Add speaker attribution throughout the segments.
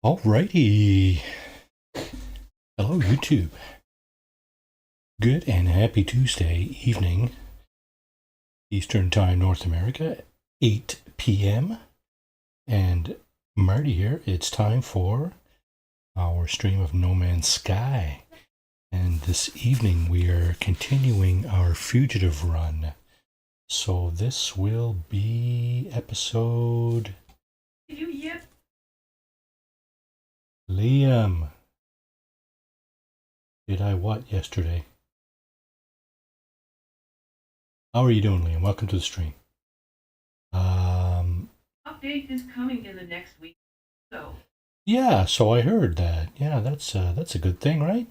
Speaker 1: Alrighty. Hello, YouTube. Good and happy Tuesday evening, Eastern Time, North America, 8 p.m. And Marty here. It's time for our stream of No Man's Sky. And this evening we are continuing our Fugitive run. So this will be episode... Liam. Did I what yesterday? How are you doing, Liam? Welcome to the stream.
Speaker 2: Update is coming in the next week, so.
Speaker 1: Yeah, so I heard that. Yeah, that's a good thing, right?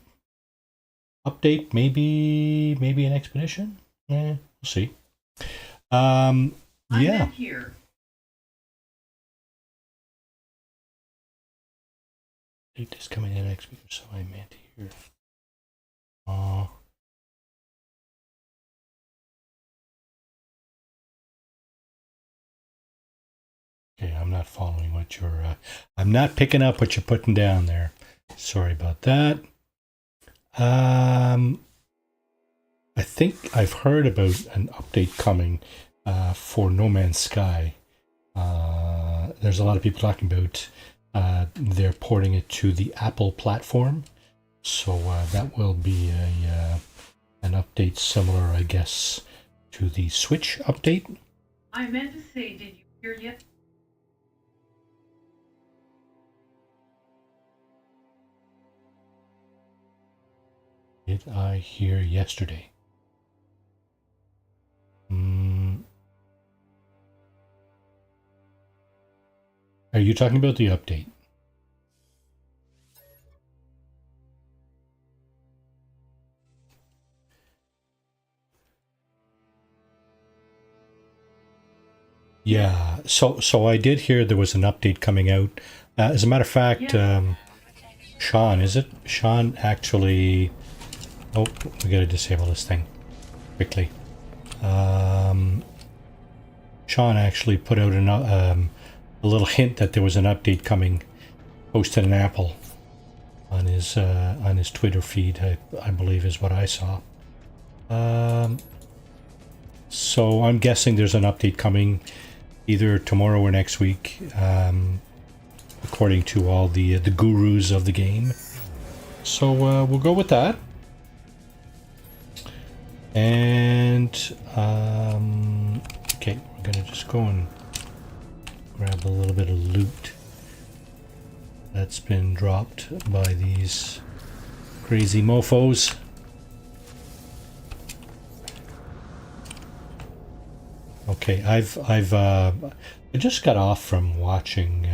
Speaker 1: Update, maybe an expedition. We'll see. Yeah.
Speaker 2: I'm here.
Speaker 1: Update is coming in next week, so I meant here. Okay, I'm not following what you're... I'm not picking up what you're putting down there. Sorry about that. I think I've heard about an update coming for No Man's Sky. There's a lot of people talking about they're porting it to the Apple platform. So that will be an update similar, I guess, to the Switch update.
Speaker 2: I meant to say, did you hear yet?
Speaker 1: Did I hear yesterday? Are you talking about the update? Yeah, so I did hear there was an update coming out. As a matter of fact, Sean, is it? Sean actually... Oh, we gotta disable this thing quickly. Sean actually put out a little hint that there was an update coming, posted an Apple on his Twitter feed, I believe is what I saw. So I'm guessing there's an update coming either tomorrow or next week, according to all the gurus of the game. So we'll go with that. And okay, we're gonna just go and grab a little bit of loot that's been dropped by these crazy mofos. Okay, I just got off from watching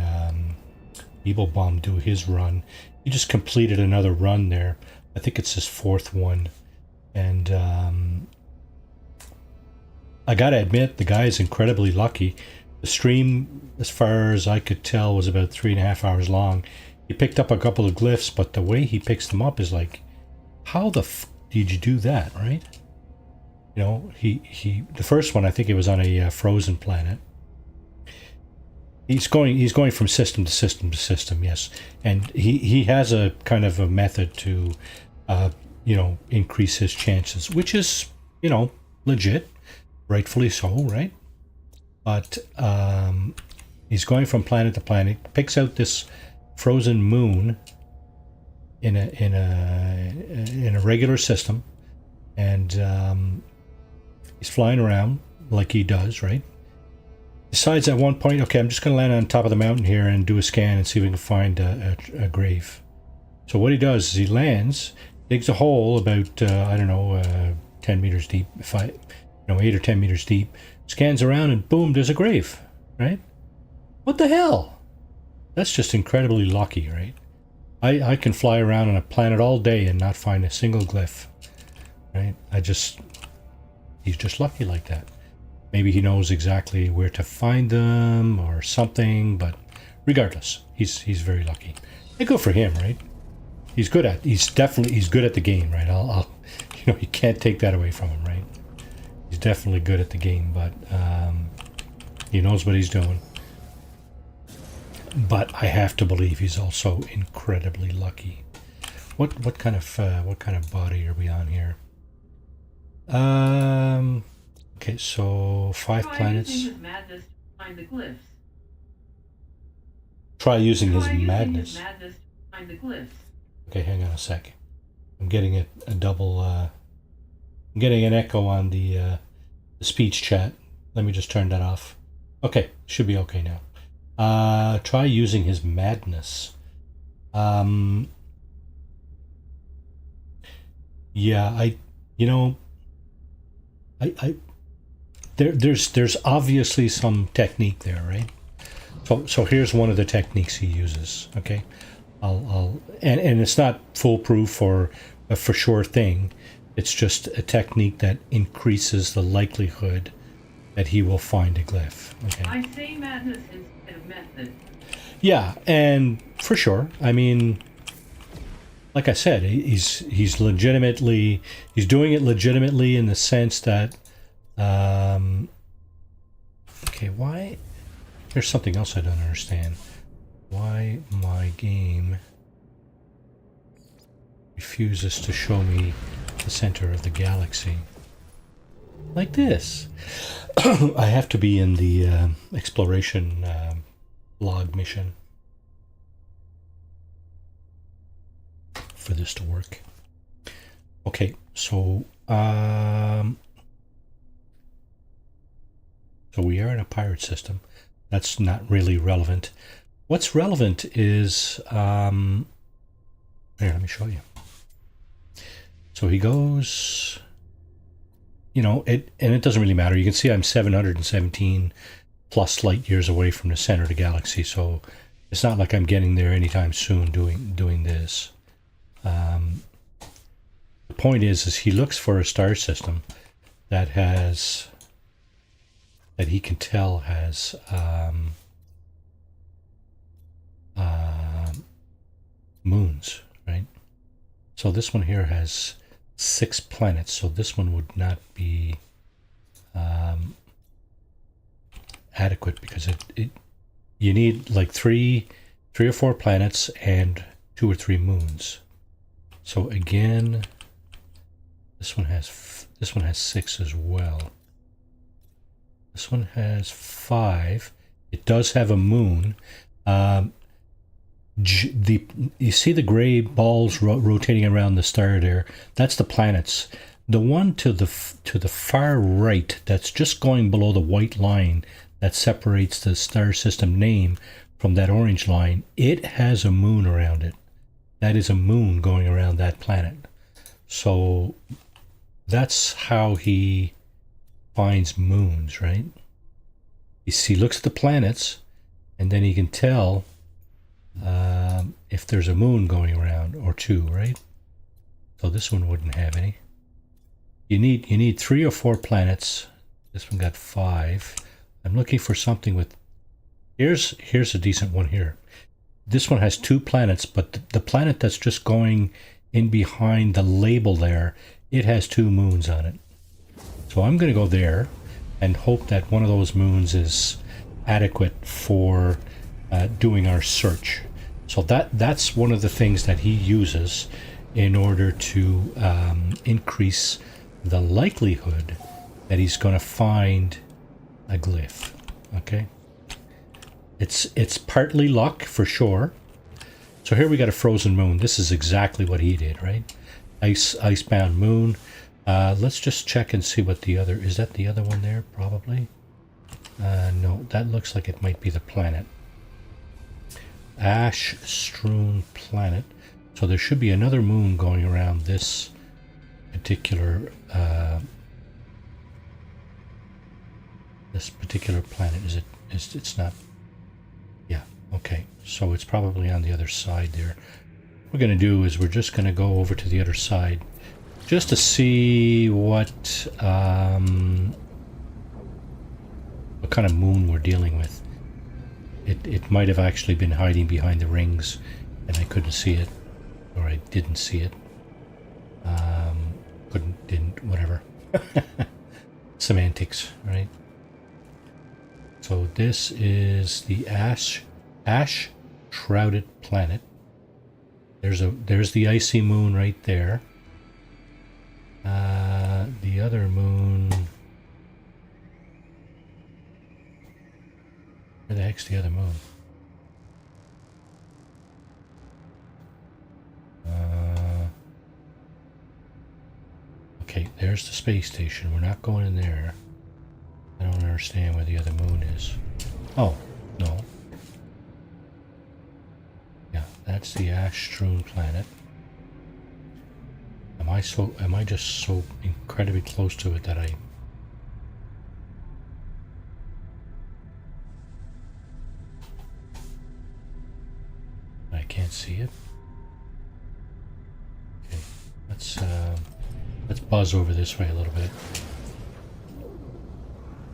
Speaker 1: Evil Bomb do his run. He just completed another run there. I think it's his fourth one. And I gotta admit, the guy is incredibly lucky. The stream, as far as I could tell, was about 3.5 hours long. He picked up a couple of glyphs, but the way he picks them up is like, how the f did you do that, right? You know, the first one, I think it was on a frozen planet. He's going from system to system to system, yes. And he has a kind of a method to you know, increase his chances, which is, you know, legit, rightfully so, right? But he's going from planet to planet, picks out this frozen moon in a regular system, and he's flying around like he does, right? Decides at one point, okay, I'm just going to land on top of the mountain here and do a scan and see if we can find a grave. So what he does is he lands, digs a hole about, I don't know, 10 meters deep, 8 or 10 meters deep, scans around, and boom, there's a grave, right? What the hell? That's just incredibly lucky, right? I can fly around on a planet all day and not find a single glyph, right? He's just lucky like that. Maybe he knows exactly where to find them or something, but regardless, he's very lucky. I go for him, right? He's good at the game, right? You know, you can't take that away from him, right? He's definitely good at the game, but he knows what he's doing. But I have to believe he's also incredibly lucky. What kind of body are we on here? Okay, so 5 planets.
Speaker 2: Using his madness to find the glyphs.
Speaker 1: Try using his
Speaker 2: Try using
Speaker 1: madness.
Speaker 2: his madness to find the glyphs.
Speaker 1: Okay, hang on a sec. I'm getting a double. I'm getting an echo on the speech chat. Let me just turn that off. Okay, should be okay now. Try using his madness. Yeah, there's obviously some technique there, right? So here's one of the techniques he uses. Okay, and it's not foolproof or a for sure thing. It's just a technique that increases the likelihood that he will find a glyph. Okay.
Speaker 2: I say madness instead of method.
Speaker 1: Yeah, and for sure. I mean, like I said, he's legitimately, he's doing it legitimately in the sense that, okay, why? There's something else I don't understand. Why my game refuses to show me the center of the galaxy like this. I have to be in the exploration log mission for this to work. Okay, so so we are in a pirate system. That's not really relevant. What's relevant is here, let me show you. So he goes, you know, and it doesn't really matter. You can see I'm 717 plus light years away from the center of the galaxy, so it's not like I'm getting there anytime soon doing this. The point is he looks for a star system that has, that he can tell has moons, right? So this one here has 6 planets, so this one would not be adequate because it you need like three or 4 planets and 2 or 3 moons. So again, this one has 6 as well. This one has 5. It does have a moon. You see the gray balls rotating around the star there? That's the planets. The one to the far right, that's just going below the white line that separates the star system name from that orange line, it has a moon around it. That is a moon going around that planet. So that's how he finds moons, right? He looks at the planets, and then he can tell if there's a moon going around or 2, right? So this one wouldn't have any. You need 3 or 4 planets. This one got 5. I'm looking for something with. Here's a decent one here. This one has 2 planets, but the planet that's just going in behind the label there, it has 2 moons on it. So I'm going to go there and hope that one of those moons is adequate for doing our search. So that's one of the things that he uses in order to increase the likelihood that he's going to find a glyph. Okay, it's partly luck for sure. So here we got a frozen moon. This is exactly what he did, right? Icebound moon. Let's just check and see what the other is. That the other one there? Probably. No, that looks like it might be the planet. Ash strewn planet. So there should be another moon going around this particular planet. Is it? It's not. Yeah. Okay. So it's probably on the other side there. What we're going to do is we're just going to go over to the other side just to see what kind of moon we're dealing with. It might have actually been hiding behind the rings and I couldn't see it, or I didn't see it. Didn't, whatever. Semantics, right? So this is the ash Ash shrouded planet. There's the icy moon right there. The other moon. Where the heck's the other moon? Okay, there's the space station. We're not going in there. I don't understand where the other moon is. Oh, no. Yeah, that's the ash-strewn planet. Am I just so incredibly close to it that I can't see it? Okay, let's buzz over this way a little bit.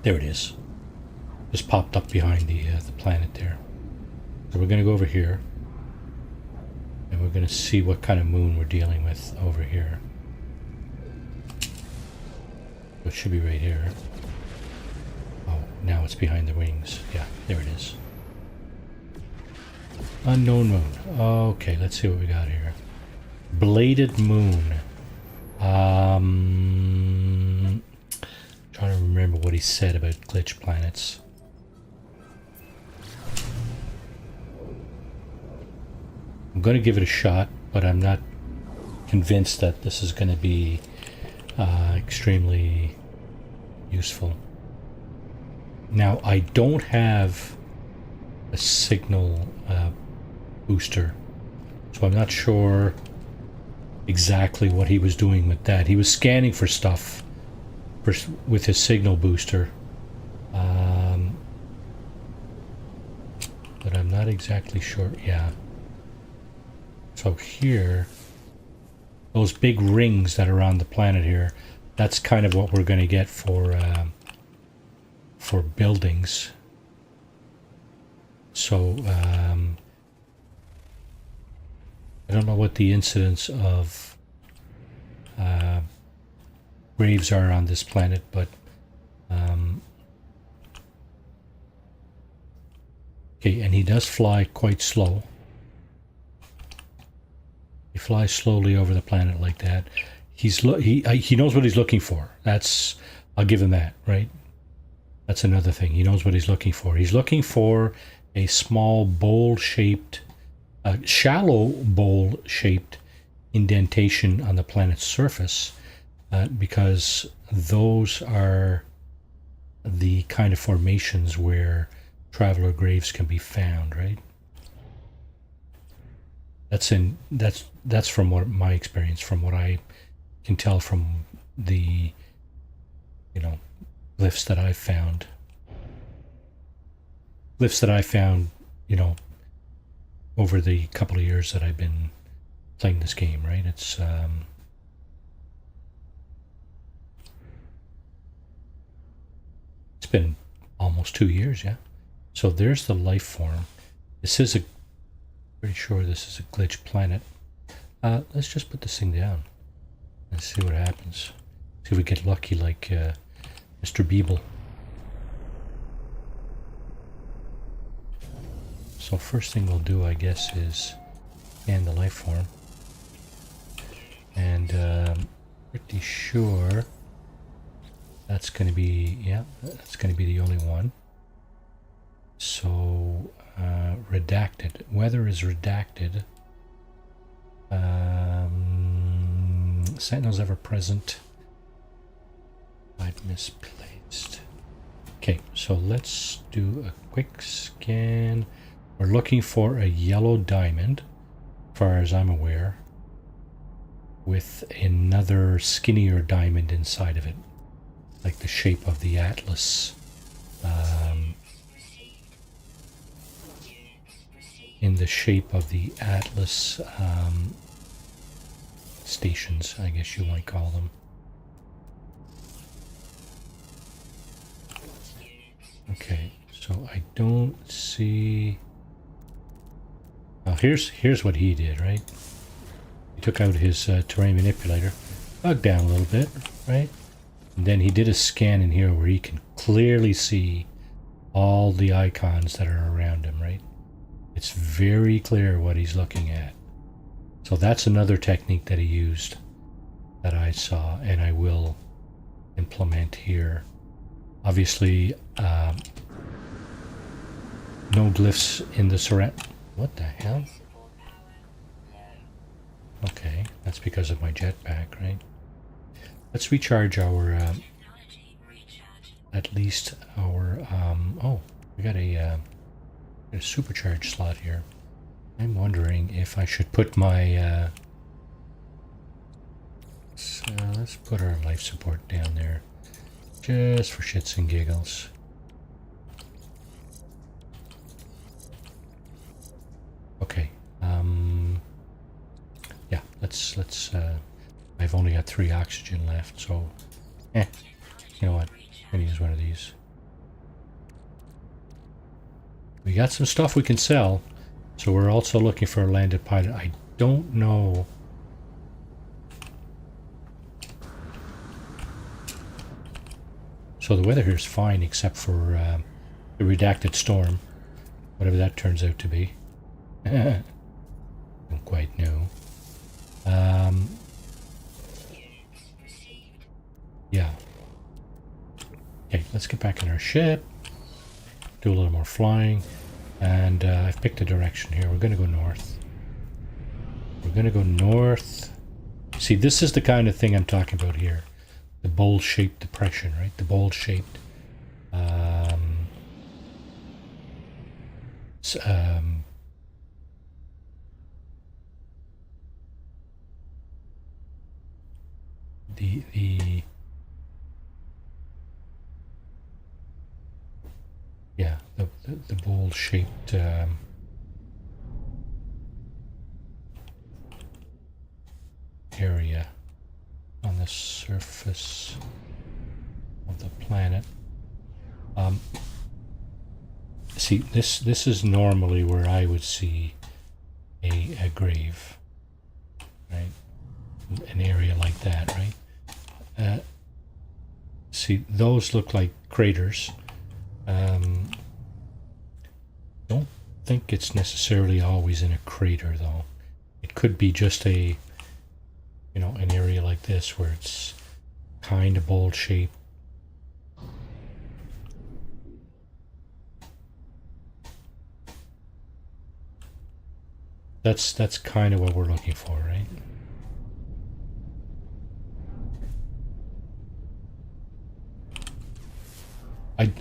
Speaker 1: There it is. Just popped up behind the planet there. So we're going to go over here. And we're going to see what kind of moon we're dealing with over here. So it should be right here. Oh, now it's behind the wings. Yeah, there it is. Unknown moon. Okay, let's see what we got here. Bladed moon. Trying to remember what he said about glitch planets. I'm going to give it a shot, but I'm not convinced that this is going to be extremely useful. Now, I don't have a signal booster, so I'm not sure exactly what he was doing with that. He was scanning for stuff with his signal booster, but I'm not exactly sure. Yeah. So here, those big rings that are on the planet here, that's kind of what we're going to get for buildings. So I don't know what the incidence of graves are on this planet, but okay, and he does fly quite slow. He flies slowly over the planet like that. He knows what he's looking for. I'll give him that, right? That's another thing. He knows what he's looking for. He's looking for a small bowl-shaped, shallow bowl-shaped indentation on the planet's surface, because those are the kind of formations where traveler graves can be found, right? That's from what my experience, from what I can tell from the glyphs that I've found. Glyphs that I found, over the couple of years that I've been playing this game, right? It's been almost 2 years, yeah. So there's the life form. Pretty sure this is a glitch planet. Let's just put this thing down and see what happens. See if we get lucky like Mr. Beeble. So first thing we'll do, I guess, is scan the life form. And pretty sure that's going to be, that's going to be the only one. So redacted. Weather is redacted. Sentinels ever present. I've misplaced. Okay, so let's do a quick scan. We're looking for a yellow diamond, as far as I'm aware, with another skinnier diamond inside of it, like the shape of the Atlas. In the shape of the Atlas stations, I guess you might call them. Okay, so I don't see... Well, here's what he did, right? He took out his terrain manipulator, dug down a little bit, right? And then he did a scan in here where he can clearly see all the icons that are around him, right? It's very clear what he's looking at. So that's another technique that he used that I saw and I will implement here. Obviously, no glyphs in the surround. What the hell? Okay, that's because of my jetpack, right? Let's recharge our, at least our, oh, we got a supercharge slot here. I'm wondering if I should put my, let's put our life support down there, just for shits and giggles. Okay, yeah, let's, I've only got 3 oxygen left, so, you know what, I'm gonna use one of these. We got some stuff we can sell, so we're also looking for a landed pilot. I don't know. So the weather here is fine except for the redacted storm, whatever that turns out to be. Don't quite know. Yeah. Okay, let's get back in our ship, do a little more flying, and I've picked a direction here. We're going to go north. We're going to go north. See, this is the kind of thing I'm talking about here. The bowl-shaped depression, right? The bowl-shaped. Yeah, the bowl-shaped area on the surface of the planet. See, this is normally where I would see a grave, right? An area like that, right? See, those look like craters. Don't think it's necessarily always in a crater, though. It could be just a, you know, an area like this where it's kind of bowl-shaped. That's kind of what we're looking for, right?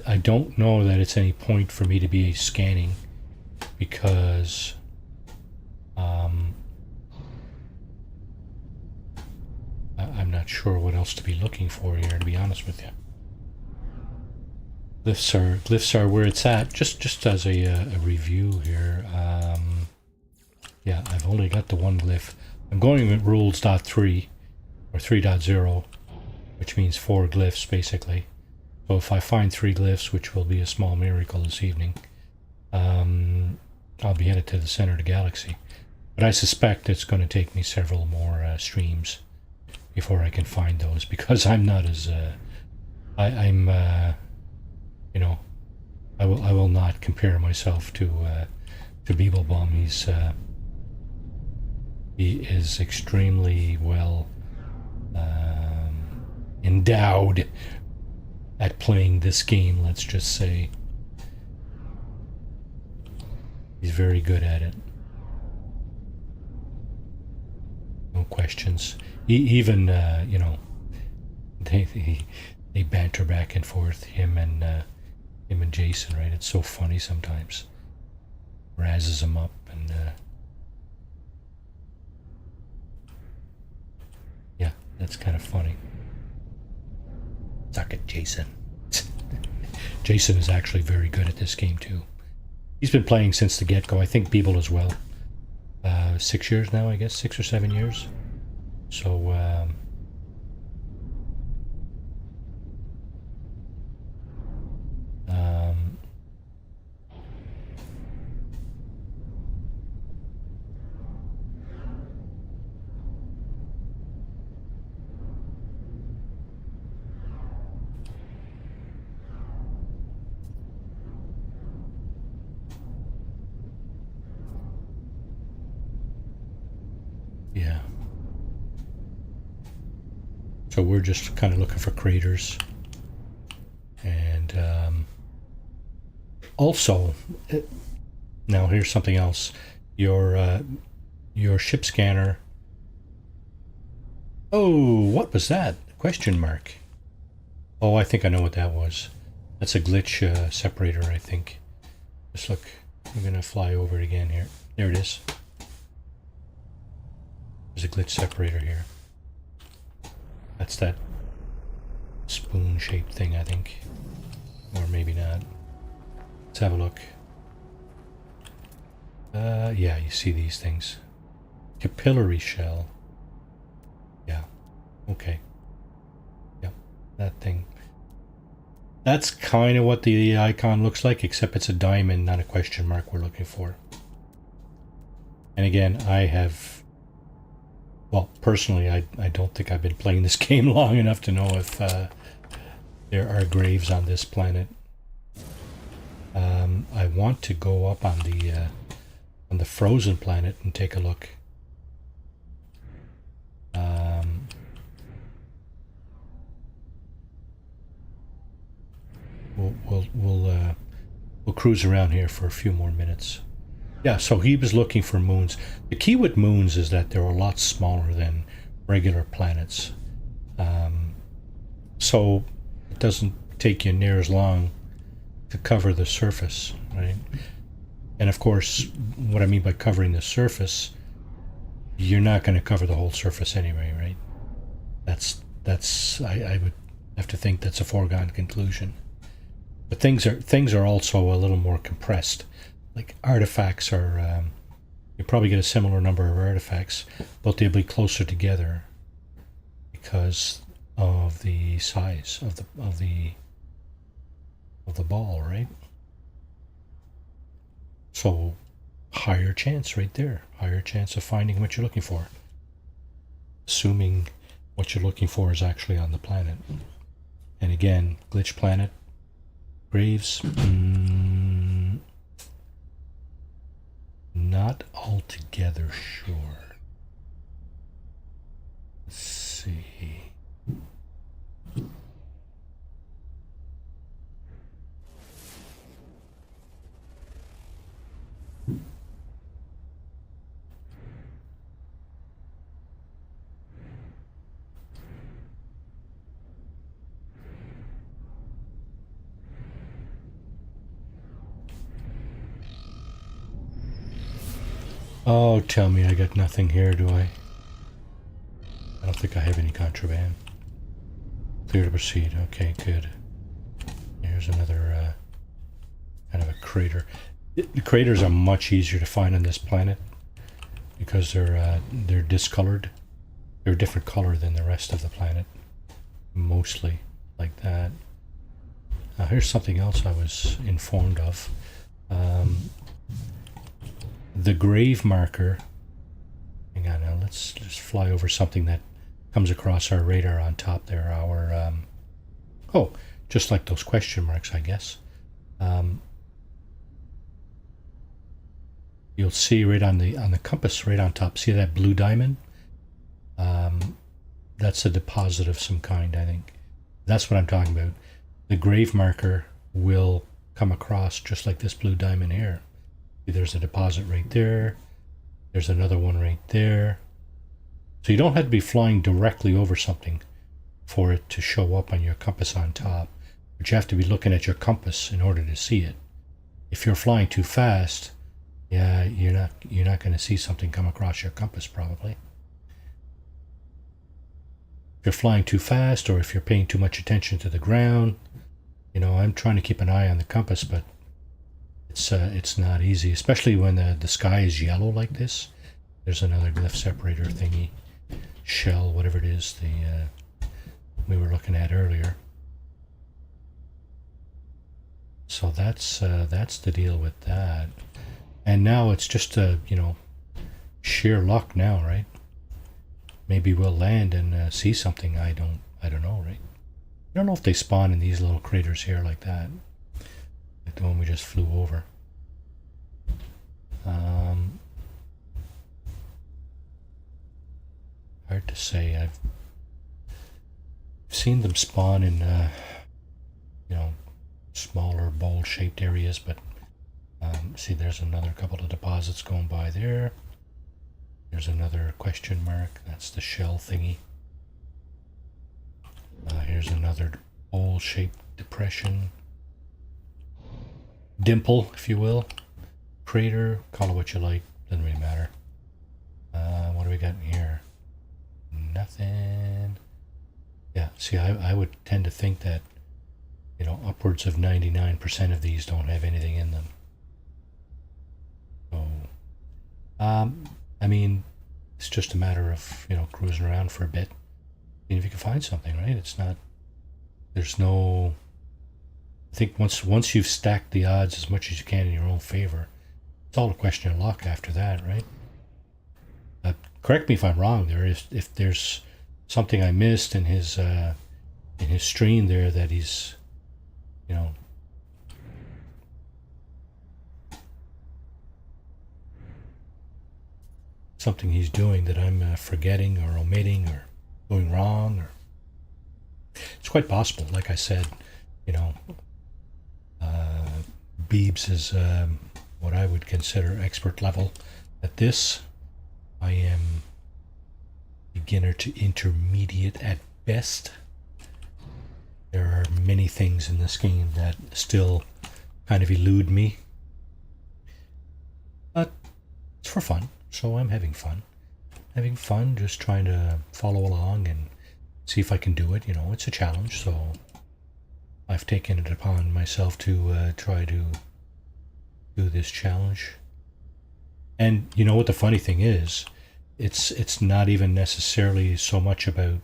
Speaker 1: I don't know that it's any point for me to be scanning because I'm not sure what else to be looking for here, to be honest with you. Glyphs are where it's at. Just as a review here. Yeah, I've only got the one glyph. I'm going with rules.3 or 3.0, which means 4 glyphs basically. So if I find 3 glyphs, which will be a small miracle this evening, I'll be headed to the center of the galaxy. But I suspect it's going to take me several more streams before I can find those, because I'm not as I'm you know, I will not compare myself to Beeblebum. He is extremely well endowed at playing this game, let's just say. He's very good at it. No questions. Even, you know, they banter back and forth, him and Jason, right? It's so funny sometimes. Razzes him up and yeah, that's kind of funny. Suck it, Jason. Jason is actually very good at this game too. He's been playing since the get-go. I think Beeble as well. 6 years now, I guess, 6 or 7 years. So Yeah. So we're just kind of looking for craters. And also, now here's something else. Your ship scanner. Oh, what was that? Question mark. Oh, I think I know what that was. That's a glitch separator, I think. Just look. I'm going to fly over it again here. There it is. There's a glitch separator here. That's that spoon-shaped thing, I think. Or maybe not. Let's have a look. Yeah, you see these things. Capillary shell. Yeah. Okay. Yep. That thing. That's kind of what the icon looks like, except it's a diamond, not a question mark we're looking for. And again, I have... Well, personally, I don't think I've been playing this game long enough to know if there are graves on this planet. I want to go up on the frozen planet and take a look. We'll cruise around here for a few more minutes. Yeah, so he was looking for moons. The key with moons is that they're a lot smaller than regular planets. So it doesn't take you near as long to cover the surface, right? And of course, what I mean by covering the surface, you're not going to cover the whole surface anyway, right? I would have to think that's a foregone conclusion. But things are also a little more compressed. Like artifacts are, you probably get a similar number of artifacts, but they'll be closer together because of the size of the ball, right? So higher chance right there, higher chance of finding what you're looking for, assuming what you're looking for is actually on the planet. And again, glitch planet, graves, not altogether sure. Let's see. Oh, tell me I got nothing here, do I? I don't think I have any contraband. Clear to proceed. Okay, good. Here's another kind of a crater. The craters are much easier to find on this planet because they're discolored. They're a different color than the rest of the planet. Mostly like that. Here's something else I was informed of. The grave marker. Hang on now, let's just fly over something that comes across our radar on top there. Oh, just like those question marks, I guess. You'll see right on the compass, right on top. See that blue diamond? That's a deposit of some kind, I think. That's what I'm talking about. The grave marker will come across just like this blue diamond here. There's a deposit right there. There's another one right there. So you don't have to be flying directly over something for it to show up on your compass on top. But you have to be looking at your compass in order to see it. If you're flying too fast, yeah, you're not going to see something come across your compass probably. If you're flying too fast or if you're paying too much attention to the ground, you know, I'm trying to keep an eye on the compass, but it's not easy, especially when the sky is yellow like this. There's another glyph separator thingy, shell, whatever it is, we were looking at earlier. So that's the deal with that. And now it's just sheer luck now, right? Maybe we'll land and see something. I don't know, right? I don't know if they spawn in these little craters here like that. Like the one we just flew over. Hard to say. I've seen them spawn in, you know, smaller bowl-shaped areas, but see, there's another couple of deposits going by there. There's another question mark. That's the shell thingy. Here's another bowl-shaped depression. Dimple, if you will. Crater, call it what you like. Doesn't really matter. What do we got in here? Nothing. Yeah, see, I would tend to think that, you know, upwards of 99% of these don't have anything in them. So, I mean, it's just a matter of, you know, cruising around for a bit. And if you can find something, right? It's not, there's no, I think once you've stacked the odds as much as you can in your own favor, it's all a question of luck after that, right? Correct me if I'm wrong there. If there's something I missed in his stream there that he's, you know, something he's doing that I'm forgetting or omitting or doing wrong, or it's quite possible. Like I said, you know, Beebs is what I would consider expert level at this. I am beginner to intermediate at best. There are many things in this game that still kind of elude me, but it's for fun, so I'm having fun. Just trying to follow along and see if I can do it. You know, it's a challenge, so I've taken it upon myself to try to do this challenge. And you know what the funny thing is? It's not even necessarily so much about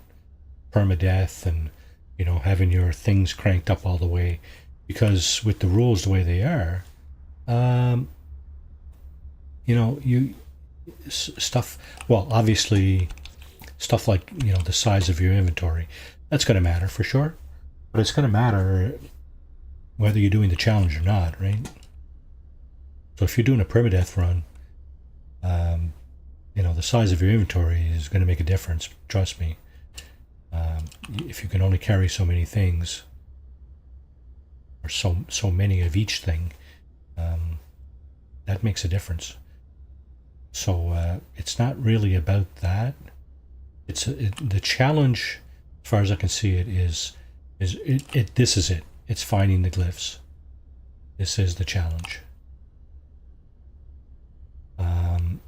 Speaker 1: permadeath and, you know, having your things cranked up all the way, because with the rules the way they are, you know, stuff, well, obviously stuff like, you know, the size of your inventory, that's going to matter for sure, but it's going to matter whether you're doing the challenge or not, right? So if you're doing a permadeath run, you know, the size of your inventory is going to make a difference, trust me. If you can only carry so many things, or so many of each thing, that makes a difference. So it's not really about that. It's the challenge, as far as I can see it, is this is it. It's finding the glyphs. This is the challenge.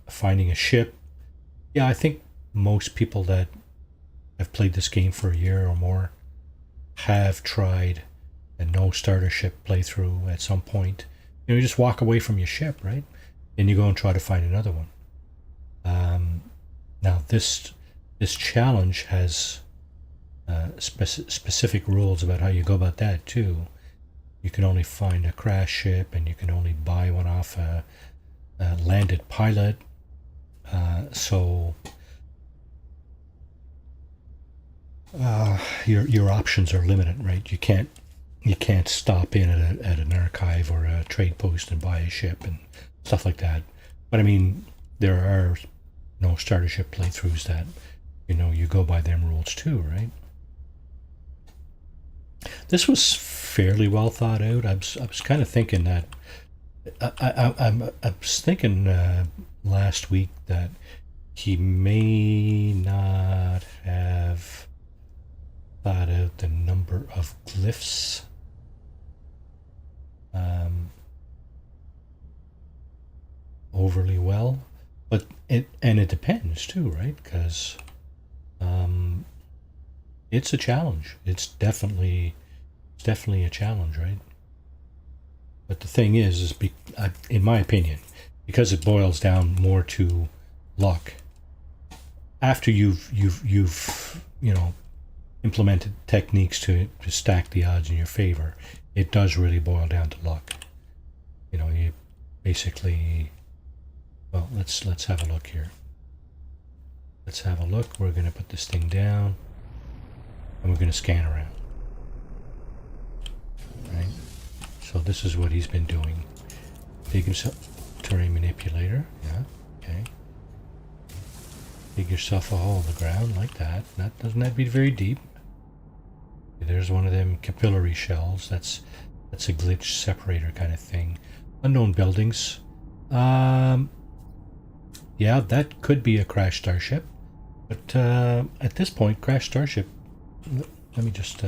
Speaker 1: Finding a ship. Yeah, I think most people that have played this game for a year or more have tried a no starter ship playthrough at some point. You know, you just walk away from your ship, right? And you go and try to find another one. Now this challenge has specific rules about how you go about that too. You can only find a crash ship, and you can only buy one off a landed pilot. So your options are limited, right? You can't stop in at an archive or a trade post and buy a ship and stuff like that. But I mean, there are no starter ship playthroughs that, you know, you go by them rules too, right? This was fairly well thought out. I was kind of thinking that I was thinking last week that he may not have thought out the number of glyphs. Overly well, but it depends too, right? Because it's a challenge. It's definitely a challenge, right? But the thing is in my opinion, because it boils down more to luck. After you've you know, implemented techniques to stack the odds in your favor, it does really boil down to luck. You know, you basically, well, let's have a look here. Let's have a look. We're going to put this thing down, and we're going to scan around. Right? So this is what he's been doing. Big himself terrain manipulator. Yeah. Okay. Dig yourself a hole in the ground like that. That doesn't have to be very deep. There's one of them capillary shells. That's a glitch separator kind of thing. Unknown buildings. Yeah, that could be a crash starship. But at this point, crash starship. Let me just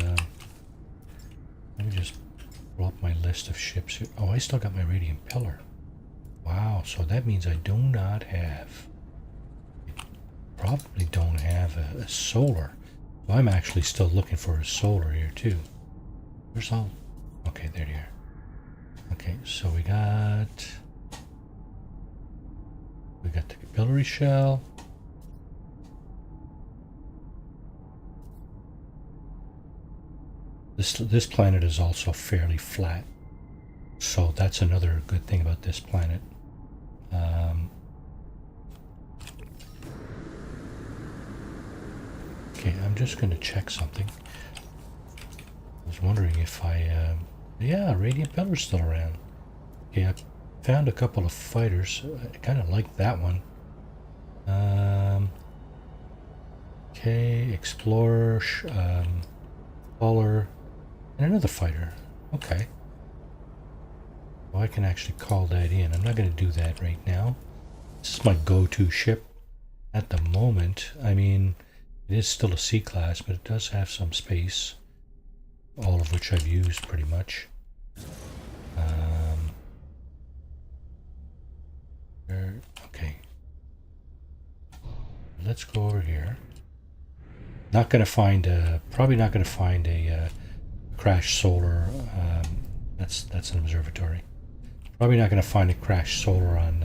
Speaker 1: pull up my list of ships here. Oh, I still got my radiant pillar. Wow, so that means I do not have. Probably don't have a solar. So I'm actually still looking for a solar here too. Where's all? Okay, there you are. Okay, so we got the capillary shell. This planet is also fairly flat, so that's another good thing about this planet. Okay, I'm just going to check something. I was wondering if yeah, radiant pillar's still around. Okay, I found a couple of fighters. I kind of like that one. Okay, explorer, faller, and another fighter. Okay. Well, I can actually call that in. I'm not going to do that right now. This is my go-to ship at the moment. I mean, it is still a C-class, but it does have some space, all of which I've used pretty much. Okay. Let's go over here. Not going to find probably not going to find a crash solar. That's an observatory. Probably not going to find a crash solar on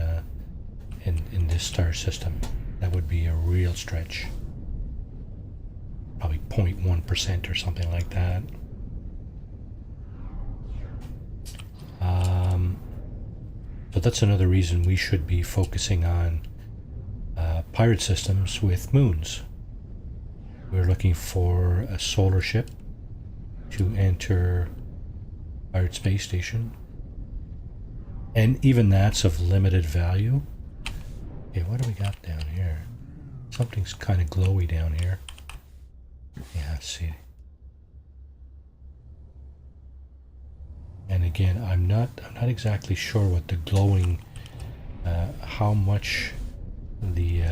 Speaker 1: in this star system. That would be a real stretch. Probably 0.1% or something like that. So that's another reason we should be focusing on pirate systems with moons. We're looking for a solar ship to enter Pirate Space Station. And even that's of limited value. Okay, what do we got down here? Something's kind of glowy down here. Yeah, let's see. And again, I'm not exactly sure what the glowing, how much the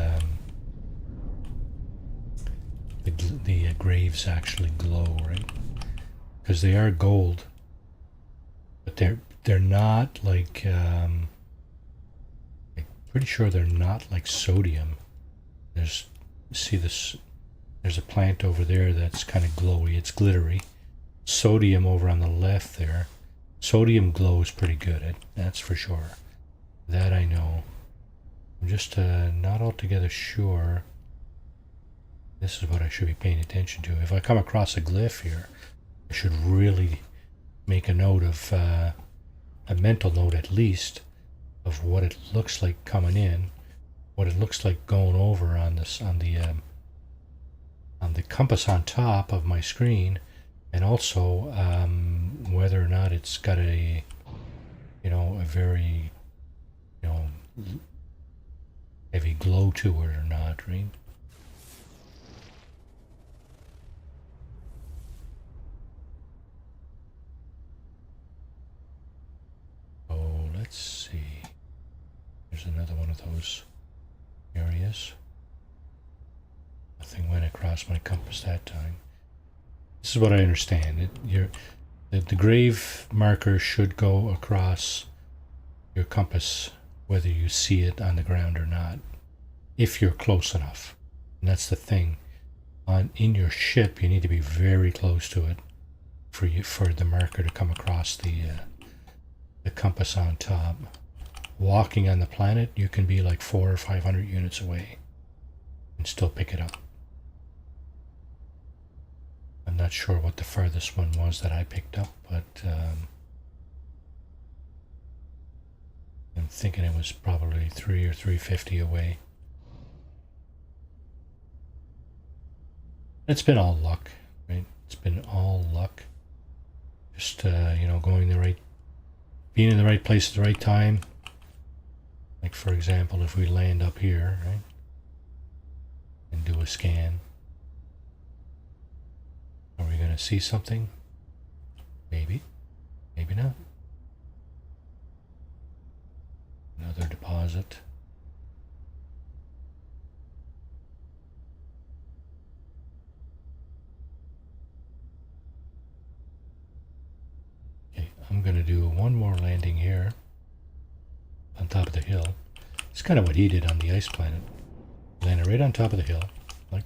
Speaker 1: graves actually glow, right? Because they are gold, but they're not like. I'm pretty sure they're not like sodium. See this. There's a plant over there that's kind of glowy. It's glittery. Sodium over on the left there. Sodium glows pretty good. That's for sure. That I know. I'm just not altogether sure. This is what I should be paying attention to. If I come across a glyph here, I should really make a note of, a mental note at least, of what it looks like coming in, what it looks like going over on this, on the compass on top of my screen, and also whether or not it's got a, a very, heavy glow to it or not, right? Oh, let's see. There's another one of those areas. Nothing went across my compass that time. This is what I understand. The grave marker should go across your compass, whether you see it on the ground or not, if you're close enough. And that's the thing. In your ship, you need to be very close to it for the marker to come across the compass on top. Walking on the planet, you can be like 400 or 500 units away and still pick it up. I'm not sure what the farthest one was that I picked up, but I'm thinking it was probably 300 or 350 away. It's been all luck, right? It's been all luck. Just going being in the right place at the right time. Like for example, if we land up here, right? do a scan. Are we going to see something? Maybe. Maybe not. Another deposit. Okay, I'm going to do one more landing here on top of the hill. It's kind of what he did on the ice planet. Landed right on top of the hill, like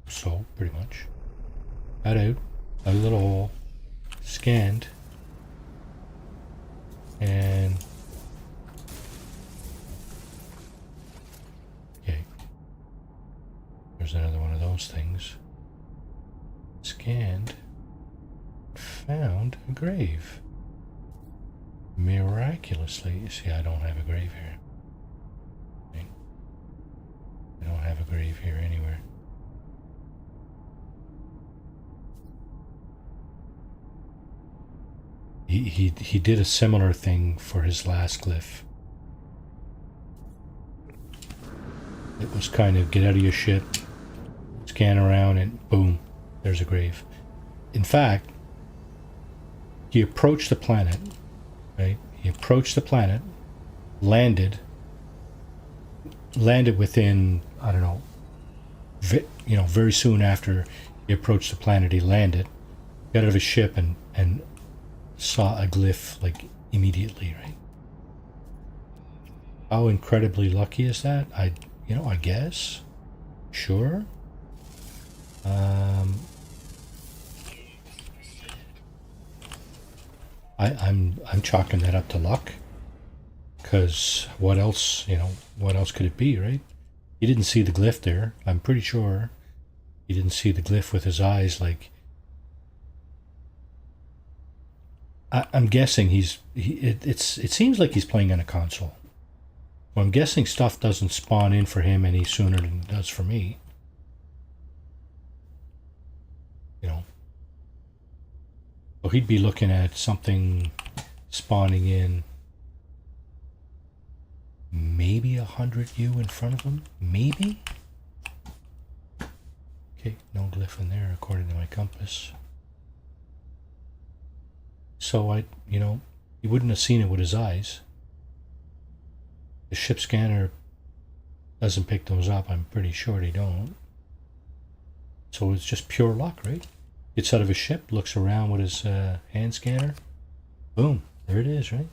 Speaker 1: so, pretty much. Got out, a little hole, scanned, and okay, there's another one of those things. Scanned, found a grave. Miraculously, you see, I don't have a grave here. I don't have a grave here anywhere. He did a similar thing for his last glyph. It was kind of get out of your ship, scan around, and boom, there's a grave. In fact, he approached the planet, right? He approached the planet, landed within, I don't know, very soon after he approached the planet, he landed, got out of his ship, and saw a glyph like immediately, right? How incredibly lucky is that? I guess. Sure. I'm chalking that up to luck, because what else could it be, right? He didn't see the glyph there. I'm pretty sure he didn't see the glyph with his eyes. Like, I'm guessing it seems like he's playing on a console. Well, I'm guessing stuff doesn't spawn in for him any sooner than it does for me. So he'd be looking at something spawning in maybe 100 U in front of him. Maybe? Okay, no glyph in there according to my compass. So he wouldn't have seen it with his eyes. The ship scanner doesn't pick those up. I'm pretty sure they don't. So it's just pure luck, right? Gets out of his ship, looks around with his hand scanner. Boom, there it is, right?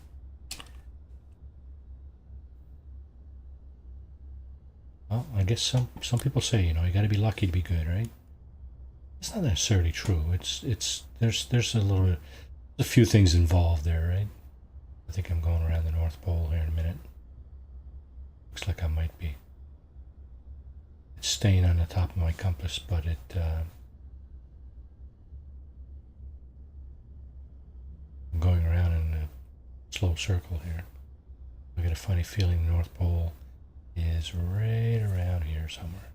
Speaker 1: Well, I guess some people say, you got to be lucky to be good, right? It's not necessarily true. There's a few things involved there, right? I think I'm going around the North Pole here in a minute. Looks like I might be. It's staying on the top of my compass, but I'm going around in a slow circle here. I get a funny feeling the North Pole is right around here somewhere.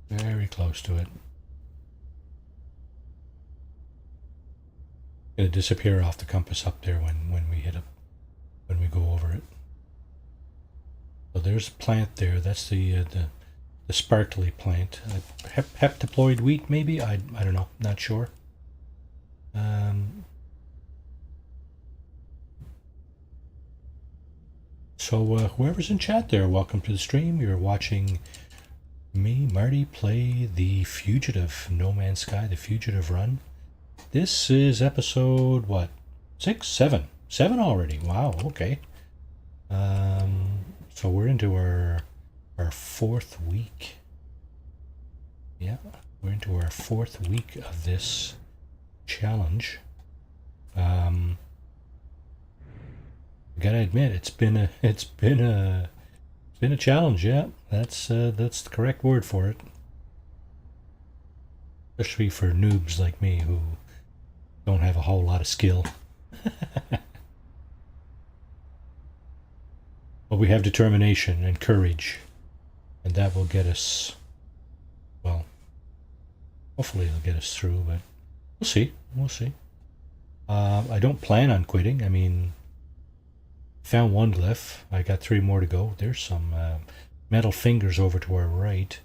Speaker 1: Very close to it. It'll disappear off the compass up there when we hit it, when we go over it. So there's a plant there. That's the sparkly plant. Heptaploid wheat, maybe? I don't know. Not sure. So whoever's in chat there, welcome to the stream. You're watching me, Marty, play the Fugitive, No Man's Sky, the Fugitive run. This is episode, what? 6? 7? 7 already. Wow, okay. So we're into our 4th week. Yeah, we're into our 4th week of this challenge. I gotta admit, it's been a challenge. Yeah, that's the correct word for it. Especially for noobs like me who don't have a whole lot of skill. But we have determination and courage, and that will get us, well, hopefully it'll get us through, but we'll see. I don't plan on quitting. I mean, found one glyph. I got 3 more to go. There's some metal fingers over to our right.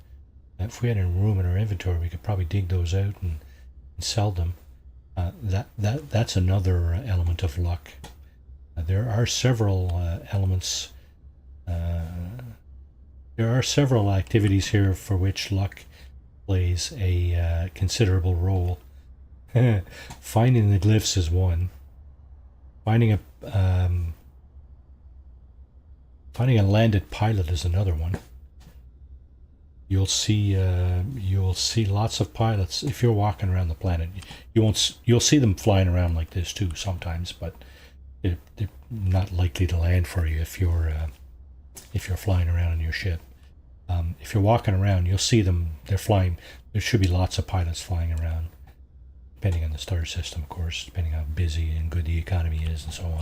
Speaker 1: If we had any room in our inventory, we could probably dig those out and sell them. That's another element of luck. There are several elements. There are several activities here for which luck plays a considerable role. Finding the glyphs is one. Finding a landed pilot is another one. You'll see lots of pilots if you're walking around the planet. You'll see them flying around like this too sometimes, but they're not likely to land for you if you're flying around in your ship. If you're walking around, you'll see them. They're flying. There should be lots of pilots flying around, depending on the star system, of course, depending how busy and good the economy is, and so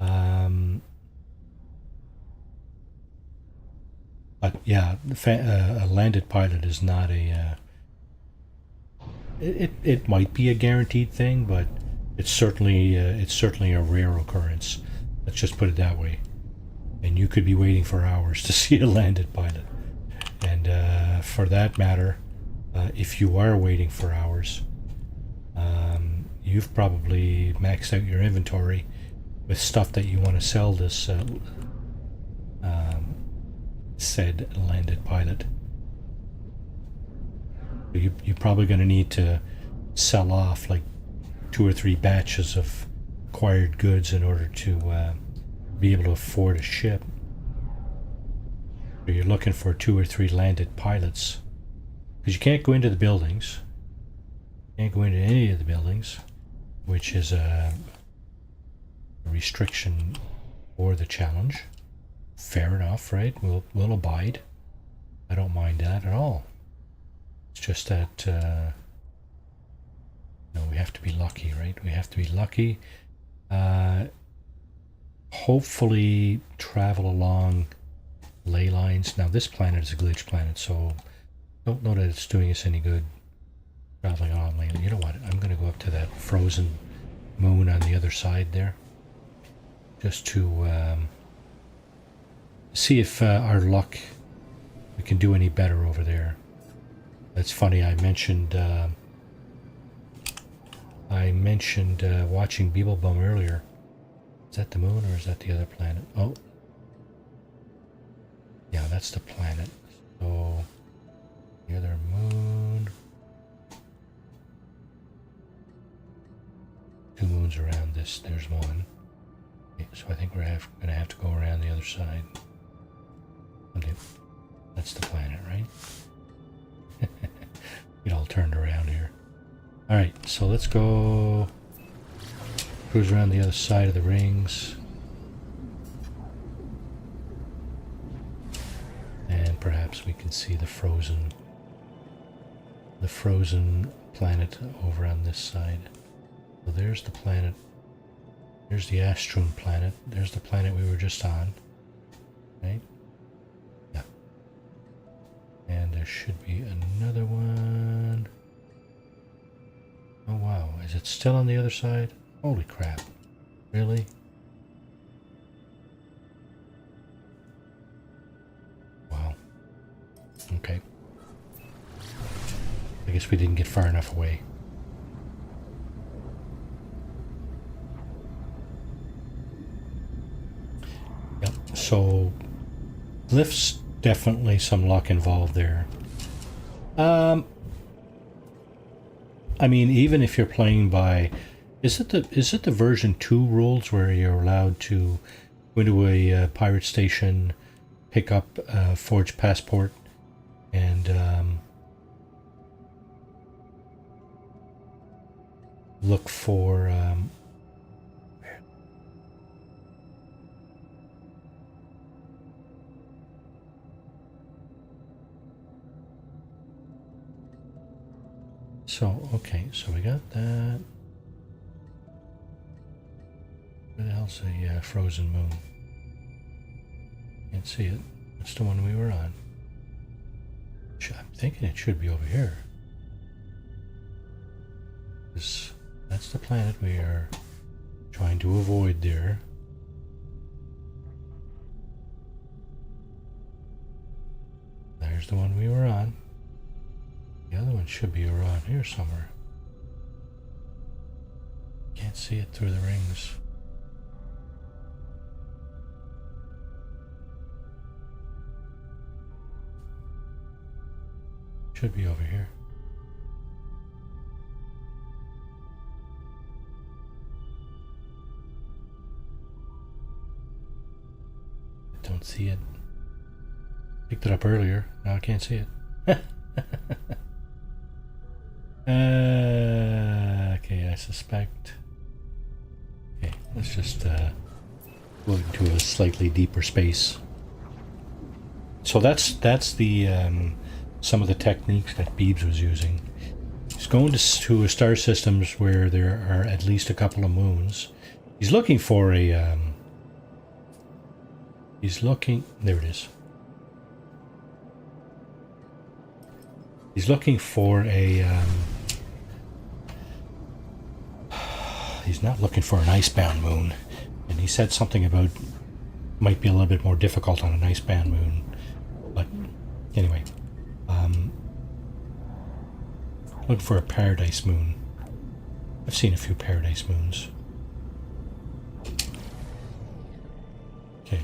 Speaker 1: on. But yeah, a landed pilot is not a. It might be a guaranteed thing, but it's certainly a rare occurrence. Let's just put it that way. And you could be waiting for hours to see a landed pilot. And for that matter, if you are waiting for hours, you've probably maxed out your inventory with stuff that you want to sell this said landed pilot. You're probably going to need to sell off like 2 or 3 batches of acquired goods in order to be able to afford a ship. So you're looking for 2 or 3 landed pilots, because you can't go into the buildings. You can't go into any of the buildings, which is a restriction for the challenge. Fair enough, right? We'll abide. I don't mind that at all. It's just that we have to be lucky, right? We have to be lucky. Hopefully travel along ley lines. Now this planet is a glitch planet, so don't know that it's doing us any good traveling along ley lines. You know what? I'm going to go up to that frozen moon on the other side there, just to see if our luck, we can do any better over there. That's funny. I mentioned watching Beeblebum earlier. Is that the moon or is that the other planet? Oh, yeah, that's the planet. So the other moon. 2 moons around this. There's one. Okay, so I think we're gonna have to go around the other side. Okay, that's the planet, right? Get all turned around here. All right, so let's go cruise around the other side of the rings, and perhaps we can see the frozen planet over on this side. So there's the planet. There's the Astron planet. There's the planet we were just on, right? Yeah. And there should be another one. Oh wow, is it still on the other side? Holy crap. Really? Wow. Okay. I guess we didn't get far enough away. Yep, so glyphs, definitely some luck involved there. I mean, even if you're playing by, is it the version 2 rules where you're allowed to go into a pirate station, pick up a forged passport, and look for so okay, so we got that. Where the hell's the frozen moon? Can't see it. That's the one we were on. I'm thinking it should be over here. That's That's the planet we are trying to avoid there. There's the one we were on. The other one should be around here somewhere. Can't see it through the rings. Should be over here. I don't see it. Picked it up earlier. Now I can't see it. Okay, I suspect. Okay, let's just go into a slightly deeper space. So that's the some of the techniques that Beebs was using. He's going to star systems where there are at least a couple of moons. He's looking for a. He's looking. There it is. He's looking for a. He's not looking for an icebound moon, and he said something about might be a little bit more difficult on an icebound moon. But anyway, looking for a paradise moon. I've seen a few paradise moons. Okay.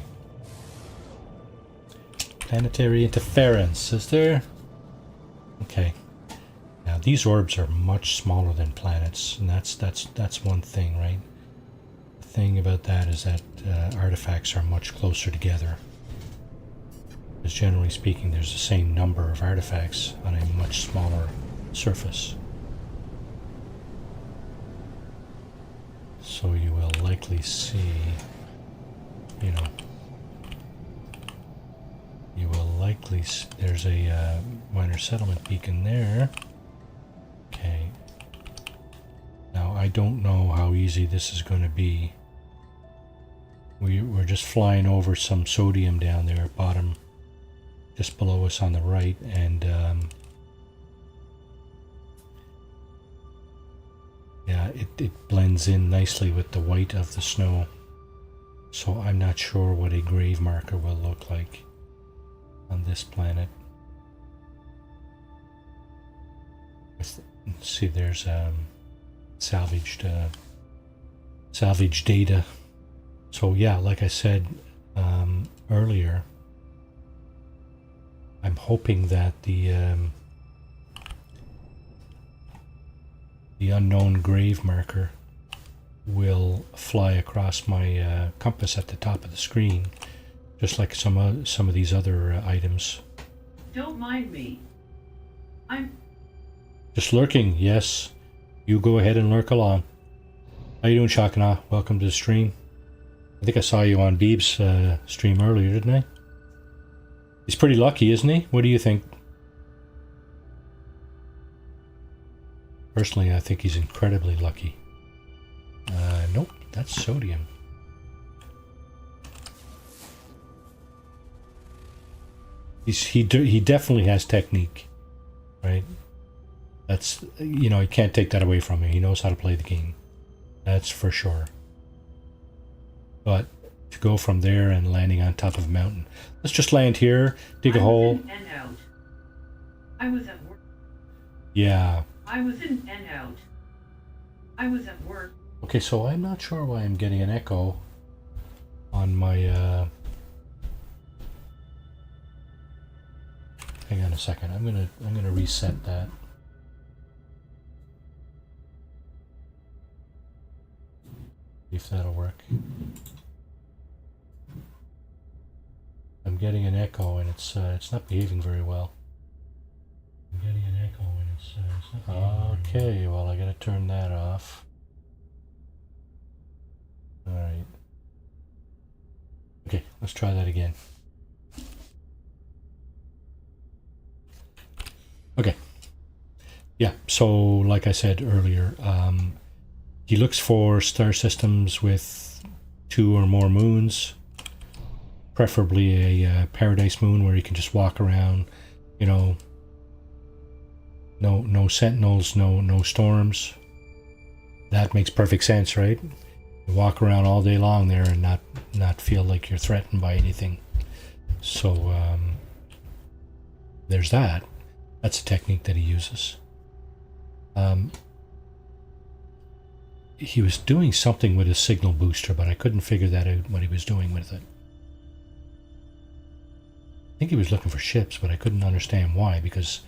Speaker 1: Planetary interference, is there? Okay. Now these orbs are much smaller than planets, and that's one thing, right? The thing about that is that artifacts are much closer together. Because generally speaking, there's the same number of artifacts on a much smaller surface. So you will likely see, you know, you will likely see, there's a minor settlement beacon there. Okay. Now I don't know how easy this is going to be. We're just flying over some sodium down there at bottom, just below us on the right, and yeah, it blends in nicely with the white of the snow. So I'm not sure what a grave marker will look like on this planet. See, there's salvaged data. So yeah, like I said earlier, I'm hoping that the unknown grave marker will fly across my compass at the top of the screen, just like some of these other items.
Speaker 2: Don't mind me. I'm
Speaker 1: just lurking. Yes, you go ahead and lurk along. How you doing, Shakana? Welcome to the stream. I think I saw you on Beeb's stream earlier, didn't I? He's pretty lucky, isn't he? What do you think? Personally, I think he's incredibly lucky. Nope, that's sodium. He definitely has technique, right? That's, you know, you can't take that away from him. He knows how to play the game. That's for sure. But to go from there and landing on top of a mountain. Let's just land here, dig a hole.
Speaker 2: in and out. I was at work.
Speaker 1: Yeah.
Speaker 2: I was in and out. I was at work.
Speaker 1: Okay, so I'm not sure why I'm getting an echo on my hang on a second. I'm gonna reset that. See if that'll work. I'm getting an echo and it's not behaving very well. I'm getting an echo and it's not behaving very well. Well, I gotta turn that off. All right. Okay, let's try that again. Okay. Yeah, so like I said earlier, he looks for star systems with 2 or more moons, preferably a paradise moon where you can just walk around, you know, no sentinels, no storms. That makes perfect sense, right? You walk around all day long there and not feel like you're threatened by anything. So there's that. That's a technique that he uses. He was doing something with his signal booster, but I couldn't figure that out, what he was doing with it. I think he was looking for ships, but I couldn't understand why, because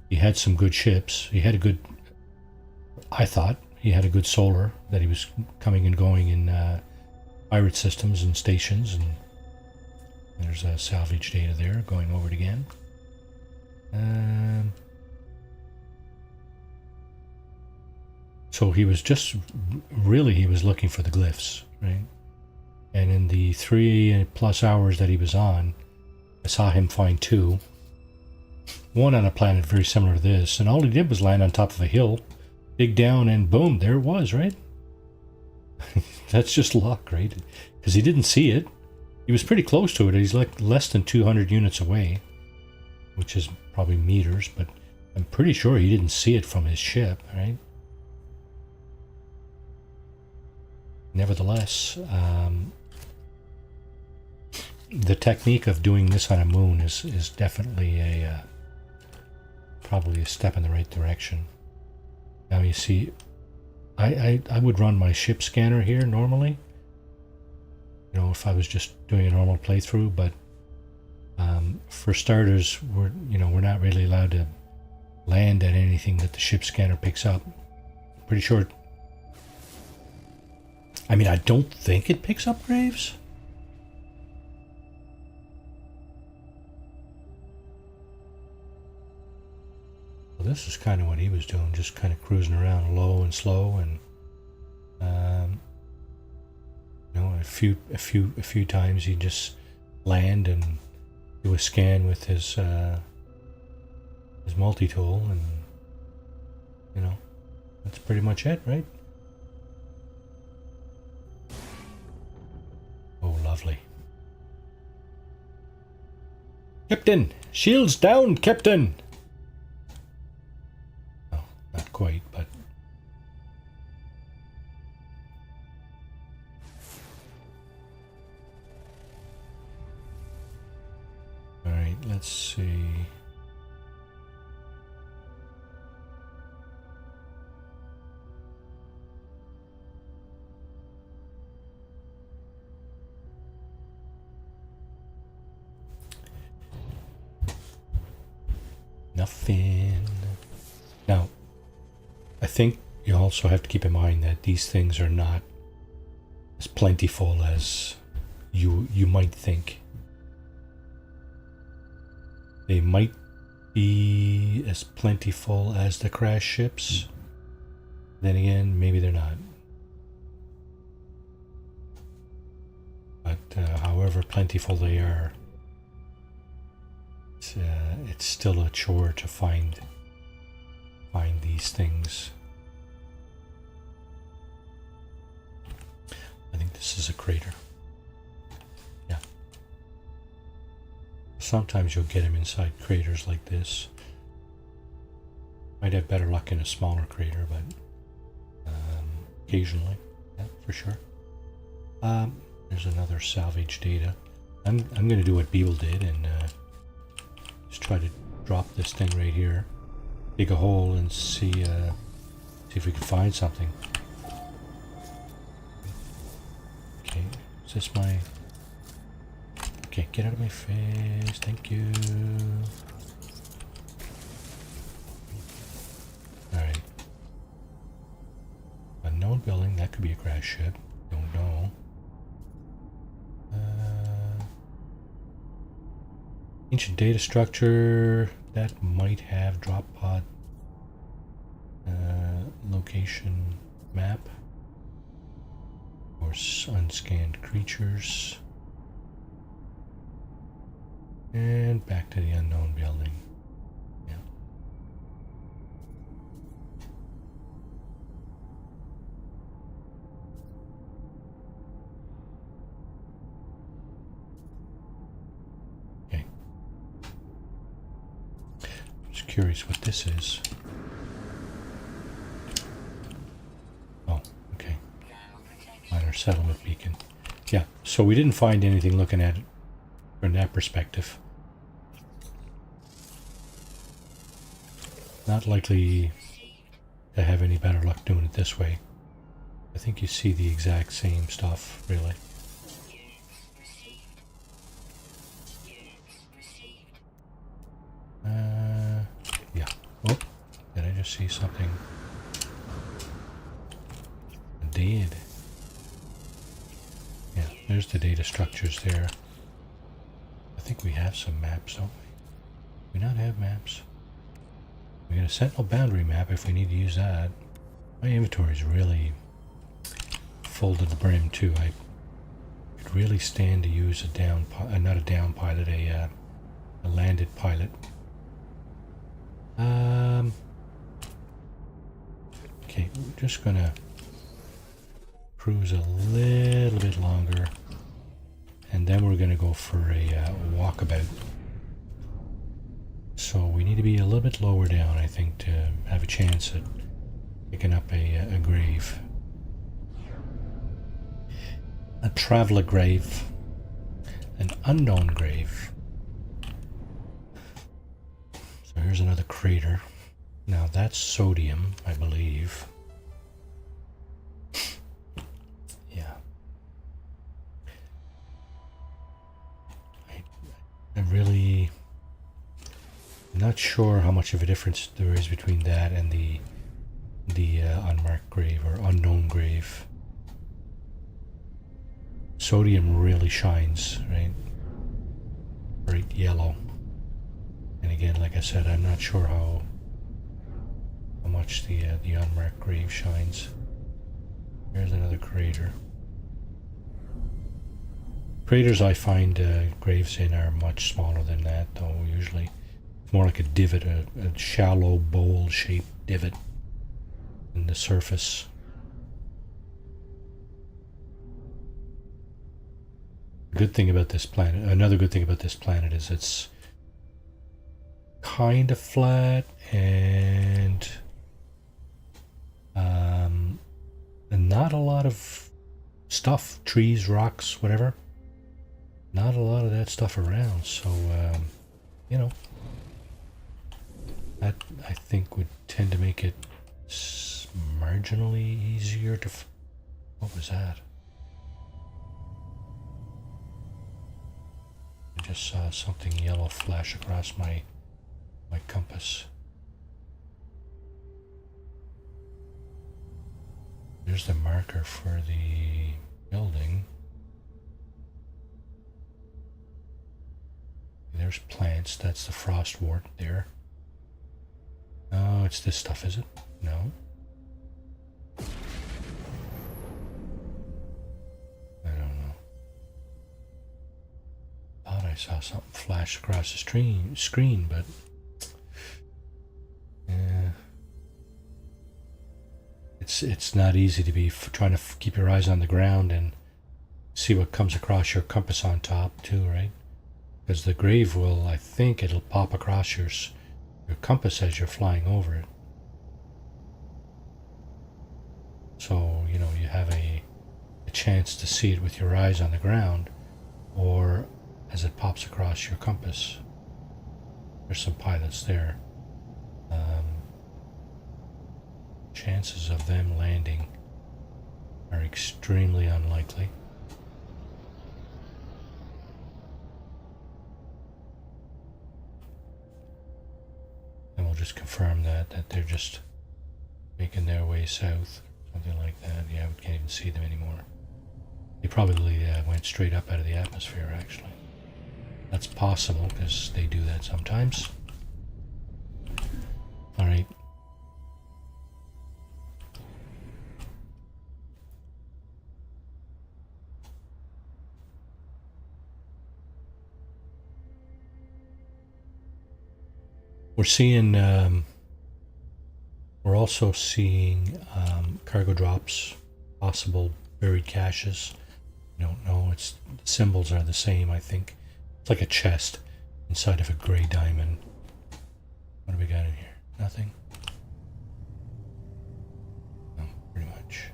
Speaker 1: he had some good ships. He had a good, I thought, he had a good solar that he was coming and going in pirate systems and stations, and there's a salvage data there, going over it again. So he was just, really he was looking for the glyphs, right? And in the 3+ hours that he was on, I saw him find 2. One on a planet very similar to this, and all he did was land on top of a hill, dig down, and boom, there it was, right? That's just luck, right? Because he didn't see it. He was pretty close to it. He's like less than 200 units away, which is probably meters, but I'm pretty sure he didn't see it from his ship, right? Nevertheless, the technique of doing this on a moon is definitely a probably a step in the right direction. Now you see, I would run my ship scanner here normally, you know, if I was just doing a normal playthrough, but for starters, we're not really allowed to land at anything that the ship scanner picks up. Pretty sure. I mean, I don't think it picks up graves. Well, this is kind of what he was doing, just kind of cruising around low and slow, and a few times he'd just land and do a scan with his multi-tool, and that's pretty much it, right? Oh, lovely. Captain! Shields down, Captain! Oh, not quite, but... Alright, let's see... Nothing. Now, I think you also have to keep in mind that these things are not as plentiful as you might think. They might be as plentiful as the crash ships. Then again, maybe they're not. But however plentiful they are, it's still a chore to find these things. I think this is a crater. Yeah. Sometimes you'll get them inside craters like this. Might have better luck in a smaller crater, but occasionally, yeah, for sure. There's another salvage data. I'm going to do what Beeble did and just try to drop this thing right here, dig a hole, and see if we can find something. Okay, is this my... Okay, get out of my face, thank you. Alright. Unknown building, that could be a crash ship, don't know. Ancient data structure, that might have drop pod location map or unscanned creatures, and back to the unknown building. Yeah. Okay. Just curious what this is. Oh, settlement beacon. Yeah, so we didn't find anything looking at it from that perspective. Not likely to have any better luck doing it this way. I think you see the exact same stuff, really. Yeah. Oh, did I just see something? I did. Yeah, there's the data structures there. I think we have some maps, don't we? Do we not have maps? We got a sentinel boundary map if we need to use that. My inventory is really full to the brim too. I could really stand to use a not a down pilot, a landed pilot. Okay, we're just gonna cruise a little bit longer, and then we're gonna go for a walkabout. So we need to be a little bit lower down, I think, to have a chance at picking up a grave. A traveler grave. An unknown grave. So here's another crater. Now that's sodium, I believe. Yeah. I'm really not sure how much of a difference there is between that and the unmarked grave or unknown grave. Sodium really shines, right? Bright yellow. And again, like I said, I'm not sure how much the unmarked grave shines. Here's another crater. Craters I find graves in are much smaller than that, though. Usually more like a divot, a shallow bowl-shaped divot in the surface. Good thing about this planet, another good thing about this planet is it's kind of flat and not a lot of stuff, trees, rocks, whatever. Not a lot of that stuff around, so you know, that I think would tend to make it marginally easier to. What was that? I just saw something yellow flash across my compass. There's the marker for the building. There's plants. That's the frostwort there. Oh, it's this stuff, is it? No. I don't know. Thought I saw something flash across the screen, but yeah, it's not easy to be trying to keep your eyes on the ground and see what comes across your compass on top too, right? Because the grave will, I think it'll pop across your compass as you're flying over it. So, you know, you have a chance to see it with your eyes on the ground or as it pops across your compass. There's some pilots there. Chances of them landing are extremely unlikely. And we'll just confirm that they're just making their way south, something like that. Yeah, we can't even see them anymore. They probably went straight up out of the atmosphere, actually. That's possible, because they do that sometimes. Alright. We're seeing, we're also seeing cargo drops, possible buried caches. I don't know, the symbols are the same, I think. It's like a chest inside of a gray diamond. What do we got in here? Nothing? No, pretty much.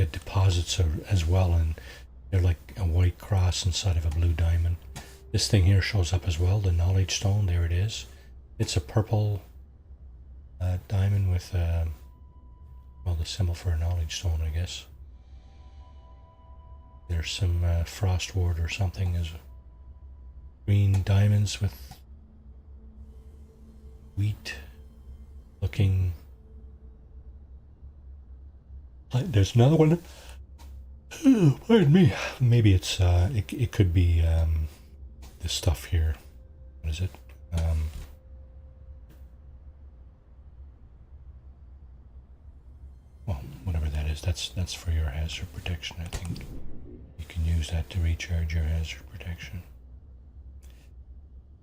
Speaker 1: get deposits as well, and they're like a white cross inside of a blue diamond. This thing here shows up as well, the knowledge stone. There it is. It's a purple diamond with well, the symbol for a knowledge stone, I guess. There's some frost ward or something as green diamonds with wheat looking. There's another one. Pardon me. Maybe it's it could be this stuff here. What is it? Well, whatever that is, that's for your hazard protection, I think. You can use that to recharge your hazard protection.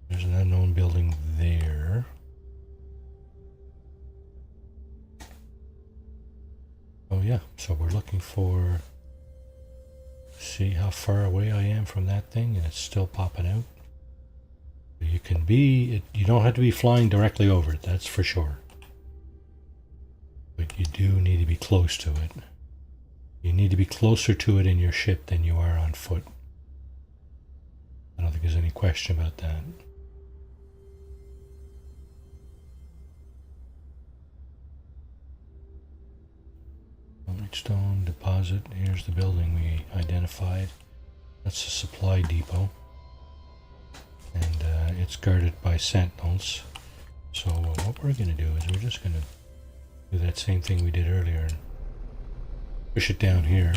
Speaker 1: There's an unknown building there. Oh yeah, so we're looking for, see how far away I am from that thing, and it's still popping out. You can be, you don't have to be flying directly over it, that's for sure. But you do need to be close to it. You need to be closer to it in your ship than you are on foot. I don't think there's any question about that. Stone deposit. Here's the building we identified. That's a supply depot, and it's guarded by sentinels. So what we're going to do is we're just going to do that same thing we did earlier and push it down here,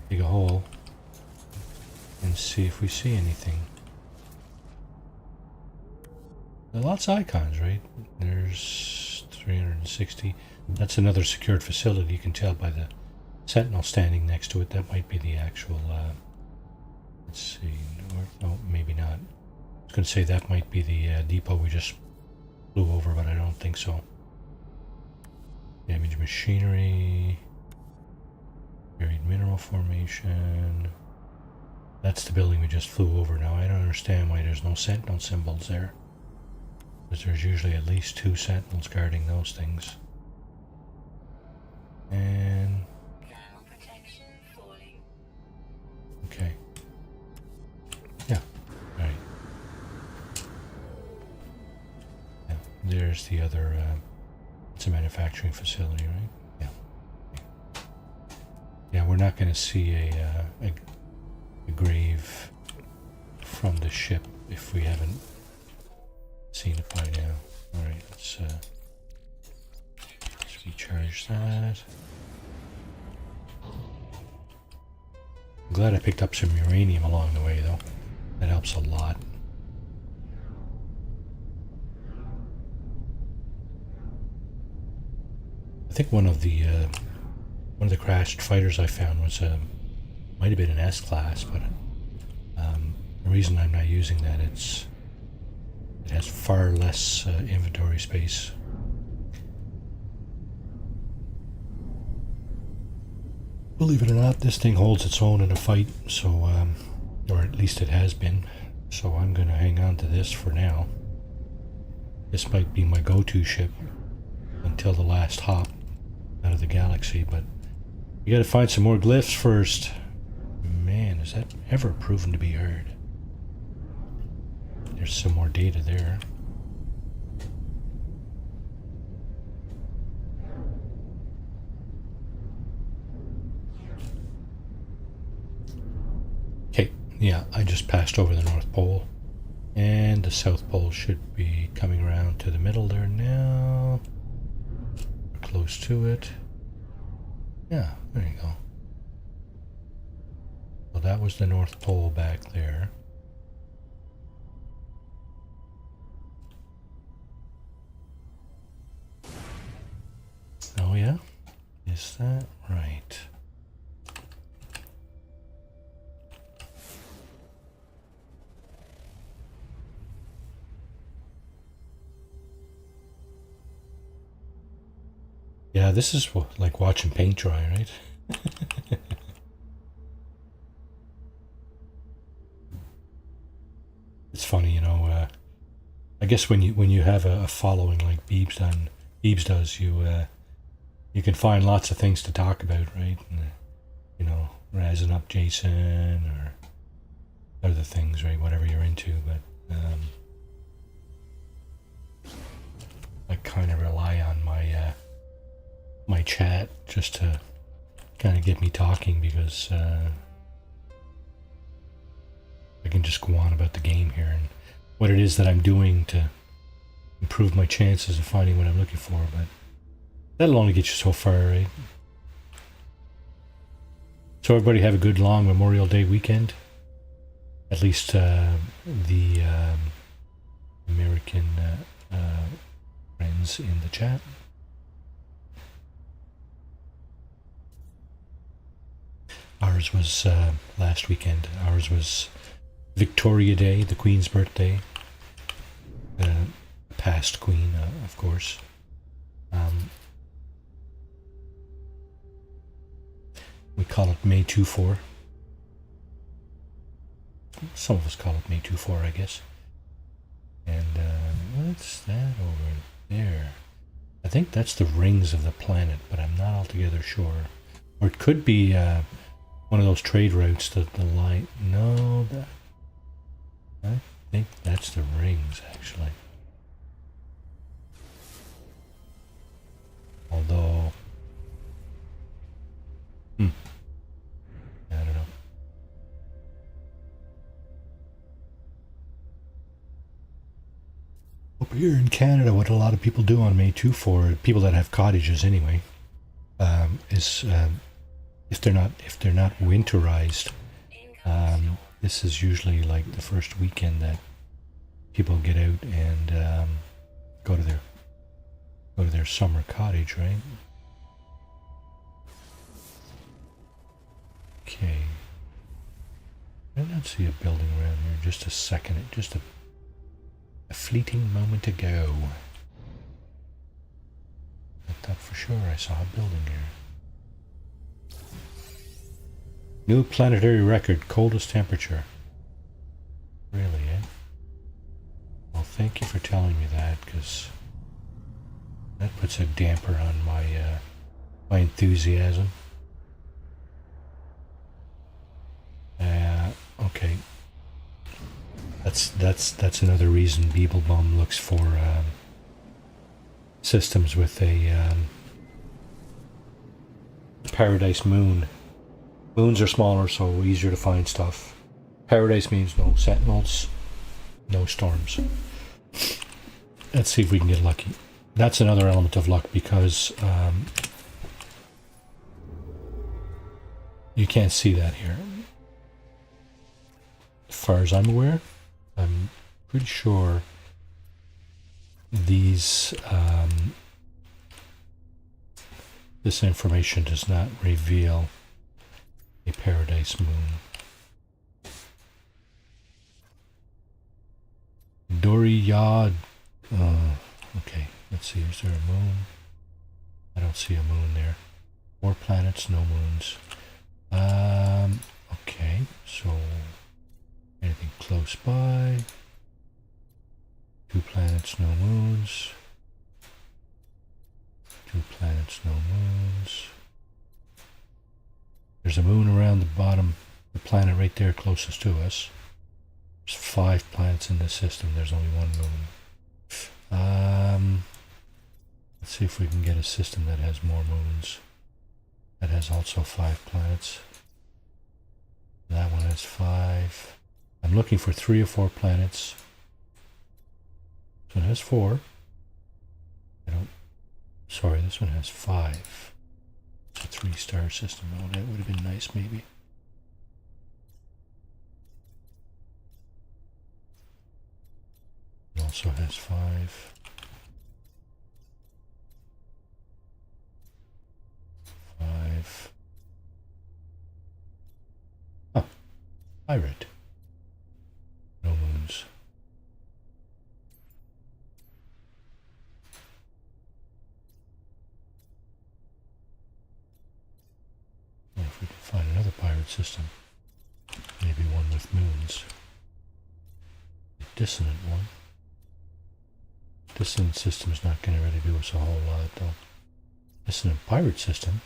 Speaker 1: dig a hole, and see if we see anything. There are lots of icons, right? There's 360. That's another secured facility. You can tell by the sentinel standing next to it. That might be the actual, let's see, no, maybe not. I was going to say that might be the depot we just flew over, but I don't think so. Damaged machinery, buried mineral formation. That's the building we just flew over. Now I don't understand why there's no sentinel symbols there, because there's usually at least 2 sentinels guarding those things. And okay, yeah, all right. Yeah, there's the other. It's a manufacturing facility, right? Yeah. Yeah, we're not going to see a grave from the ship if we haven't seen it by now. All right, let's recharge that. I'm glad I picked up some uranium along the way, though. That helps a lot. I think one of the crashed fighters I found was might have been an S class, but the reason I'm not using that, it has far less inventory space. Believe it or not, this thing holds its own in a fight, so, or at least it has been, so I'm going to hang on to this for now. This might be my go-to ship until the last hop out of the galaxy, but you got to find some more glyphs first. Man, is that ever proven to be hard? There's some more data there. Okay, yeah, I just passed over the North Pole, and the South Pole should be coming around to the middle there now. We're close to it. Yeah, there you go. So that was the North Pole back there. Oh yeah? Is that right? Yeah, this is like watching paint dry, right? It's funny, you know. I guess when you have a following like Beebs does, you can find lots of things to talk about, right? And, you know, razzing up Jason or other things, right? Whatever you're into, but I kind of rely on my my chat just to kind of get me talking, because I can just go on about the game here and what it is that I'm doing to improve my chances of finding what I'm looking for, but that'll only get you so far, right? So everybody have a good long Memorial Day weekend. At least the American friends in the chat. Ours was last weekend. Ours was Victoria Day, the Queen's birthday. Past Queen, of course. We call it May 24. Some of us call it May 24, I guess. And what's that over there? I think that's the rings of the planet, but I'm not altogether sure. Or it could be one of those trade routes that the light. No, that. I think that's the rings, actually. Although, I don't know. Up here in Canada, what a lot of people do on May 24, people that have cottages anyway, is if they're not winterized, this is usually like the first weekend that people get out and go to their summer cottage, right? Okay. I did not see a building around here. Just a second. Just a fleeting moment ago. I thought for sure I saw a building here. New planetary record. Coldest temperature. Really, eh? Well, thank you for telling me that, because that puts a damper on my my enthusiasm. Okay. That's another reason Beeblebum looks for systems with a paradise moon. Moons are smaller, so easier to find stuff. Paradise means no sentinels, no storms. Let's see if we can get lucky. That's another element of luck, because you can't see that here. As far as I'm aware, I'm pretty sure these this information does not reveal a paradise moon. Doriyad. Okay, let's see. Is there a moon? I don't see a moon there. 4 planets, no moons. Okay, so anything close by? 2 planets, no moons. 2 planets, no moons. There's a moon around the bottom, the planet right there closest to us. There's 5 planets in this system. There's only 1 moon. Let's see if we can get a system that has more moons. That has also 5 planets. That one has 5. I'm looking for 3 or 4 planets. This one has 4. Sorry, this one has 5. It's a 3-star system. Oh, that would have been nice, maybe. It also has 5. 5. Oh, pirate. No moons. Well, if we can find another pirate system, maybe one with moons. A dissonant one. Dissonant system's not going to really do us a whole lot, though. This is a pirate system.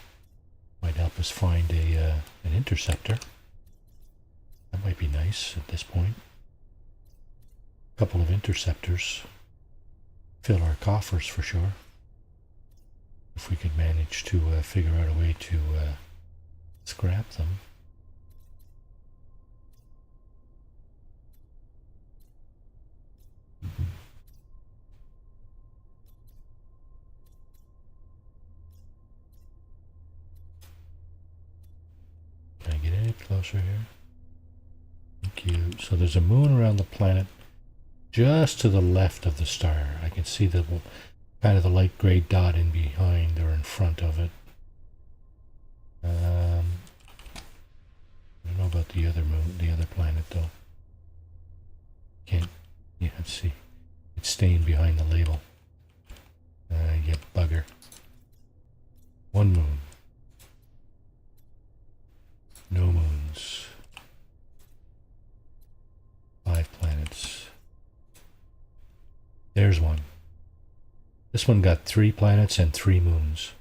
Speaker 1: Might help us find a an interceptor. That might be nice at this point. A couple of interceptors. Fill our coffers for sure. If we could manage to figure out a way to scrap them. Can I get any closer here? Thank you. So there's a moon around the planet just to the left of the star. I can see the kind of the light gray dot in behind or in front of it. I don't know about the other moon, the other planet though. Can't, yeah, let's see. It's staying behind the label. You bugger. One moon. No moons. 5 planets. There's one. This one got 3 planets and 3 moons.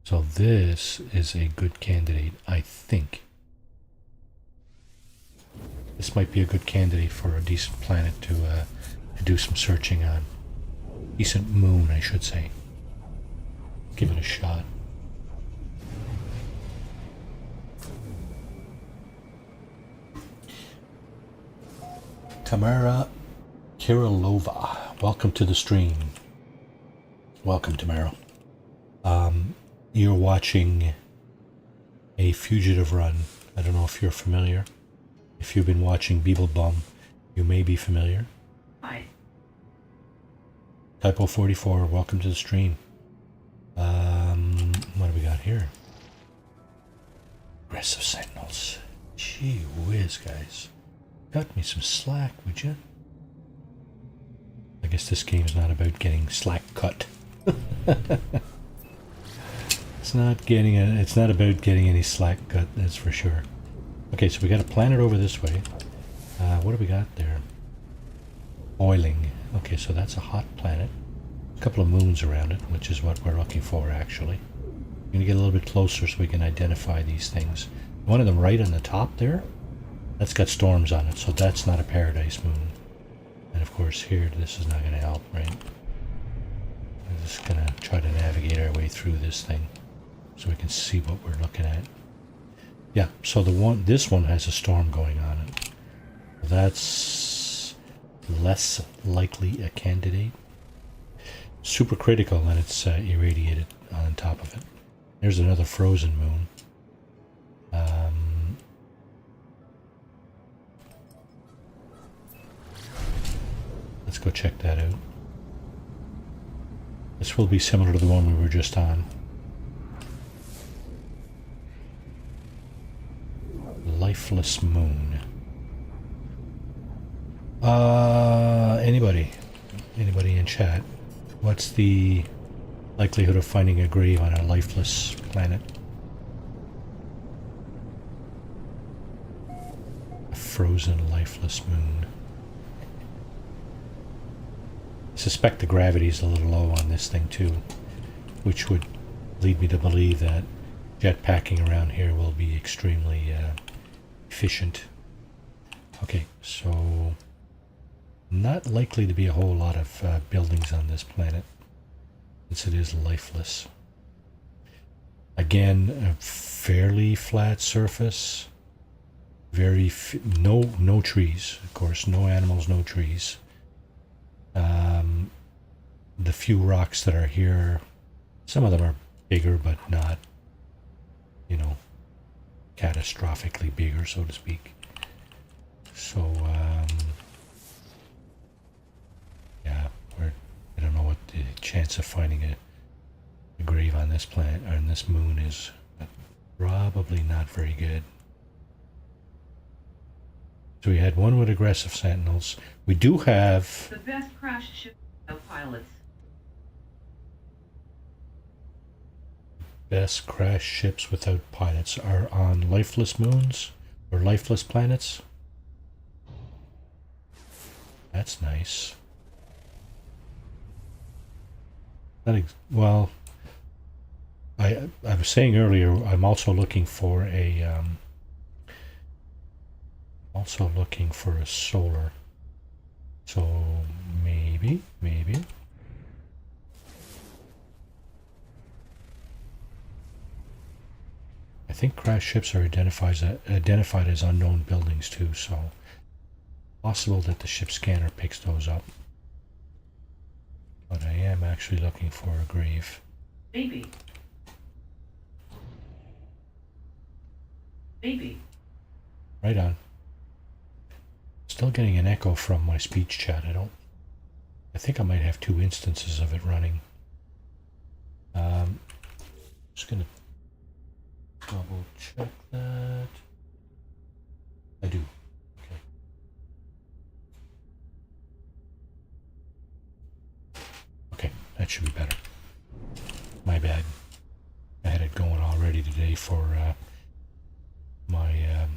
Speaker 1: So this is a good candidate, I think. This might be a good candidate for a decent planet to do some searching on. Decent moon, I should say. Give it a shot. Tamara Kirilova, welcome to the stream. Welcome, Tamara. You're watching a Fugitive run. I don't know if you're familiar. If you've been watching Beeblebum, you may be familiar.
Speaker 2: Hi.
Speaker 1: Typo 44, welcome to the stream. What do we got here? Aggressive Sentinels. Gee whiz, guys. Cut me some slack, would you? I guess this game's not about getting slack cut. It's not about getting any slack cut, that's for sure. Okay, so we got a planet over this way. What do we got there? Boiling. Okay, so that's a hot planet. A couple of moons around it, which is what we're looking for, actually. I'm going to get a little bit closer so we can identify these things. One of them right on the top there, that's got storms on it, so that's not a paradise moon. And of course here, this is not going to help, right? I'm just going to try to navigate our way through this thing so we can see what we're looking at. Yeah, so this one has a storm going on it. That's less likely a candidate. Supercritical, and it's irradiated on top of it. There's another frozen moon. Let's go check that out. This will be similar to the one we were just on. Lifeless moon. Anybody in chat? What's the likelihood of finding a grave on a lifeless planet? A frozen, lifeless moon. I suspect the gravity is a little low on this thing too, which would lead me to believe that jetpacking around here will be extremely efficient. Okay, so not likely to be a whole lot of buildings on this planet, since it is lifeless. Again, a fairly flat surface. No trees, of course, no animals, no trees. The few rocks that are here, some of them are bigger, but not, you know, catastrophically bigger, so to speak. So, yeah, I don't know what the chance of finding a grave on this planet or on this moon is, but probably not very good. So we had one with aggressive sentinels. We do have
Speaker 2: The best crash ship pilots.
Speaker 1: best crash ships without pilots are on lifeless moons or lifeless planets. That's nice. Well, I was saying earlier, I'm also looking for a solar. So maybe. I think crashed ships are identified as unknown buildings too, so possible that the ship scanner picks those up. But I am actually looking for a grave.
Speaker 2: Maybe.
Speaker 1: Right on. Still getting an echo from my speech chat. I think I might have 2 instances of it running. Just gonna double check that. I do. Okay. Okay, that should be better. My bad. I had it going already today for my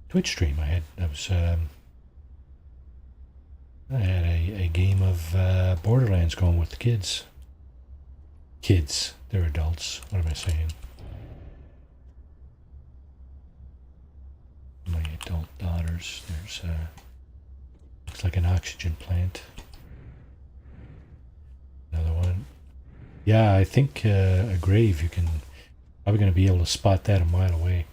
Speaker 1: Twitch stream. I had a game of Borderlands going with the kids. Kids, they're adults. What am I saying? My adult daughters. There's looks like an oxygen plant. Another one. Yeah, I think a grave, you can probably going to be able to spot that a mile away.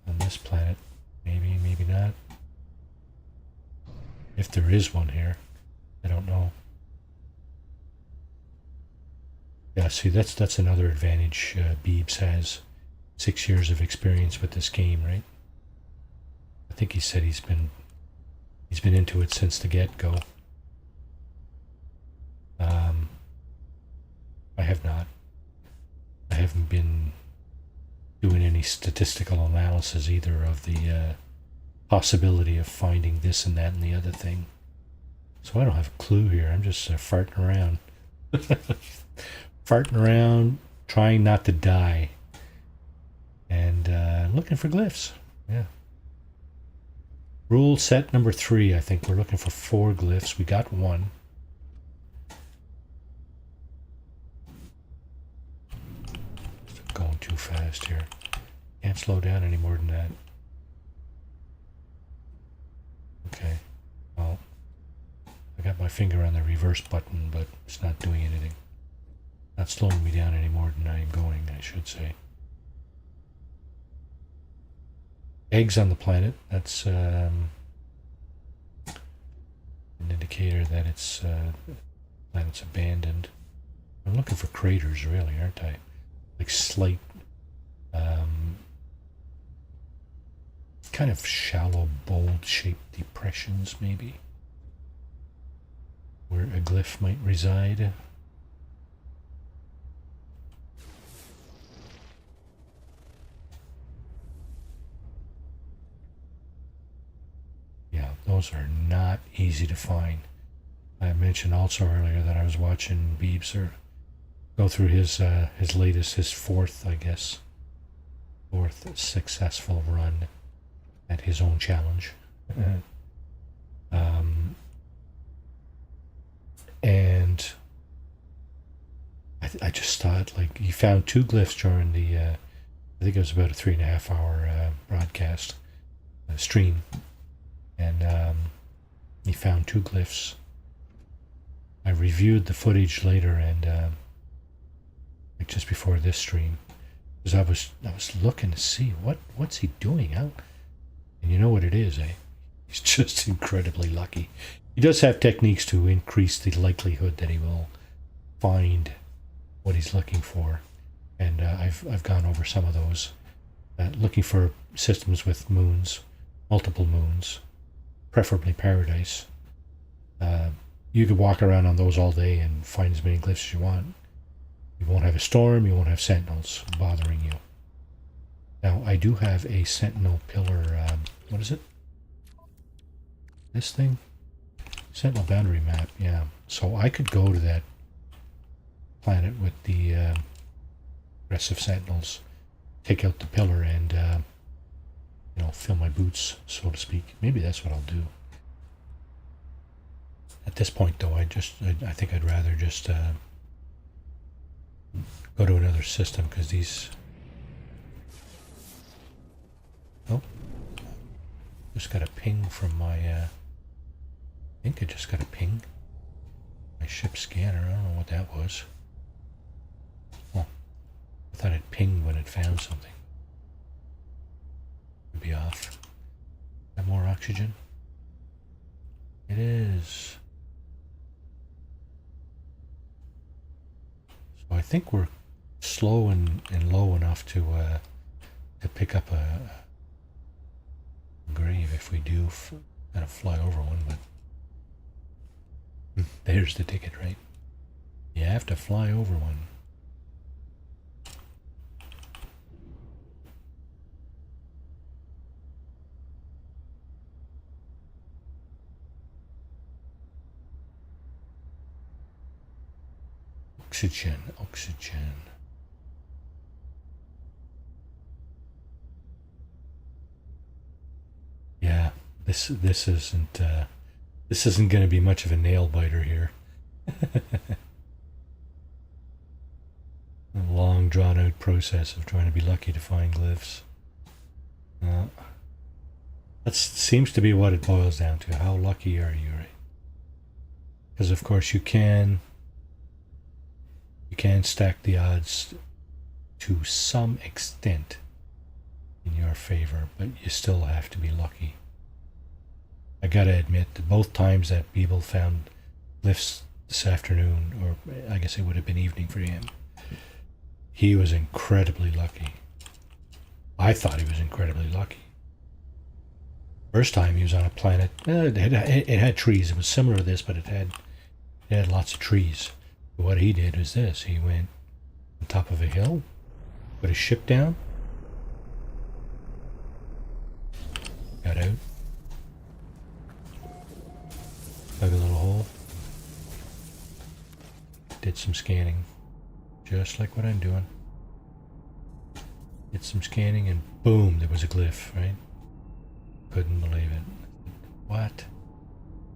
Speaker 1: On this planet, maybe not. If there is one here, I don't know. Yeah, see, that's another advantage Beebs has. 6 years of experience with this game, right? I think he said he's been into it since the get-go. I have not. I haven't been doing any statistical analysis either of the possibility of finding this and that and the other thing. So I don't have a clue here. I'm just farting around. Farting around, trying not to die. And looking for glyphs. Yeah. Rule set number 3, I think we're looking for 4 glyphs. We got 1. Going too fast here. Can't slow down any more than that. Okay. Well, I got my finger on the reverse button, but it's not doing anything. Not slowing me down any more than I am going, I should say. Eggs on the planet. That's an indicator that it's planet's abandoned. I'm looking for craters, really, aren't I? Like slight, kind of shallow, bowl-shaped depressions, maybe, where a glyph might reside. Yeah, those are not easy to find. I mentioned also earlier that I was watching Beebs go through his latest, his fourth successful run at his own challenge. And I just thought, like, he found 2 glyphs during the, I think it was about a 3.5 hour broadcast stream. And he found 2 glyphs. I reviewed the footage later and like just before this stream, because I was looking to see what's he doing out, and you know what it is, eh? He's just incredibly lucky. He does have techniques to increase the likelihood that he will find what he's looking for, and I've gone over some of those. Looking for systems with moons, multiple moons, preferably paradise. You could walk around on those all day and find as many glyphs as you want. You won't have a storm, you won't have sentinels bothering you. Now, I do have a sentinel pillar, what is it? This thing? Sentinel boundary map, yeah. So I could go to that planet with the aggressive sentinels, take out the pillar and, you know, fill my boots, so to speak. Maybe that's what I'll do. At this point, though, I think I'd rather just go to another system because these... Oh. Just got a ping from my... I think I just got a ping. My ship scanner. I don't know what that was. Oh. I thought it pinged when it found something. Could be off. Got more oxygen? It is. So I think we're slow and low enough to pick up a grave if we do kind of fly over one, but there's the ticket, right? You have to fly over one. Oxygen, oxygen. Yeah, this isn't going to be much of a nail biter here. A long drawn out process of trying to be lucky to find glyphs. That seems to be what it boils down to. How lucky are you, right? Because of course you can stack the odds to some extent in your favor, but you still have to be lucky. I gotta admit that both times that Beeble found glyphs this afternoon, or I guess it would have been evening for him, he was incredibly lucky. I thought he was incredibly lucky. First time he was on a planet, it had trees. It was similar to this, but it had lots of trees. What he did was this. He went on top of a hill, put his ship down, got out, dug a little hole, did some scanning, just like what I'm doing. Did some scanning and boom, there was a glyph, right? Couldn't believe it. What?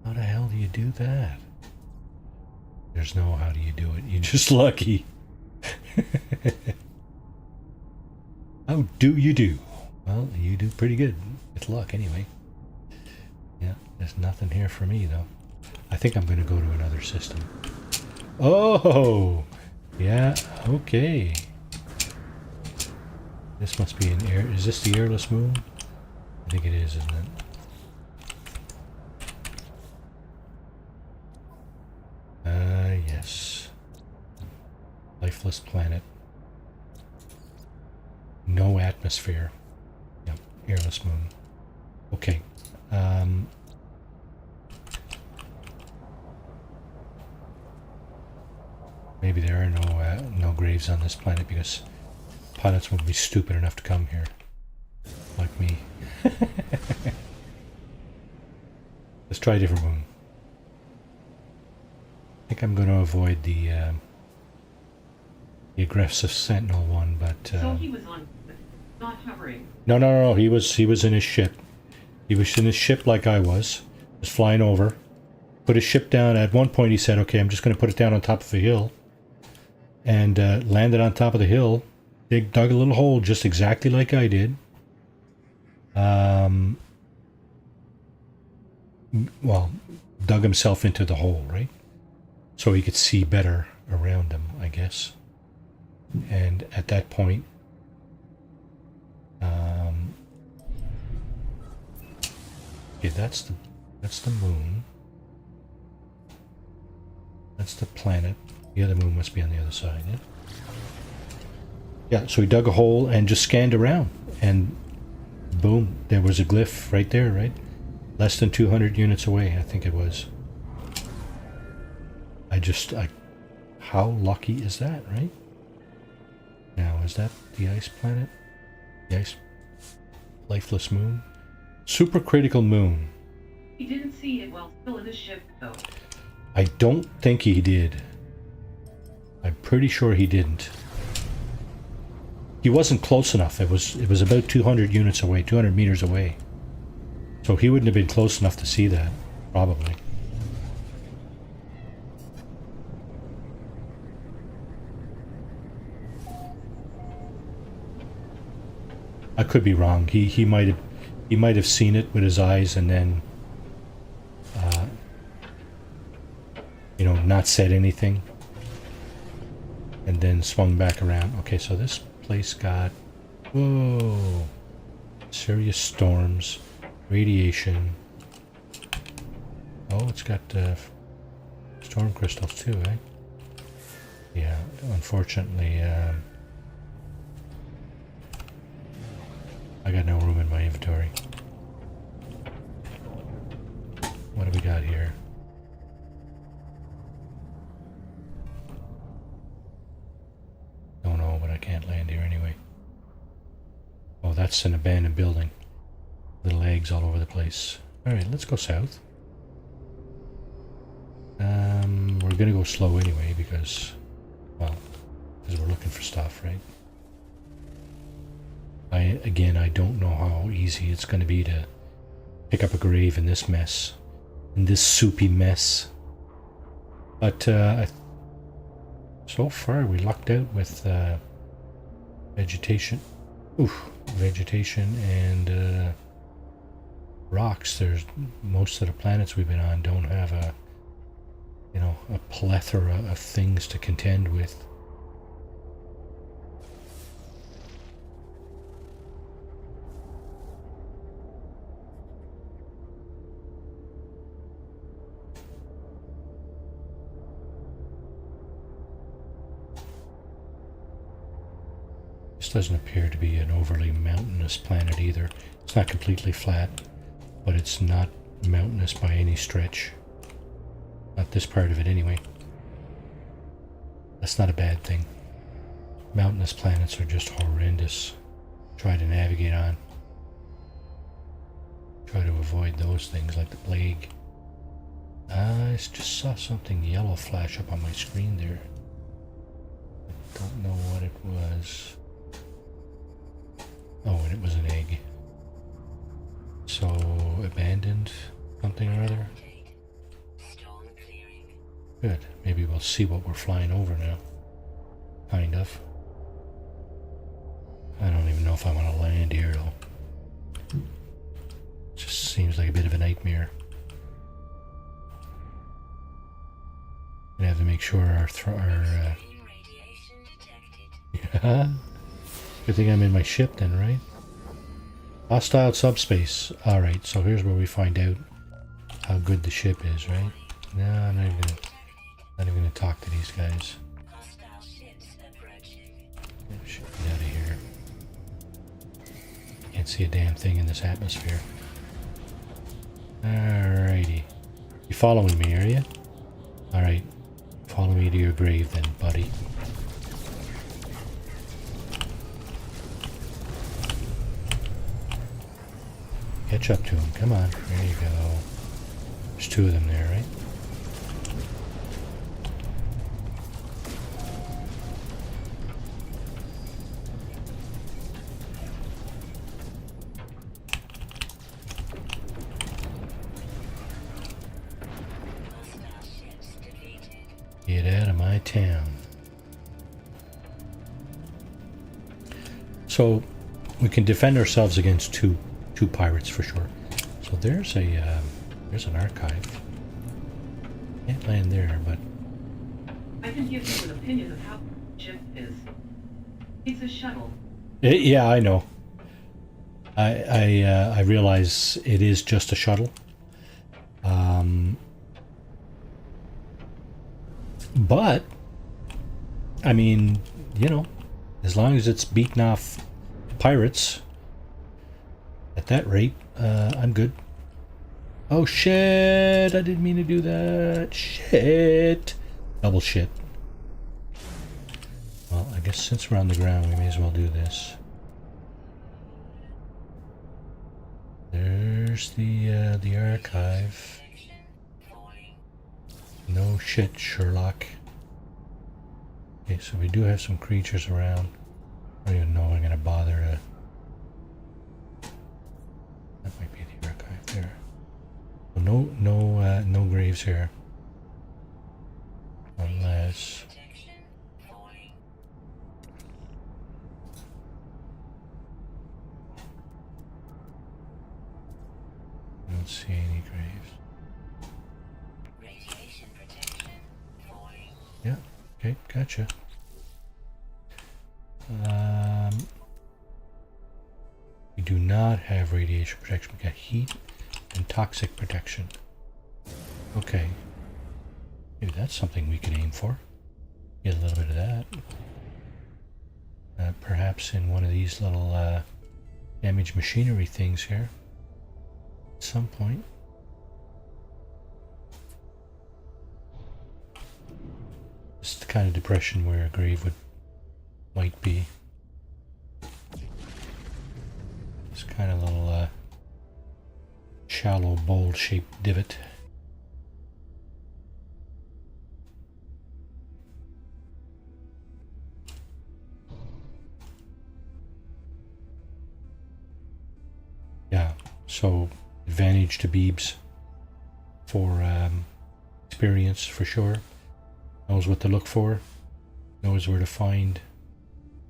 Speaker 1: How the hell do you do that? There's no how do you do it. You're just lucky. How do you do? Well, you do pretty good. With luck, anyway. Yeah, there's nothing here for me, though. I think I'm going to go to another system. Oh! Yeah, okay. This must be an air... Is this the airless moon? I think it is, isn't it? Yes. Lifeless planet. No atmosphere. Yep, airless moon. Okay. Maybe there are no graves on this planet because pilots wouldn't be stupid enough to come here. Like me. Let's try a different moon. I think I'm going to avoid the aggressive Sentinel one, but
Speaker 2: so he was on, not hovering.
Speaker 1: No. He was in his ship. He was in his ship like I was flying over. Put his ship down. At one point, he said, "Okay, I'm just going to put it down on top of a hill," and landed on top of the hill. They dug a little hole, just exactly like I did. Well, dug himself into the hole, right? So he could see better around him, I guess. And at that point, okay, that's the moon. That's the planet. The other moon must be on the other side. Yeah. So he dug a hole and just scanned around, and boom, there was a glyph right there, right? Less than 200 units away, I think it was. How lucky is that, right? Now, is that the ice planet? The ice lifeless moon? Supercritical moon.
Speaker 2: He didn't see it while still in his ship, though.
Speaker 1: I don't think he did. I'm pretty sure he didn't. He wasn't close enough. It was about 200 units away, 200 meters away. So he wouldn't have been close enough to see that, probably. I could be wrong. He might have seen it with his eyes and then you know, not said anything and then swung back around. Okay, so this place got, whoa, serious storms, radiation. Oh, it's got storm crystals too, eh? Yeah, unfortunately, I got no room in my inventory. What do we got here? Don't know, but I can't land here anyway. Oh, that's an abandoned building. Little eggs all over the place. Alright, let's go south. We're gonna go slow anyway because, well, because we're looking for stuff, right? I don't know how easy it's gonna be to pick up a grave in this mess. In this soupy mess. But, so far we lucked out with, vegetation. Oof, vegetation and, rocks. There's most of the planets we've been on don't have a, you know, a plethora of things to contend with. This doesn't appear to be an overly mountainous planet either. It's not completely flat, but it's not mountainous by any stretch. Not this part of it anyway. That's not a bad thing. Mountainous planets are just horrendous. Try to navigate on. Try to avoid those things like the plague. I just saw something yellow flash up on my screen there. I don't know what it was. Oh, and it was an egg. So, abandoned something or other. Good. Maybe we'll see what we're flying over now. Kind of. I don't even know if I want to land here though. Just seems like a bit of a nightmare. Gonna have to make sure our yeah. Good thing I'm in my ship then, right? Hostile subspace. Alright, so here's where we find out how good the ship is, right? No, I'm not even gonna talk to these guys. Get out of here. Can't see a damn thing in this atmosphere. Alrighty. You following me, are you? Alright. Follow me to your grave then, buddy. Catch up to him. Come on. There you go. There's two of them there, right? Get out of my town. So we can defend ourselves against two pirates for sure. So there's an archive. Can't land there, but
Speaker 2: I can give you an opinion of how the ship is. It's a shuttle.
Speaker 1: Yeah, I know. I realize it is just a shuttle. But I mean, you know, as long as it's beating off pirates at that rate, I'm good. Oh shit, I didn't mean to do that. Shit. Double shit. Well, I guess since we're on the ground, we may as well do this. There's the archive. No shit, Sherlock. Okay, so we do have some creatures around. I don't even know if I'm gonna bother to. That might be the archive there. Well, no graves here. Unless. don't see any graves.
Speaker 3: Radiation protection falling.
Speaker 1: Yeah, okay, gotcha. We do not have radiation protection. We got heat and toxic protection. Okay. Maybe that's something we could aim for. Get a little bit of that. Perhaps in one of these little damaged machinery things here. At some point. This is the kind of depression where a grave might be. This kind of little shallow bowl-shaped divot. Yeah, so advantage to Beebs for experience for sure. Knows what to look for, knows where to find.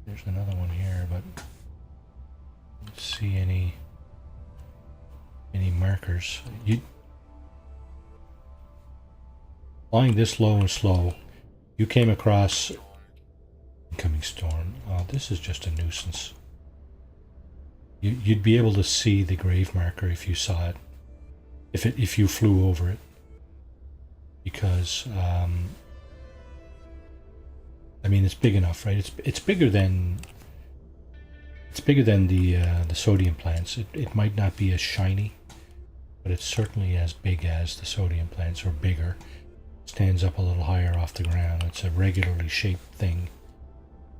Speaker 1: There's another one here, but I don't see any markers. Flying this low and slow, you came across incoming storm. Oh, this is just a nuisance. You'd be able to see the grave marker if you saw it, if you flew over it, because I mean it's big enough, right? It's bigger than the sodium plants. It might not be as shiny, but it's certainly as big as the sodium plants, or bigger. Stands up a little higher off the ground. It's a regularly shaped thing.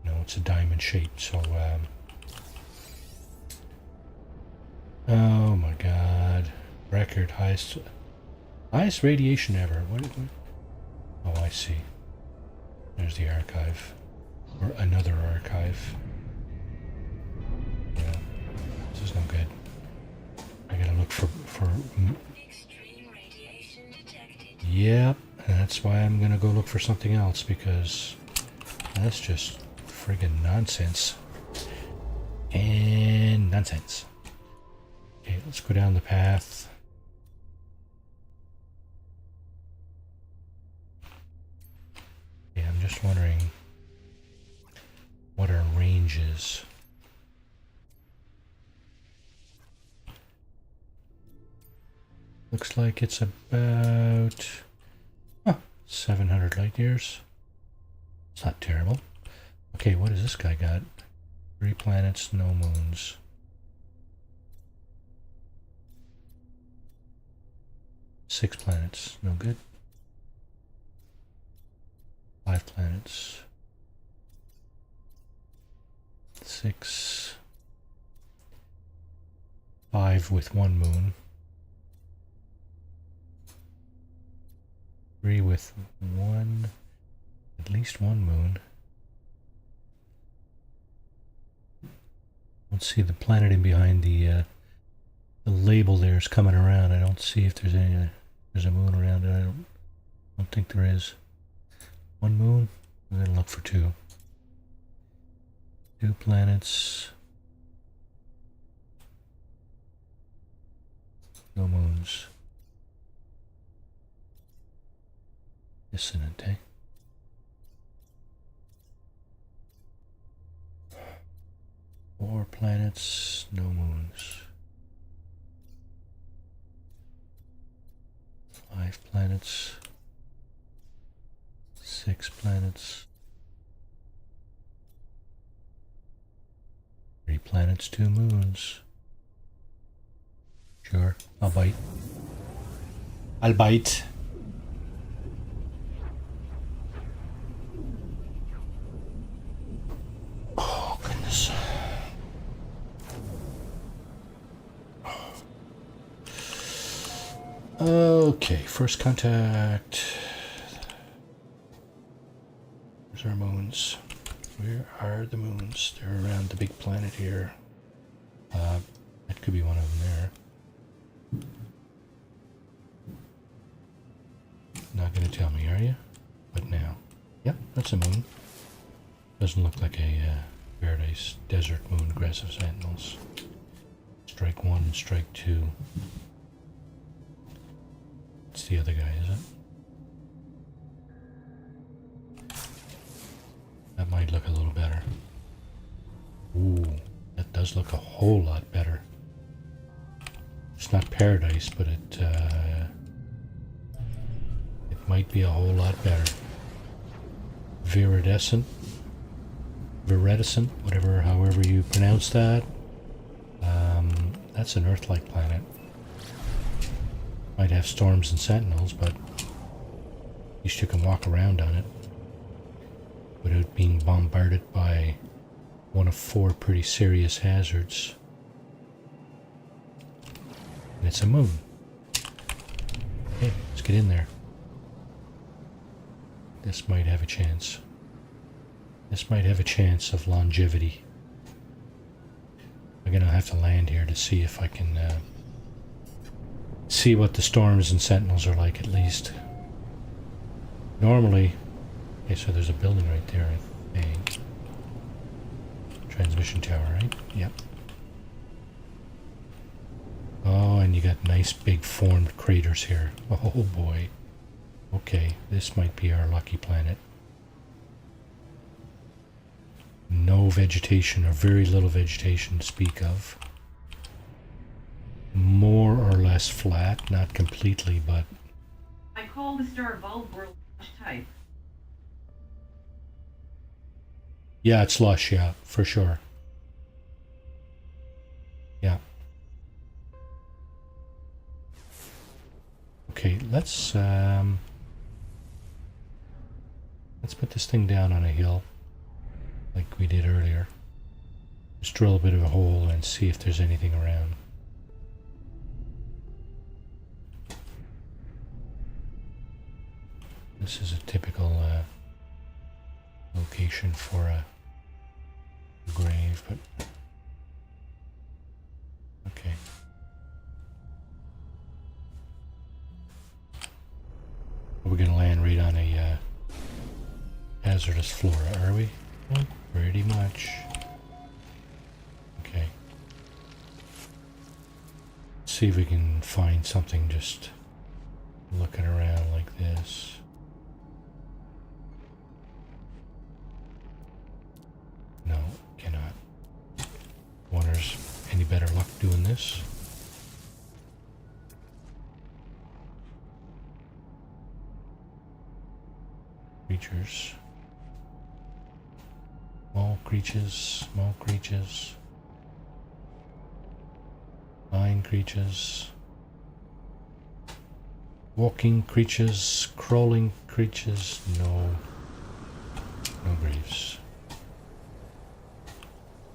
Speaker 1: You know, it's a diamond shape. So. Oh my god. Record highest radiation ever. What? Oh, I see. There's the archive. Or another archive. Yeah. This is no good. I gotta look for
Speaker 3: Extreme radiation detected.
Speaker 1: Yep. That's why I'm gonna go look for something else, because that's just friggin' nonsense. And nonsense. Okay, let's go down the path. Yeah, I'm just wondering what our range is. Looks like it's about 700 light years. It's not terrible. Okay, what has this guy got? 3 planets, no moons. 6 planets, no good. 5 planets. 6. 5 with 1 moon. 3 with 1, at least 1 moon. Let's see, the planet in behind the label there is coming around. I don't see if there's any. There's a moon around it. I don't think there is. 1 moon. I'm gonna look for 2. 2 planets. No moons. Dissonant, eh? Four planets, no moons. 5 planets. 6 planets. 3 planets, 2 moons. Sure, I'll bite. I'll bite. Oh, goodness. Okay, first contact. Where's our moons? Where are the moons? They're around the big planet here. That could be one of them there. Not going to tell me, are you? But now. Yep, that's a moon. Doesn't look like a Paradise Desert moon. Aggressive Sentinels. Strike 1 and strike 2. That's the other guy, is it? That might look a little better. Ooh, that does look a whole lot better. It's not paradise, but it might be a whole lot better. Viridescent, whatever, however you pronounce that. That's an Earth-like planet. Might have storms and sentinels, but at least you can walk around on it without being bombarded by one of 4 pretty serious hazards. And it's a moon. Okay, let's get in there. This might have a chance. This might have a chance of longevity. I'm gonna have to land here to see if I can see what the storms and sentinels are like, at least. Normally, okay, so there's a building right there, I think. Transmission tower, right? Yep. Oh, and you got nice big formed craters here. Oh boy. Okay, this might be our lucky planet. No vegetation, or very little vegetation to speak of. More or less flat, not completely, but...
Speaker 2: I call the star Volworld type.
Speaker 1: Yeah, it's lush, yeah, for sure. Yeah. Okay, let's put this thing down on a hill, like we did earlier. Just drill a bit of a hole and see if there's anything around. This is a typical location for a grave, but okay. We're gonna land right on a hazardous flora, are we? Well, pretty much. Okay. Let's see if we can find something just looking around like this. No, cannot. Wonders any better luck doing this? Creatures. Small creatures, small creatures. Flying creatures. Walking creatures, crawling creatures. No. No graves.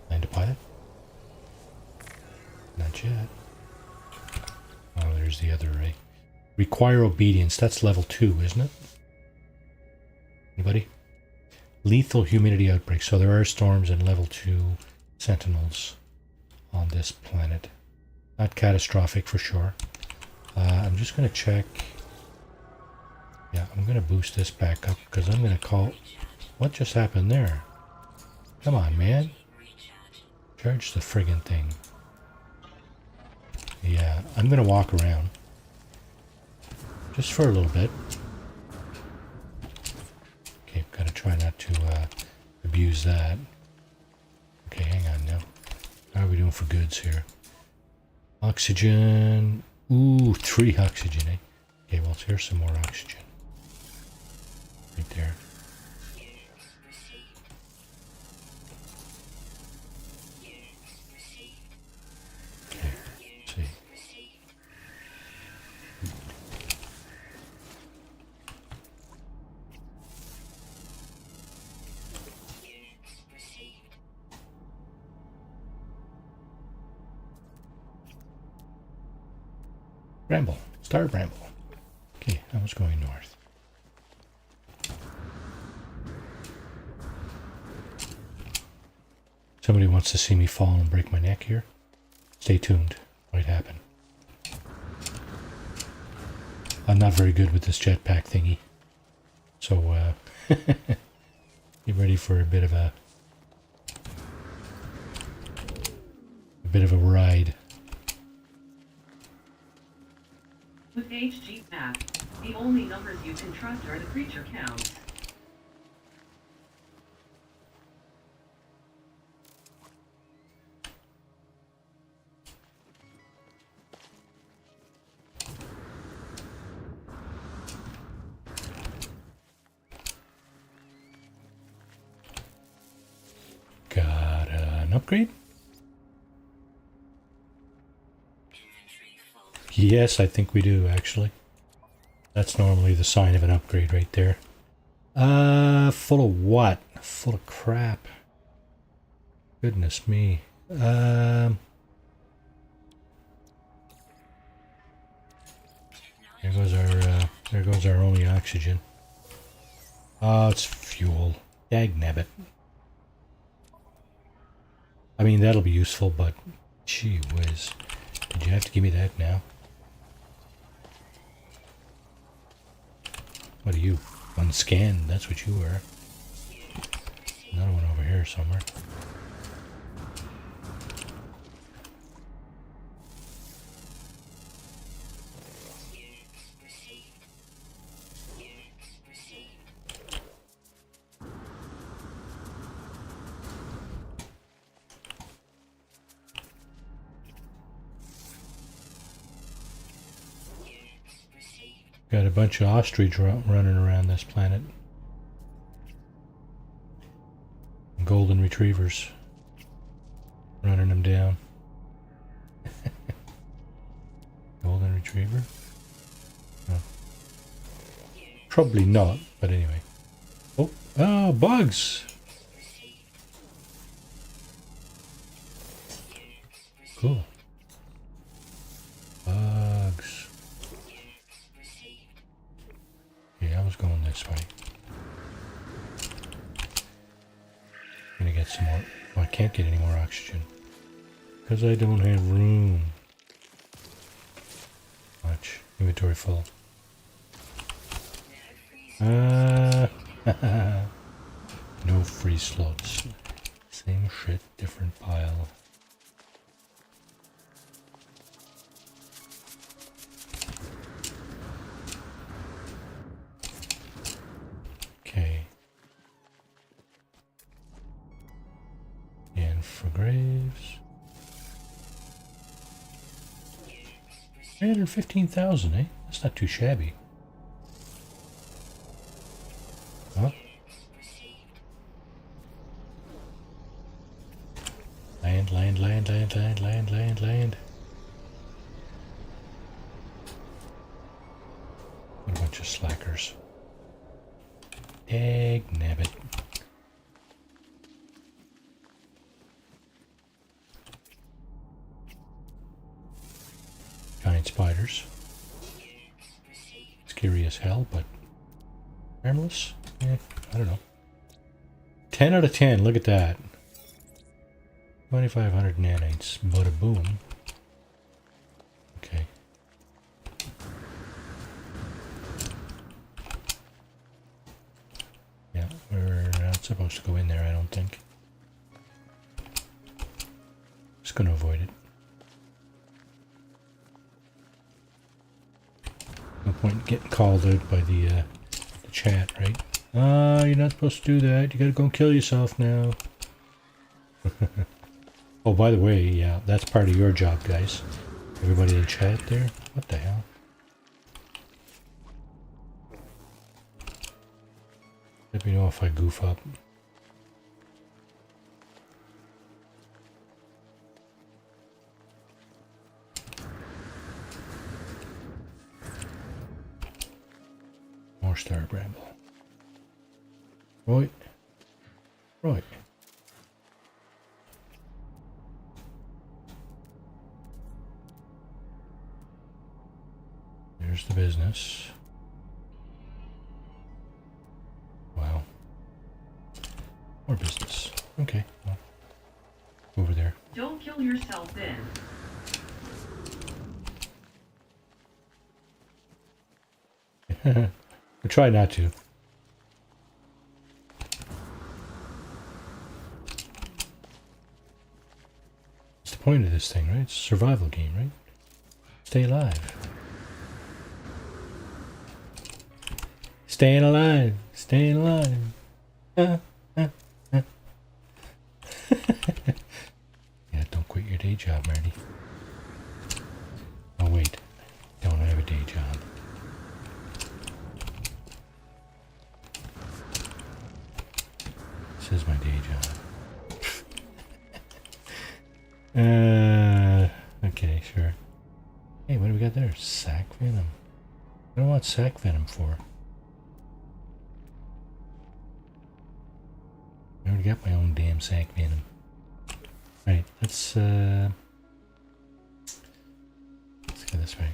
Speaker 1: Land a pilot? Not yet. Oh, there's the other ray. Require obedience. That's level 2, isn't it? Anybody? Lethal humidity outbreak. So there are storms in level 2 sentinels on this planet. Not catastrophic for sure. I'm just going to check. Yeah, I'm going to boost this back up because I'm going to call... What just happened there? Come on, man. Charge the friggin' thing. Yeah, I'm going to walk around. Just for a little bit. Okay, gotta try not to abuse that. Okay, hang on now. How are we doing for goods here? Oxygen. Ooh, 3 oxygen, eh? Okay, well, here's some more oxygen. Right there. Okay, let's see. Bramble. Star Bramble. Okay, I was going north. Somebody wants to see me fall and break my neck here. Stay tuned. Might happen. I'm not very good with this jetpack thingy. So, get ready for a bit of a ride.
Speaker 2: With HG map. The only numbers you can trust are the creature counts.
Speaker 1: Got an upgrade?
Speaker 3: Inventory full.
Speaker 1: Yes, I think we do, actually. That's normally the sign of an upgrade right there. Full of what? Full of crap. Goodness me. There goes our only oxygen. Oh, it's fuel. Dagnabbit. I mean, that'll be useful, but gee whiz. Did you have to give me that now? What are you? Unscanned, that's what you were. Another one over here somewhere.
Speaker 3: Units received. Units received. Units received.
Speaker 1: Got a bunch of ostrich running around this planet. Golden retrievers. Running them down. Golden retriever? No. Probably not, but anyway. Oh, oh, bugs! Cool. Bugs. Yeah, I was going this way. Gonna get some more. Oh, I can't get any more oxygen. Because I don't have room. Much. Inventory full. No free slots. Same shit, different pile. Okay. And for graves. 315,000, eh? That's not too shabby. Huh? Land, land, land, land, land, land, land, land. What a bunch of slackers. Dagnabbit. Giant spiders. Scary as hell, but harmless? I don't know. 10 out of 10, look at that. 2,500 nanites. Bada boom. Okay. Yeah, we're not supposed to go in there, I don't think. Just gonna avoid it. No point in getting called out by the chat, right? Ah, you're not supposed to do that. You gotta go and kill yourself now. Oh, by the way, yeah, that's part of your job, guys. Everybody in chat there? What the hell? Let me know if I goof up. More star bramble. Right. Right. There's the business. Wow. More business. Okay. Well, over there.
Speaker 2: Don't kill yourself then.
Speaker 1: We try not to. What's the point of this thing, right? It's a survival game, right? Stay alive. Staying alive. Staying alive. Uh, uh, uh. Yeah, don't quit your day job, Marty. Oh, wait. Don't have a day job. This is my day job. Okay, sure. Hey, what do we got there? Sac venom. I don't want sac venom for. I already got my own damn sac venom. Right, let's go this way.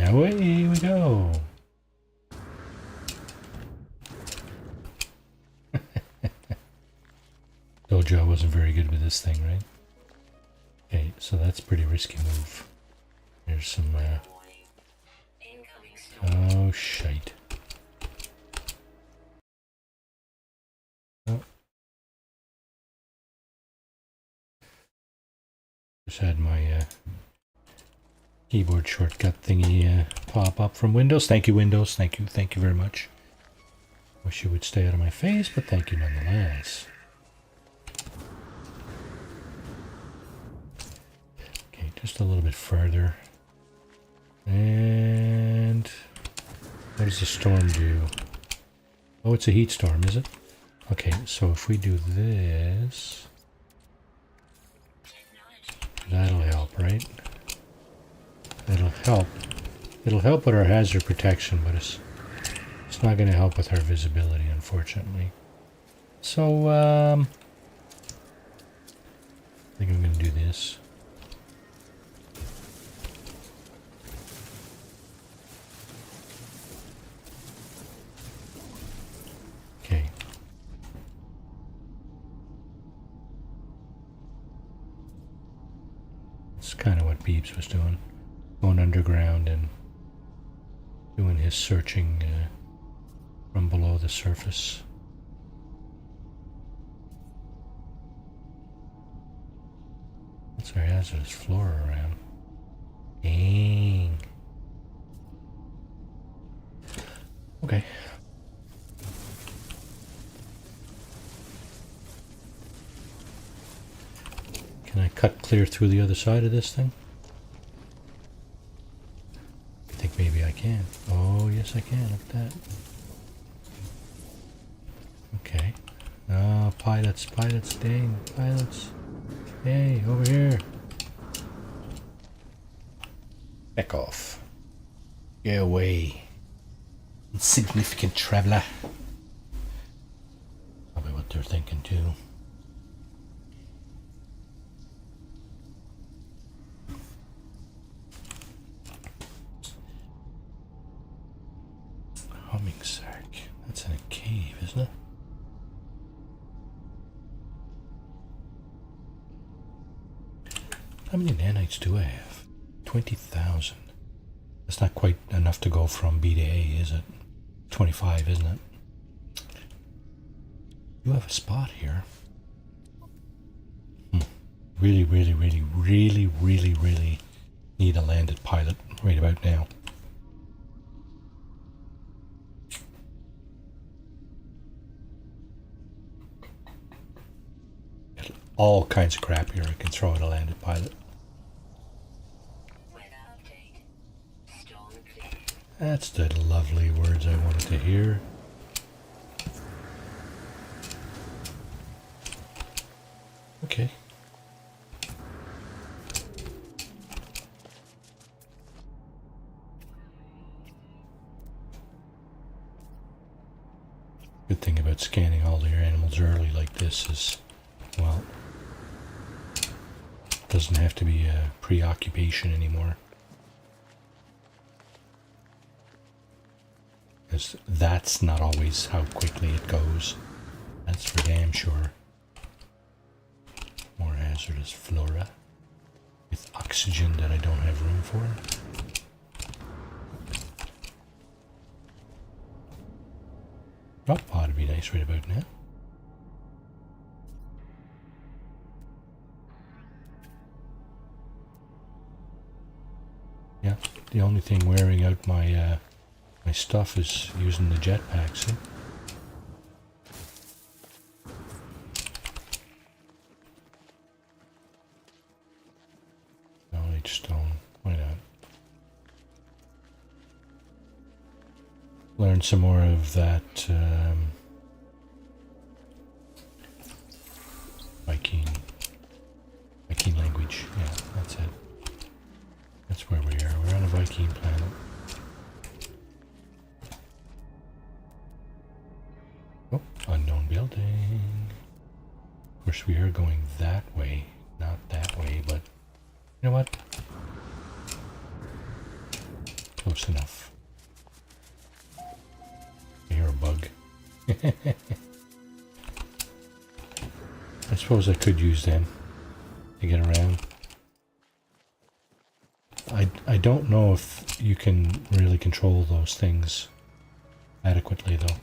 Speaker 1: Away we go. Told you I wasn't very good with this thing, right? Okay, so that's a pretty risky move. There's some, oh, shite. Oh. Just had my, keyboard shortcut thingy, pop up from Windows. Thank you, Windows. Thank you very much. Wish you would stay out of my face, but thank you nonetheless. Okay, just a little bit further. And what does the storm do? Oh, it's a heat storm, is it? Okay, so if we do this, that'll help, right? It'll help. It'll help with our hazard protection, but it's not going to help with our visibility, unfortunately. So, I think I'm going to do this. Okay. That's kind of what Beebs was doing. Going underground and doing his searching from below the surface. What's our hazardous flora around? Dang. Okay. Can I cut clear through the other side of this thing? I think maybe I can. Oh, yes I can. Look at that. Okay. Oh, pilots, dang, pilots. Hey, over here. Back off. Get away. Insignificant traveler. Probably what they're thinking too. Humming sack. That's in a cave, isn't it? How many nanites do I have? 20,000. That's not quite enough to go from B to A, is it? 25, isn't it? You have a spot here. Really need a landed pilot right about now. All kinds of crap here I can throw at a landed pilot. That's the lovely words I wanted to hear. Okay. Good thing about scanning all your animals early like this is, well, it doesn't have to be a preoccupation anymore. Because that's not always how quickly it goes. That's for damn sure. More hazardous flora with oxygen that I don't have room for. Drop pod would be nice right about now. Yeah, the only thing wearing out my my stuff is using the jetpack, see? Knowledge stone, why not? Learn some more of that Viking language. Yeah, that's it. That's where we are. We're on a Viking planet. Oh, unknown building. Of course, we are going that way, not that way, but you know what? Close enough. I hear a bug. I suppose I could use them to get around. I don't know if you can really control those things adequately, though.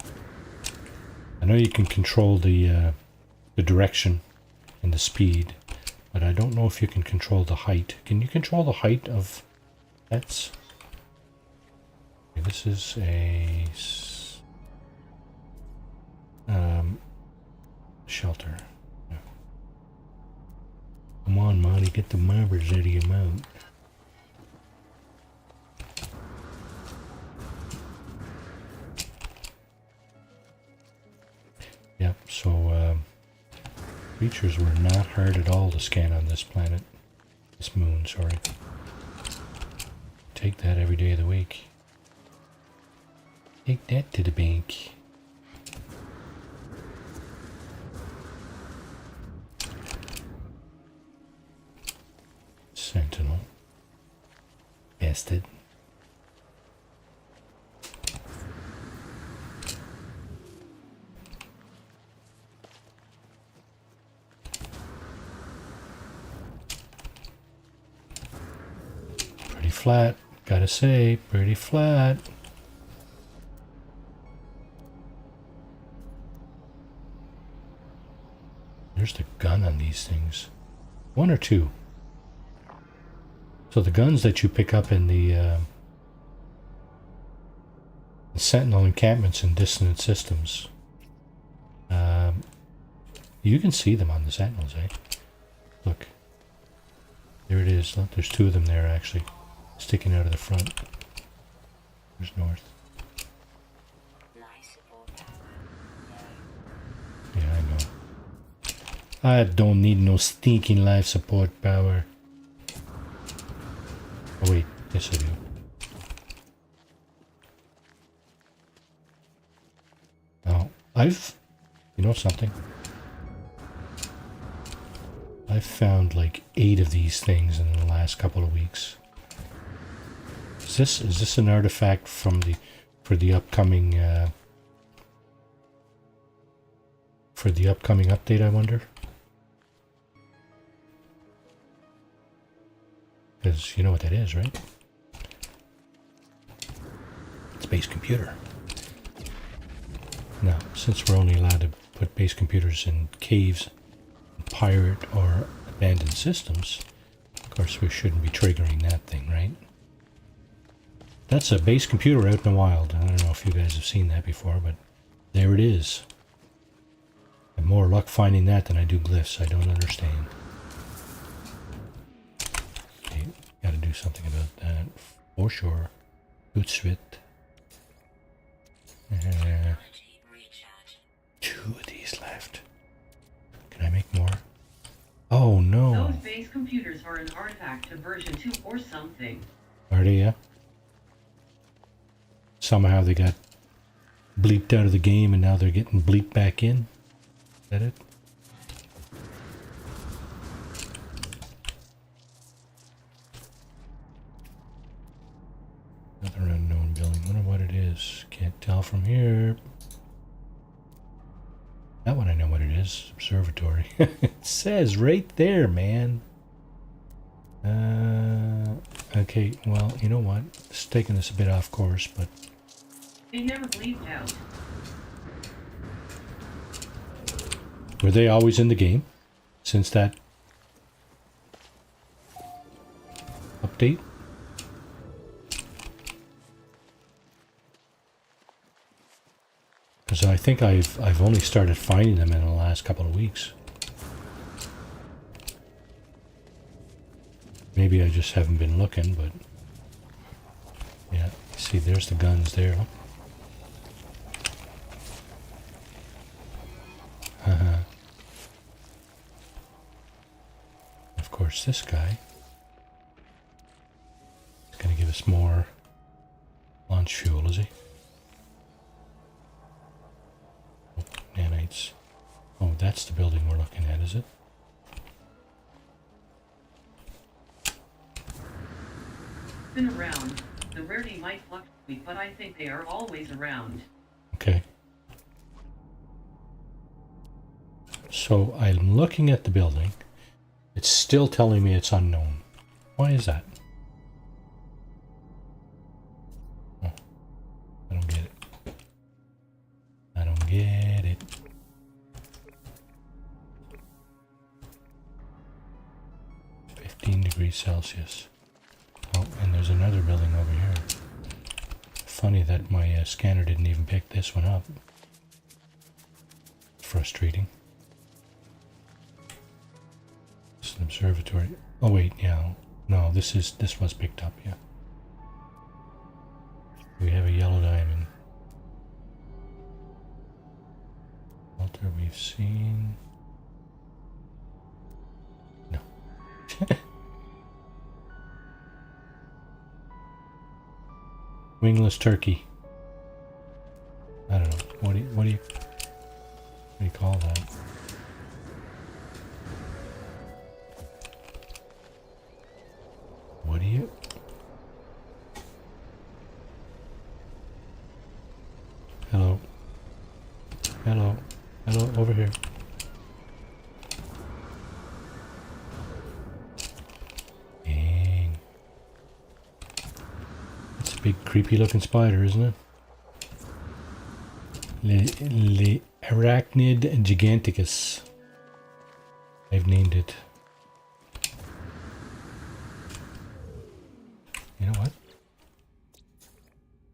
Speaker 1: I know you can control the direction and the speed, but I don't know if you can control the height. Can you control the height of pets? Okay, this is a shelter. Yeah. Come on, Marty, get the marbles out of your mouth. Yep, so creatures were not hard at all to scan on this planet. This moon, sorry. Take that every day of the week. Take that to the bank. Sentinel. Bastard. Pretty flat, gotta say, pretty flat. There's the gun on these things. One or two. So the guns that you pick up in the Sentinel encampments and dissonant systems, you can see them on the Sentinels, eh? Look. There it is. Look, there's two of them there, actually, sticking out of the front. There's north. Yeah, I know. I don't need no stinking life support power. Oh wait, yes I do. Now, you know something? I've found like 8 of these things in the last couple of weeks. Is this an artifact from for the upcoming update, I wonder? Because you know what that is, right? It's base computer. Now, since we're only allowed to put base computers in caves, pirate or abandoned systems, of course we shouldn't be triggering that thing, right? That's a base computer out in the wild. I don't know if you guys have seen that before, but there it is. I have more luck finding that than I do glyphs. I don't understand. Okay, gotta do something about that for sure. Good sweat. 2 of these left. Can I make more? Oh no.
Speaker 2: Those base computers are an artifact to version 2 or something.
Speaker 1: Are they, yeah? Somehow they got bleeped out of the game and now they're getting bleeped back in. Is that it? Another unknown building. Wonder what it is. Can't tell from here. That one I know what it is. Observatory. It says right there, man. Okay, well, you know what? It's taking us a bit off course, but...
Speaker 2: They never bleeped out.
Speaker 1: Were they always in the game? Since that... update? I think I've only started finding them in the last couple of weeks. Maybe I just haven't been looking, but yeah. See, there's the guns there. Of course, this guy is going to give us more launch fuel, is he? Oh, nanites. Oh, that's the building we're looking at, is it?
Speaker 2: Been around. The rarity might fluctuate, but I think they are always around.
Speaker 1: Okay. So I'm looking at the building. It's still telling me it's unknown. Why is that? Oh, I don't get it. I don't get it. °15. Oh, and there's another building over here. Funny that my scanner didn't even pick this one up. Frustrating. It's an observatory. Oh wait, yeah. No, this was picked up, yeah. We have a yellow diamond. Altar we've seen. No. Wingless turkey. I don't know. What do you call that? What do you? Hello. Hello. Hello, over here. Dang. That's a big creepy looking spider, isn't it? Le Arachnid giganticus. I've named it. You know what?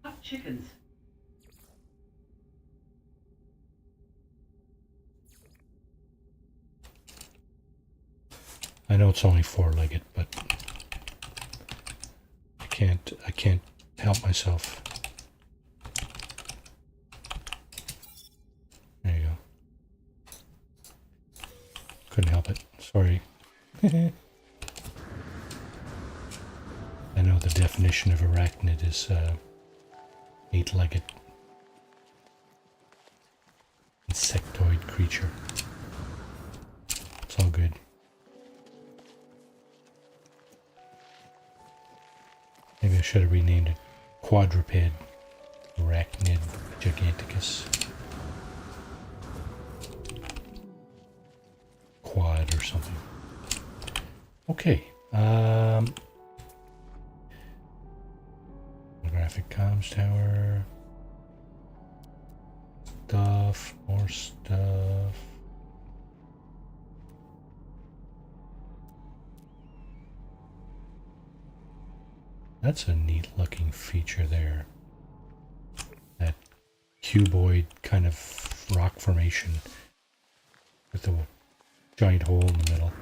Speaker 2: Hot chickens.
Speaker 1: I know it's only four-legged, but I can't help myself. There you go. Couldn't help it. Sorry. I know the definition of arachnid is eight-legged insectoid creature. It's all good. Maybe I should have renamed it quadruped arachnid giganticus. Quad or something. Okay. Graphic comms tower. Stuff. More stuff. That's a neat looking feature there. That cuboid kind of rock formation with a giant hole in the middle.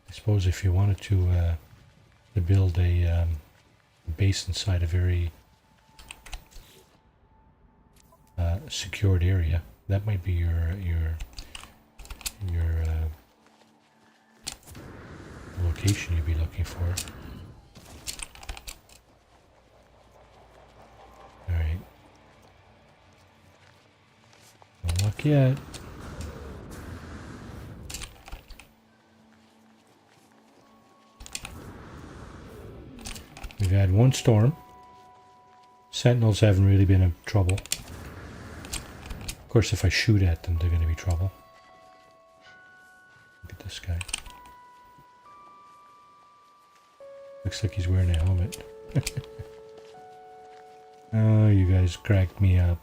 Speaker 1: I suppose if you wanted to build a base inside a very secured area, that might be your location you'd be looking for. Alright. No luck yet. We've had one storm. Sentinels haven't really been in trouble. Of course, if I shoot at them, they're going to be trouble. Look at this guy. Looks like he's wearing a helmet. Oh, you guys cracked me up.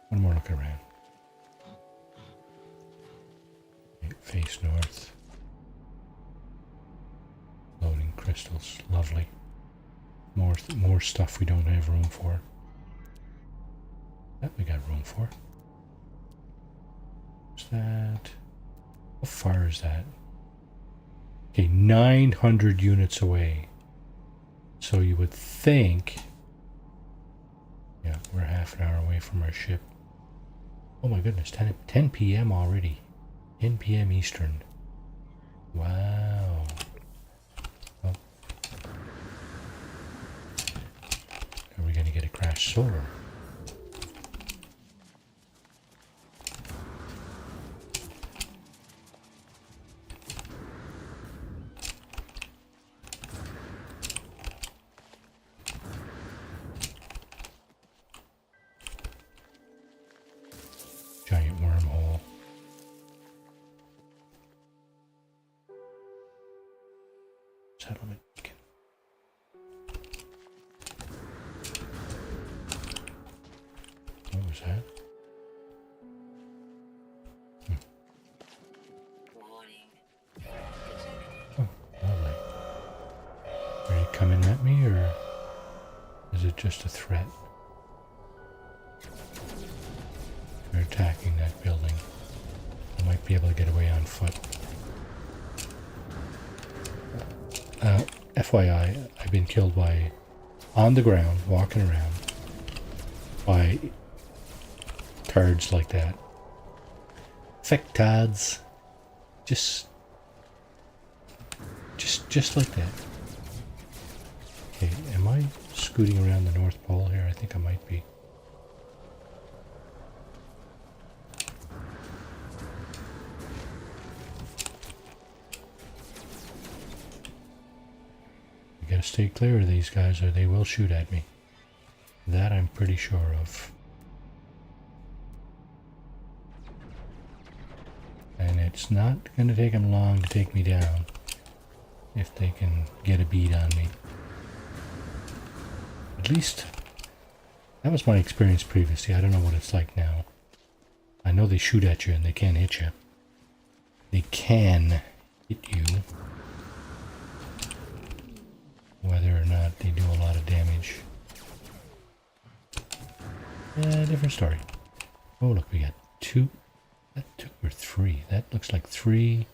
Speaker 1: One more look around. face north. Loading crystals, lovely. More stuff we don't have room for. That we got room for. What's that? How far is that? Okay, 900 units away. So you would think... Yeah, we're half an hour away from our ship. Oh my goodness, 10 p.m. already. 10 p.m. Eastern. Wow. Oh. Are we going to get a crash solar? Giant wormhole. Settlement. What was that?
Speaker 3: Warning.
Speaker 1: Oh, lovely. Are you coming at me, or is it just a threat? They're attacking that building. I might be able to get away on foot. FYI, I've been killed by, on the ground, walking around, by turds like that. Fectads. Just like that. Okay, am I scooting around the North Pole here? I think I might be. I gotta stay clear of these guys or they will shoot at me. That I'm pretty sure of. And it's not gonna take them long to take me down if they can get a bead on me. At least that was my experience previously. I don't know what it's like now. I know they shoot at you and they can't hit you. They can hit you. Whether or not they do a lot of damage. Different story. Oh look, we got 2. That took or 3. That looks like 3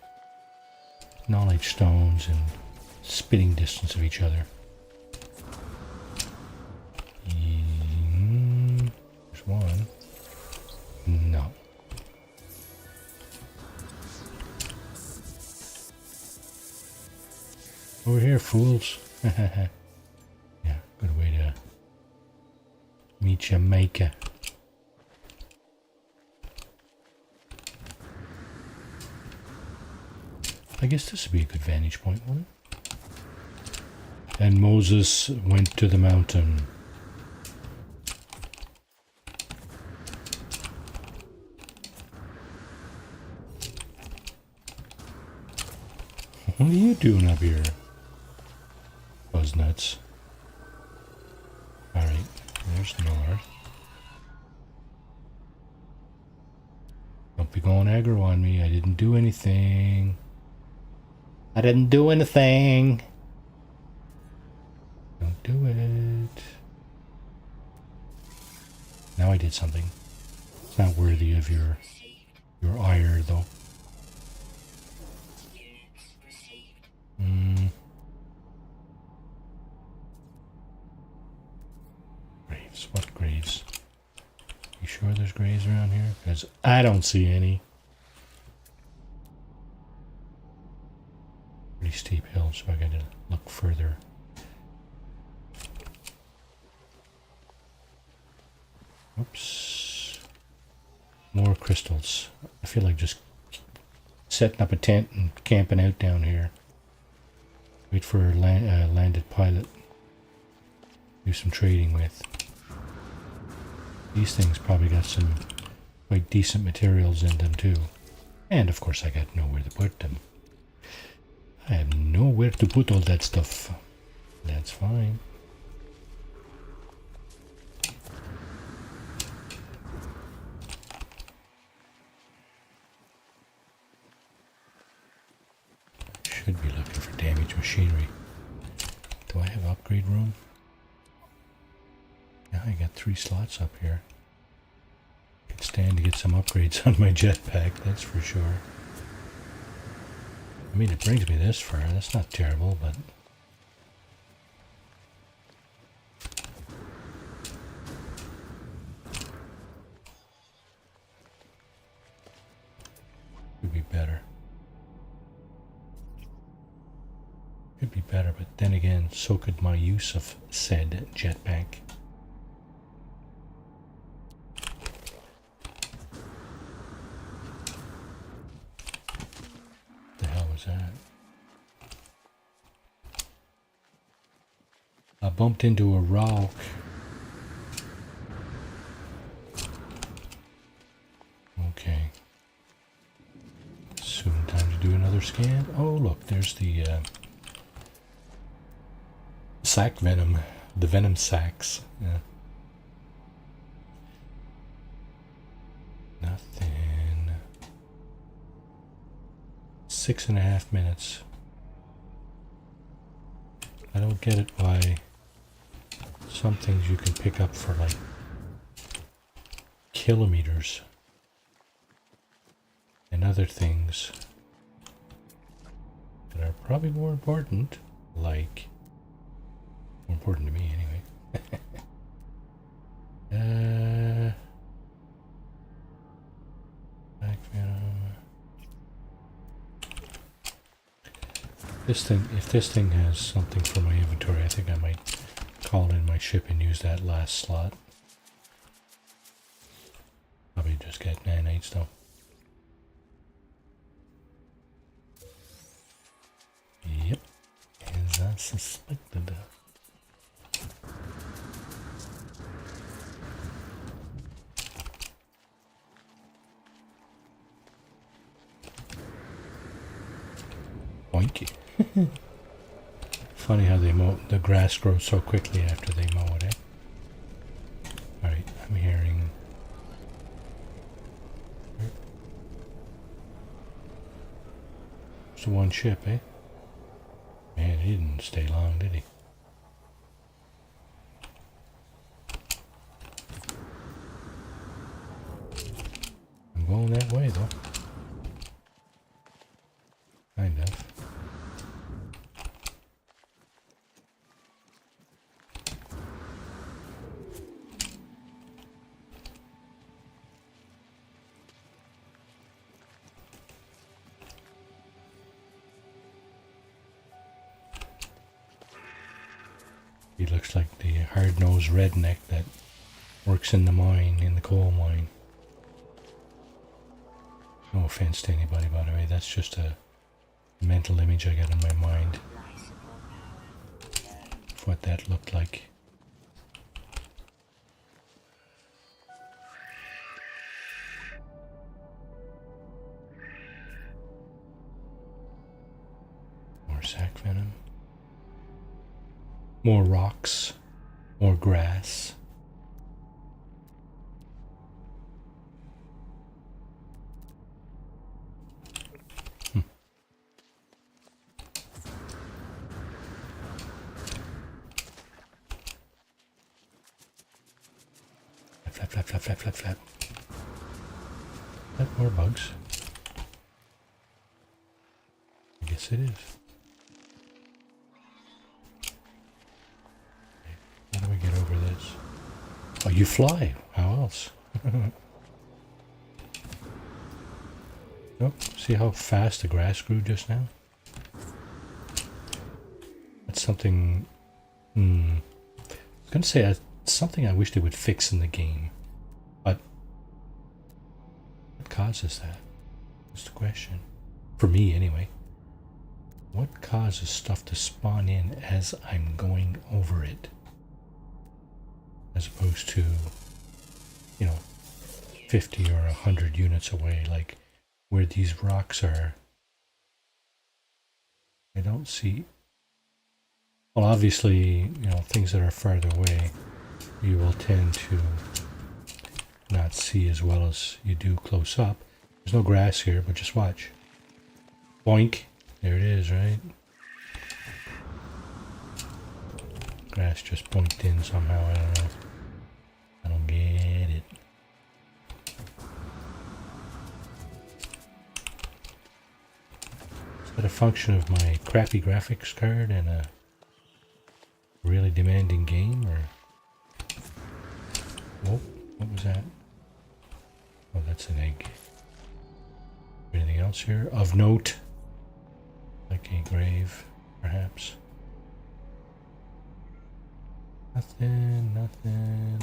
Speaker 1: knowledge stones in spitting distance of each other. There's one. No. Over here, fools. Yeah, good way to meet Jamaica. I guess this would be a good vantage point, wouldn't it? And Moses went to the mountain. What are you doing up here? Buzz nuts. Alright, there's north. Don't be going aggro on me. I didn't do anything. I didn't do anything. Don't do it. Now I did something. It's not worthy of your ire, though. Graves. What graves? You sure there's graves around here? Because I don't see any. Pretty steep hill, so I gotta look further. Oops. More crystals. I feel like just setting up a tent and camping out down here. Wait for a landed pilot. Do some trading with. These things probably got some quite decent materials in them too. And of course I got nowhere to put them. I have nowhere to put all that stuff. That's fine. machinery. Do I have upgrade room? Yeah, I got 3 slots up here. I could stand to get some upgrades on my jetpack, that's for sure. I mean, it brings me this far. That's not terrible, but... could be better. Could be better, but then again, so could my use of said jetpack. The hell was that? I bumped into a rock. Okay. Soon time to do another scan. Oh look, there's the sac venom. The venom sacs. Yeah. Nothing. 6.5 minutes. I don't get it why some things you can pick up for like kilometers and other things that are probably more important, like more important to me anyway. Back venom. This thing, if this thing has something for my inventory, I think I might call in my ship and use that last slot. Probably just get nanites though. Yep, as I suspected. Boinky. Funny how they mow the grass grows so quickly after they mow it, eh? Alright, I'm hearing. It's the one ship, eh? Man, he didn't stay long, did he? I'm going that way, though. Kind of. He looks like the hard-nosed redneck that works in the mine, in the coal mine. No offense to anybody, by the way. That's just a mental image I got in my mind of what that looked like. More sac venom. More rocks. More grass. Flap, flap, flap, flap, flap, flap. That more bugs. I guess it is. How do we get over this? Oh, you fly. How else? Oh, see how fast the grass grew just now? That's something... I was going to say that's something I wish they would fix in the game. But what causes that? That's the question. For me, anyway. What causes stuff to spawn in as I'm going over it? As opposed to, 50 or 100 units away, like where these rocks are. I don't see... Well, obviously, things that are farther away, you will tend to not see as well as you do close up. There's no grass here, but just watch. Boink. There it is, right? Grass just pointed in somehow, I don't know. I don't get it. Is that a function of my crappy graphics card and a really demanding game, or... Whoa, what was that? Oh, that's an egg. Anything else here? Of note? Like a grave, perhaps? Nothing, nothing.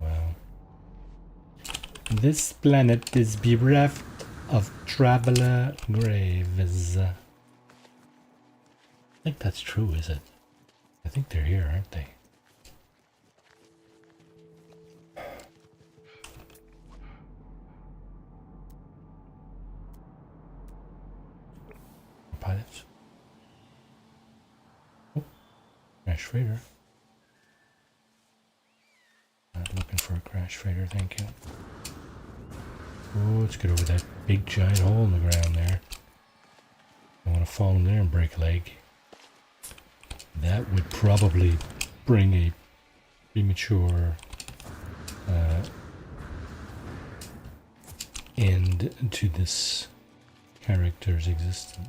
Speaker 1: Well, this planet is bereft of traveler graves. I think that's true, is it? I think they're here, aren't they? Pilots. Oh, crash freighter. Not looking for a crash freighter, thank you. Oh, let's get over that big giant hole in the ground there. I want to fall in there and break a leg. That would probably bring a premature end to this character's existence.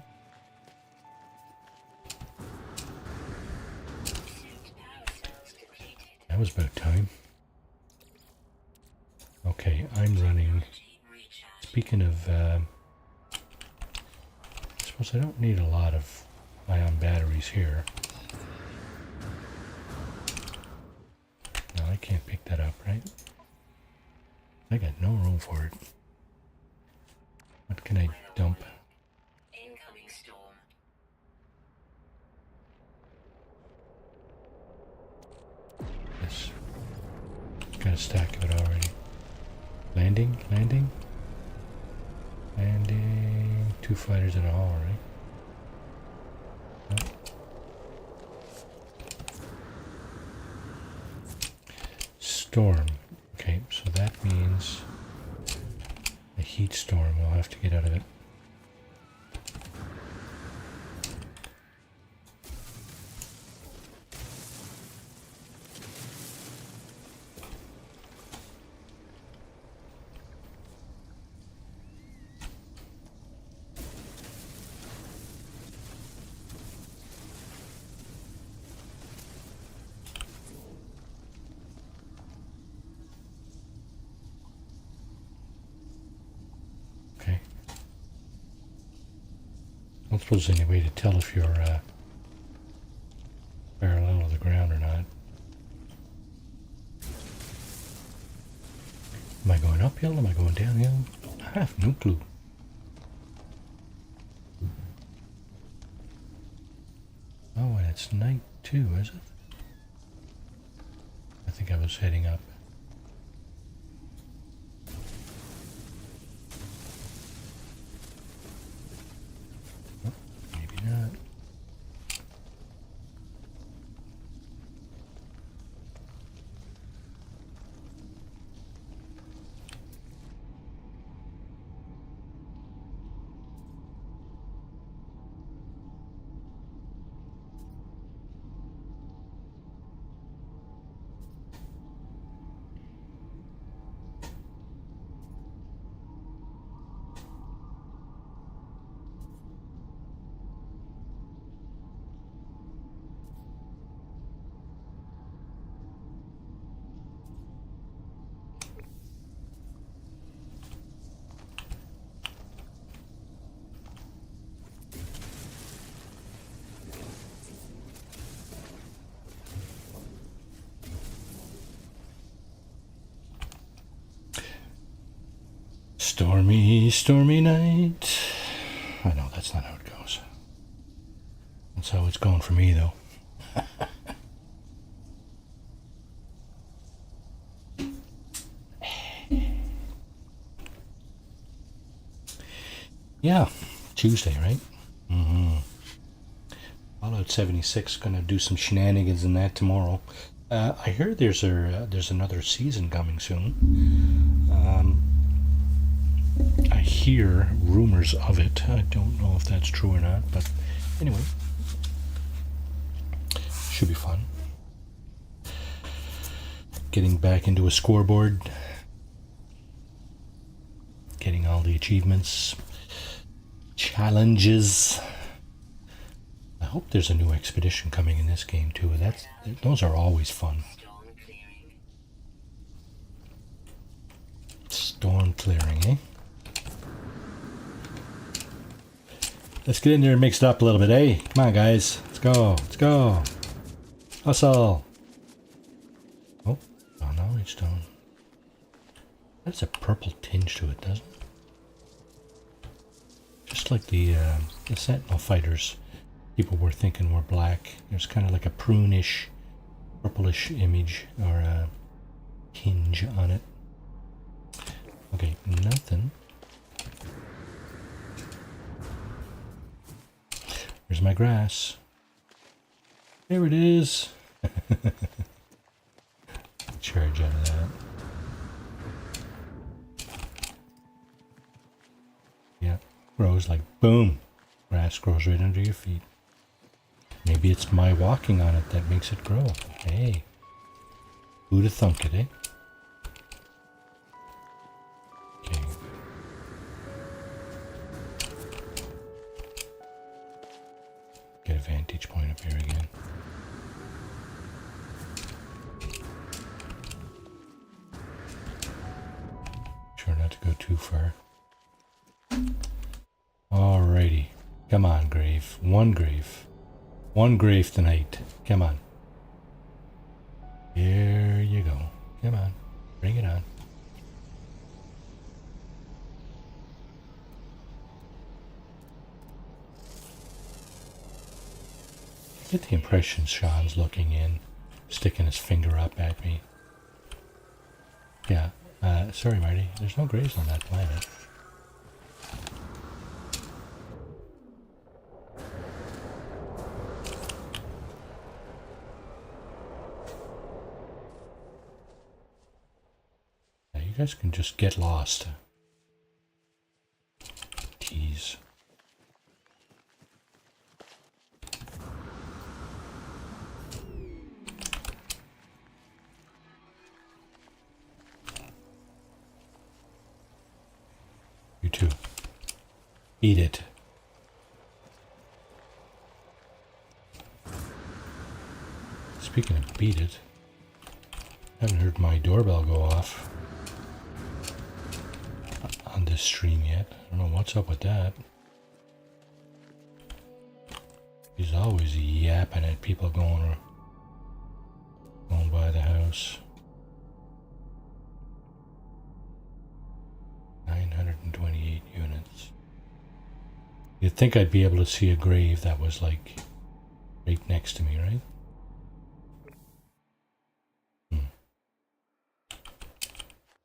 Speaker 1: That was about time. Okay, I'm running. Speaking of, I suppose I don't need a lot of ion batteries here. No, I can't pick that up, right? I got no room for it. What can I dump?
Speaker 3: Incoming storm.
Speaker 1: Yes. Got a stack of it already. Landing? Landing? Landing. 2 fighters in a hall, right? Nope. Storm. Okay, so that means a heat storm. We'll have to get out of it. Okay. I don't suppose there's any way to tell if you're parallel to the ground or not. Am I going uphill? Am I going downhill? I have no clue. Oh, and it's night too, is it? I think I was heading up. Oh, maybe not. Stormy, stormy night. I know that's not how it goes. That's how it's going for me, though. Yeah, Tuesday, right? Mm-hmm. Fallout 76 gonna do some shenanigans in that tomorrow. I hear there's another season coming soon. I hear rumors of it. I don't know if that's true or not, but anyway. Should be fun. Getting back into a scoreboard. Getting all the achievements. Challenges. I hope there's a new expedition coming in this game too. Those are always fun.
Speaker 3: Storm clearing.
Speaker 1: Storm clearing, eh? Let's get in there and mix it up a little bit, eh? Come on, guys. Let's go. Let's go. Hustle. Oh, knowledge stone. That's a purple tinge to it, doesn't it? Just like the Sentinel fighters, people were thinking were black. There's kind of like a prune-ish, purplish image or a tinge on it. Okay, nothing. Here's my grass. There it is. Charge out of that. Yeah, grows like boom. Grass grows right under your feet. Maybe it's my walking on it that makes it grow. Hey, who'da thunk it, eh? Okay. Get a vantage point up here again. Try not to go too far. Alrighty. Come on, grave. One grave. One grave tonight. Come on. Here you go. Come on. Bring it on. I get the impression Sean's looking in, sticking his finger up at me. Yeah. Sorry, Marty. There's no graves on that planet. Now you guys can just get lost. Tease. You too. Eat it. Speaking of beat it, I haven't heard my doorbell go off on this stream yet. I don't know what's up with that. He's always yapping at people going by the house. 928 units. You'd think I'd be able to see a grave that was like right next to me, right?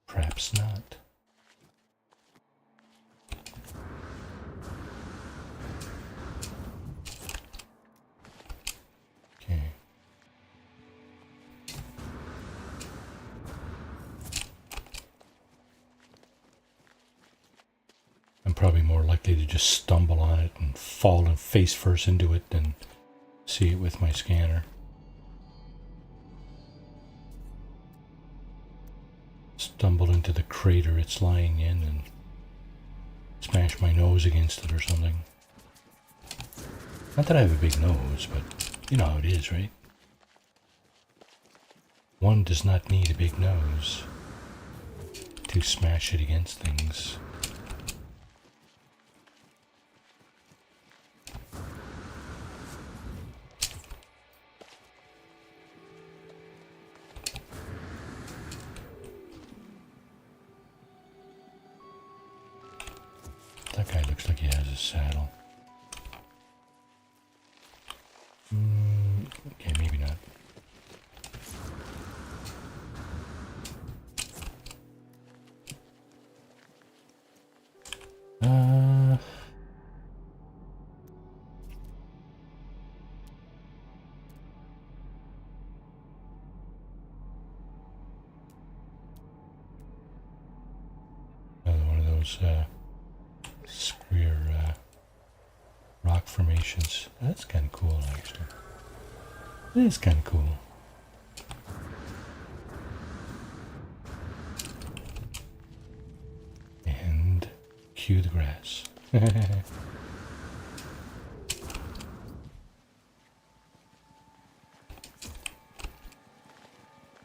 Speaker 1: Perhaps not. Okay. I'm probably more likely to just stumble on it and fall and face first into it than see it with my scanner. Stumble into the crater it's lying in and smash my nose against it or something. Not that I have a big nose, but you know how it is, right? One does not need a big nose to smash it against things. That guy looks like he has a saddle. Okay, maybe not. Another one of those square rock formations. That's kind of cool, actually. It is kind of cool. And cue the grass. I'm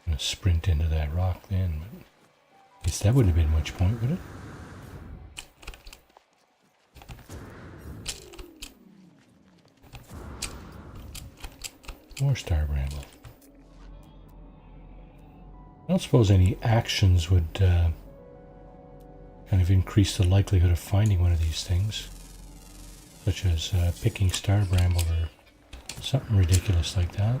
Speaker 1: gonna sprint into that rock then, but I guess that wouldn't have been much point, would it? More star bramble. I don't suppose any actions would kind of increase the likelihood of finding one of these things, such as picking star bramble or something ridiculous like that.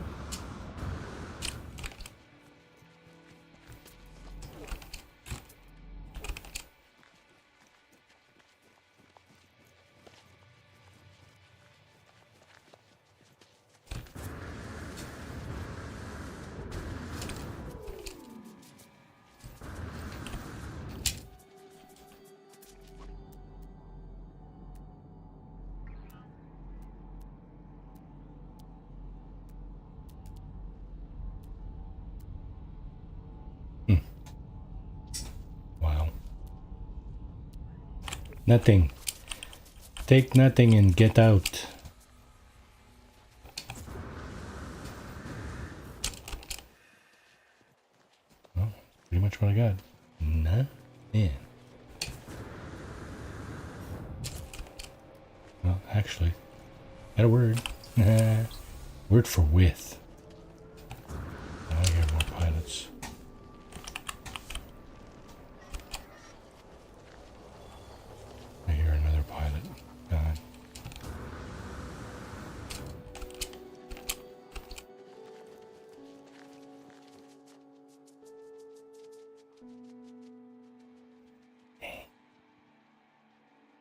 Speaker 1: Wow. Nothing. Take nothing and get out. Well, pretty much what I got. Nothing. Well, actually, got a word. Word for width. Oh, I hear more pilots. I hear another pilot. God.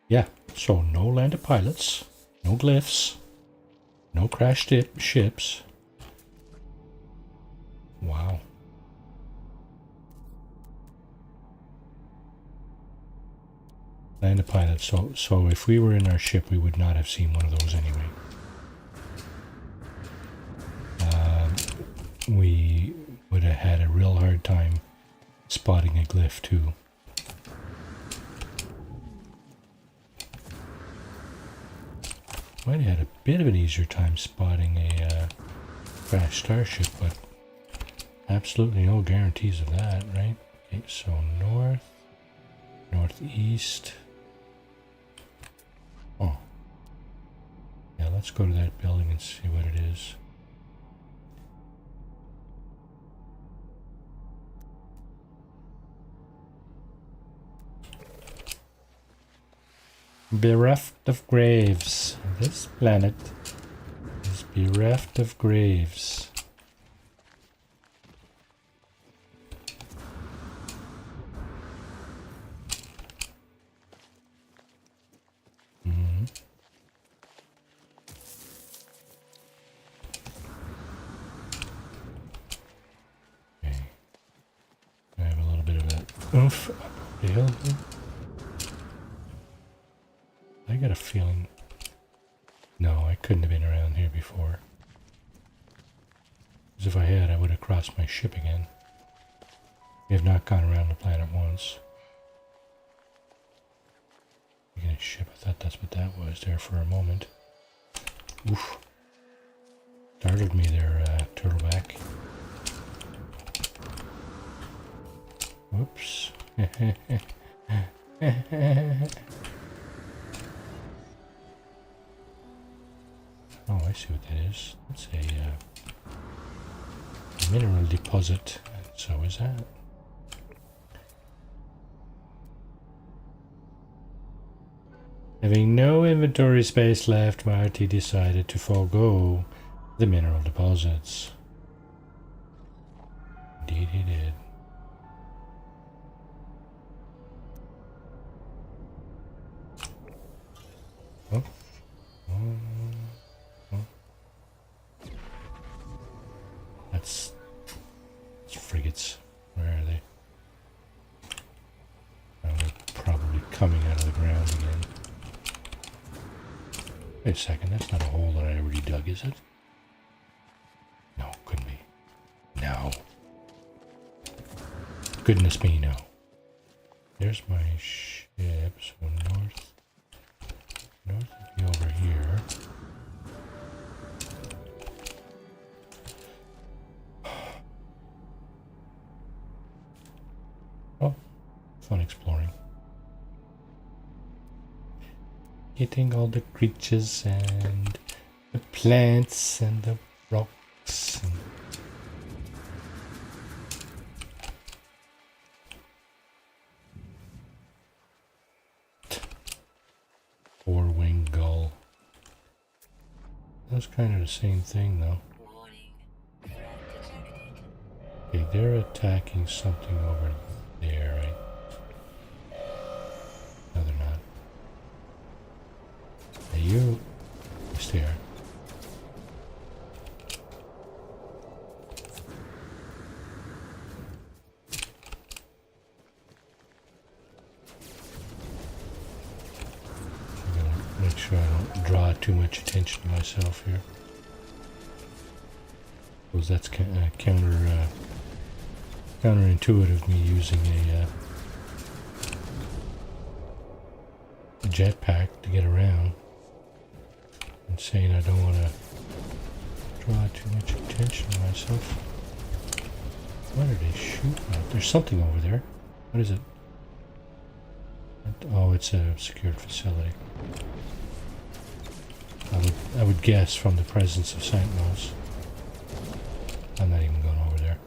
Speaker 1: Yeah, so no landed pilots, no glyphs, no crashed ships. Wow. Landed pilots. So if we were in our ship, we would not have seen one of those anyway. We would have had a real hard time spotting a glyph too. Might have had a bit of an easier time spotting a crashed starship, but absolutely no guarantees of that, right? Okay, so north, northeast. Oh. Yeah, let's go to that building and see what it is. Bereft of graves. This planet is bereft of graves. Okay. I have a little bit of that oomph up the hill here. I got a feeling. No, I couldn't have been around here before. Because if I had, I would have crossed my ship again. We have not gone around the planet once. Making a ship, I thought that's what that was there for a moment. Oof. Startled me there, turtleback. Whoops. Oh, I see what that is. That's a mineral deposit. And so is that. Having no inventory space left, Marty decided to forego the mineral deposits. Indeed he did. Oh. That's frigates. Where are they? Oh, they're probably coming out of the ground again. Wait a second, that's not a hole that I already dug, is it? No. Goodness me, no. There's my ship, so north would be over here. Oh, fun exploring. Getting all the creatures and the plants and the rocks. And four-winged gull. That's kind of the same thing, though.
Speaker 3: Warning. Threat detected.
Speaker 1: Okay, they're attacking something over there, right? No, they're not. Hey, you stay there. I'm gonna make sure I don't draw too much attention to myself here. Because that's counterintuitive, me using a jetpack to get around. And saying I don't want to draw too much attention to myself. What are they shooting at? There's something over there. What is it? Oh, it's a secured facility. I would guess from the presence of sentinels. I'm not even going over there.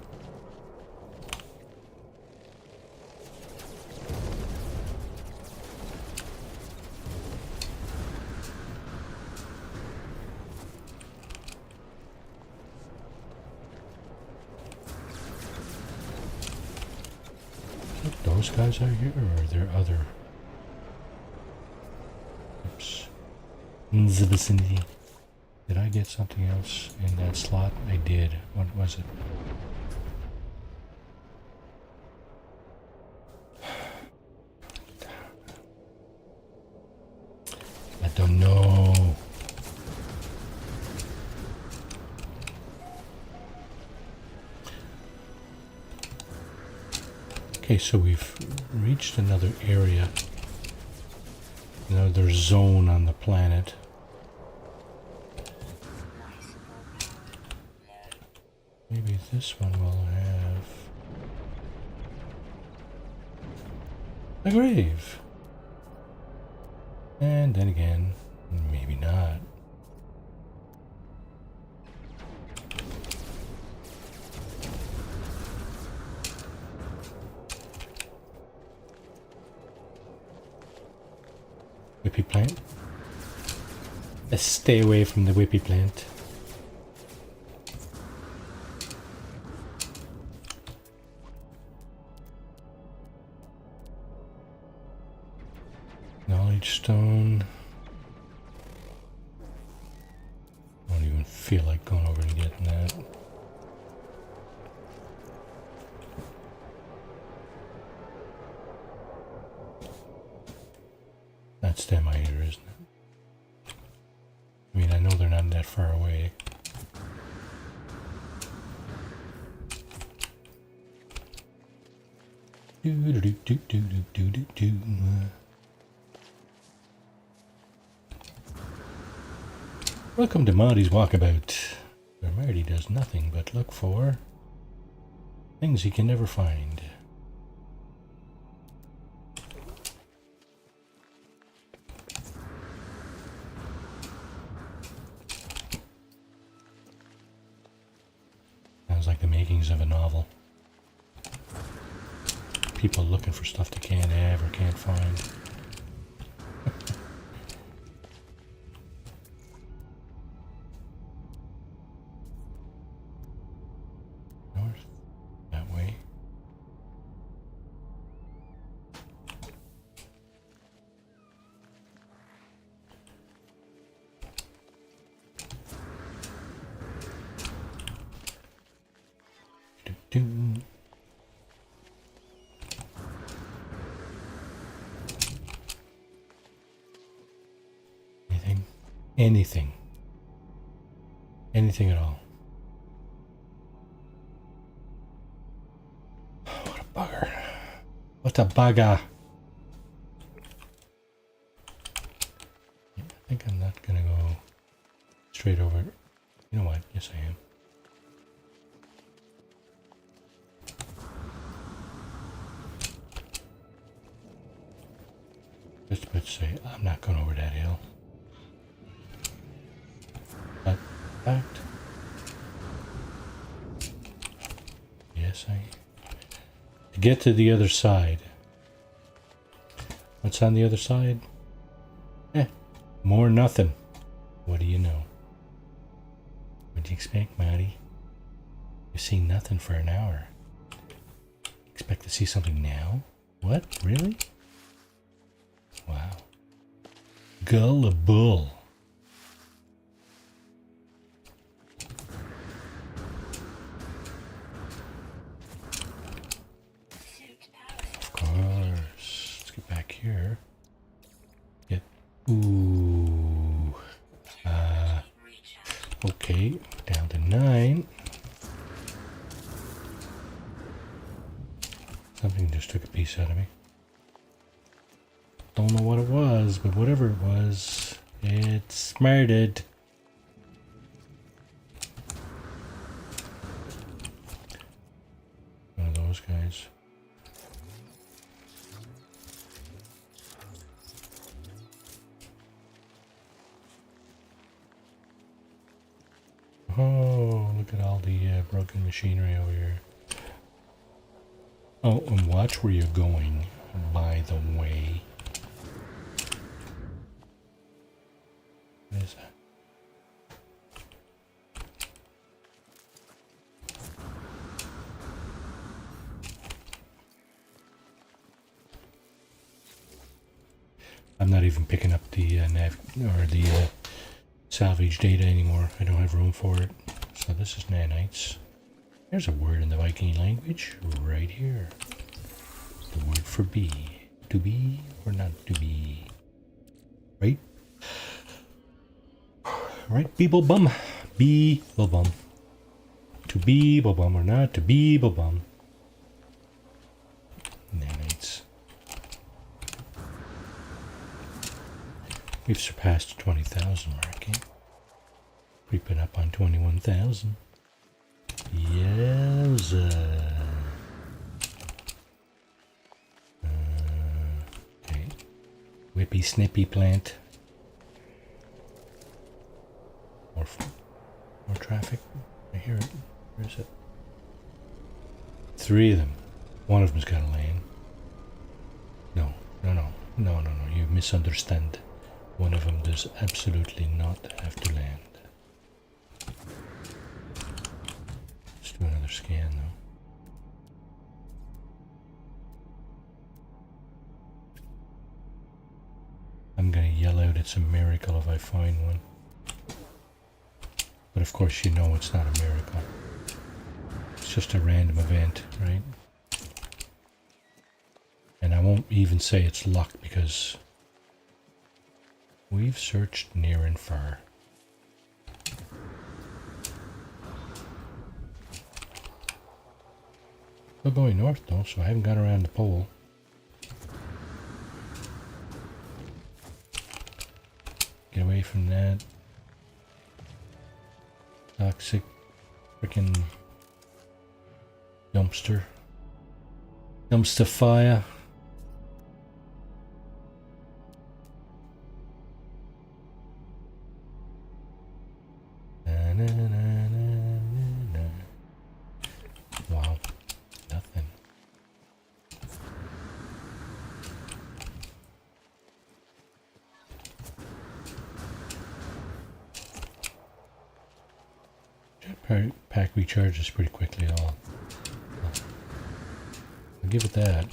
Speaker 1: Those guys are here, or are there other? Oops. In the vicinity. Did I get something else in that slot? I did. What was it? I don't know. Okay, so we've reached another area, another zone on the planet. Maybe this one will have a grave. And then again, maybe not. Whippy plant. Let's stay away from the whippy plant. Knowledge stone. I don't even feel like going over and getting that. That's them I hear, isn't it? I mean, I know they're not that far away. Do do do do do do do do. Welcome to Marty's Walkabout, where Marty does nothing but look for things he can never find. Sounds like the makings of a novel. People looking for stuff they can't have or can't find. North, that way. Do-do. Anything. Anything at all. What a Bugger. What a bugger. I think I'm not gonna go straight over. You know what? Yes, I am. Just about to say, I'm not going over that hill. But, in fact, yes, I. To get to the other side. What's on the other side? More nothing. What do you know? What do you expect, Marty? You've seen nothing for an hour. Expect to see something now? What? Really? Wow. Gullible. Of course. Let's get back here. Get. Ooh. Okay. Down to 9. Something just took a piece out of me. Don't know what it was, but whatever it was, it smarted. One of those guys. Oh, look at all the broken machinery over here. Oh, and watch where you're going, by the way. What is that? I'm not even picking up the nav or the salvage data anymore. I don't have room for it. So this is nanites. There's a word in the Viking language right here. The word for be. To be or not to be. Right? Right, beeble bum. Beeble bum. To be bum or not to be bum. Nanites. We've surpassed 20,000 mark. Creeping up on 21,000. Yes. Okay. Whippy snippy plant. More traffic. I hear it. Where is it? 3 of them. One of them's got a lane. No. You misunderstand. One of them does absolutely not have to land. Let's do another scan though. I'm gonna yell out it's a miracle if I find one. But of course you know it's not a miracle. It's just a random event, right? And I won't even say it's luck because we've searched near and far. Still going north though, so I haven't got around the pole. Get away from that toxic freaking dumpster fire. Wow, nothing. Jetpack recharges pretty quickly. I'll give it that.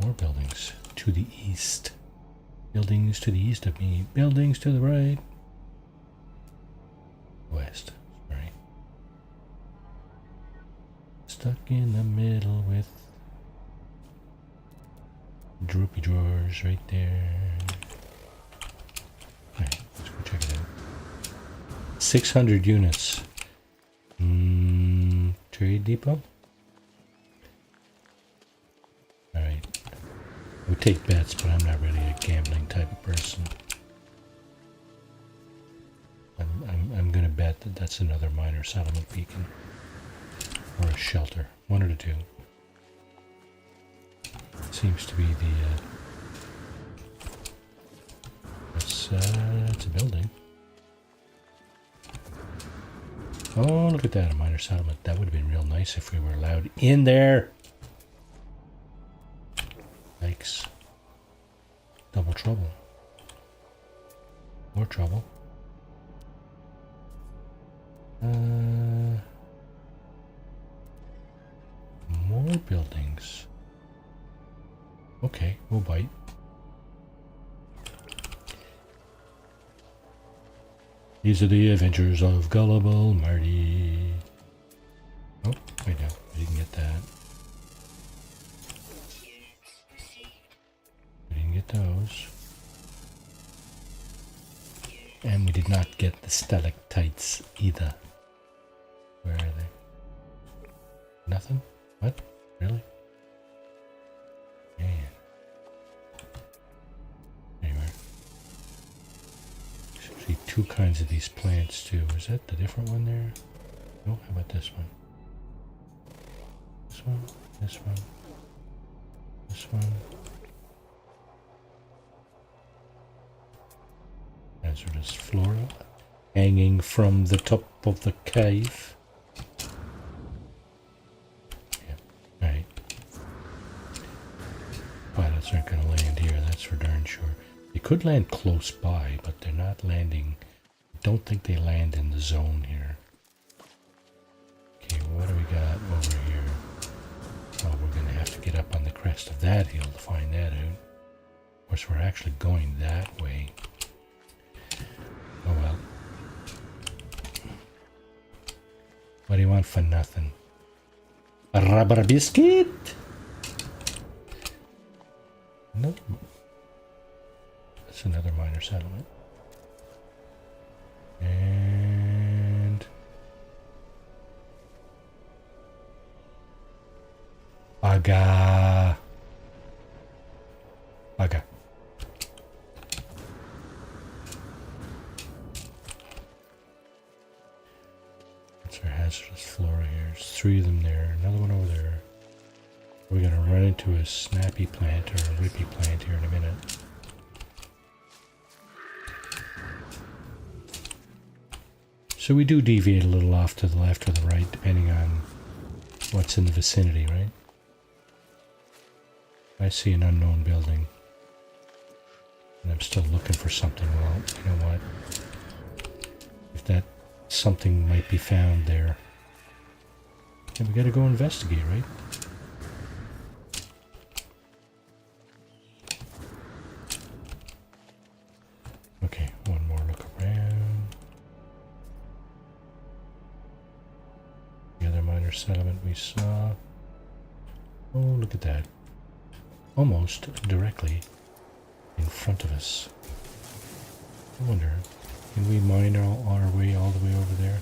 Speaker 1: More buildings to the east. Buildings to the east of me. Buildings to the right. West. Sorry. Stuck in the middle with Droopy drawers right there. Alright, let's go check it out. 600 units. Trade depot? Alright. We take bets, but I'm not really a gambling type of person. I'm gonna bet that that's another minor settlement beacon. Or a shelter. One of the two. Seems to be the it's a building. Oh, look at that, a minor settlement. That would have been real nice if we were allowed in there. Yikes. Double trouble. More trouble. More buildings. Okay, we'll bite. These are the adventures of gullible Marty. Oh, wait, no, we didn't get that. We didn't get those. And we did not get the stalactites either. Where are they? Nothing? What? Really? Man. Anyway. Should see two kinds of these plants too. Is that the different one there? No, how about this one? This one? This one? This one? Hazardous flora hanging from the top of the cave. Yeah, right. Pilots aren't going to land here, that's for darn sure. They could land close by, but they're not landing. I don't think they land in the zone here. Okay, what do we got over here? Oh, we're going to have to get up on the crest of that hill to find that out. Of course, we're actually going that way. Oh well. What do you want for nothing? A rubber biscuit? Nope. That's another minor settlement. And Baga. Baga. That's our hazardous flora here. There's 3 of them there. Another one over there. We're going to run into a snappy plant or a whippy plant here in a minute. So we do deviate a little off to the left or the right, depending on what's in the vicinity, right? I see an unknown building. And I'm still looking for something. Well, you know what? If that something might be found there, then we gotta go investigate, right? Okay, one more look around. The other minor settlement we saw. Oh, look at that. Almost directly in front of us. I wonder, can we mine our way all the way over there?